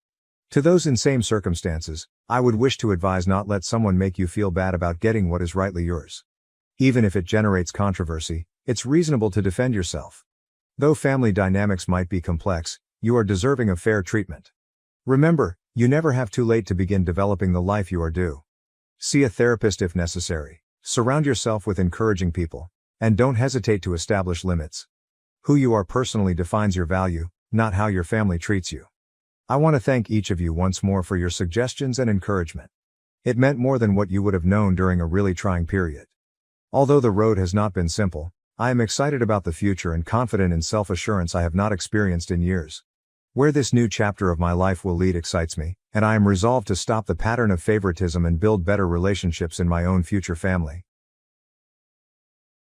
To those in same circumstances, I would wish to advise not let someone make you feel bad about getting what is rightly yours. Even if it generates controversy, it's reasonable to defend yourself. Though family dynamics might be complex, you are deserving of fair treatment. Remember, you never have too late to begin developing the life you are due. See a therapist if necessary. Surround yourself with encouraging people. And don't hesitate to establish limits. Who you are personally defines your value, not how your family treats you. I want to thank each of you once more for your suggestions and encouragement. It meant more than what you would have known during a really trying period. Although the road has not been simple, I am excited about the future and confident in self-assurance I have not experienced in years. Where this new chapter of my life will lead excites me, and I am resolved to stop the pattern of favoritism and build better relationships in my own future family.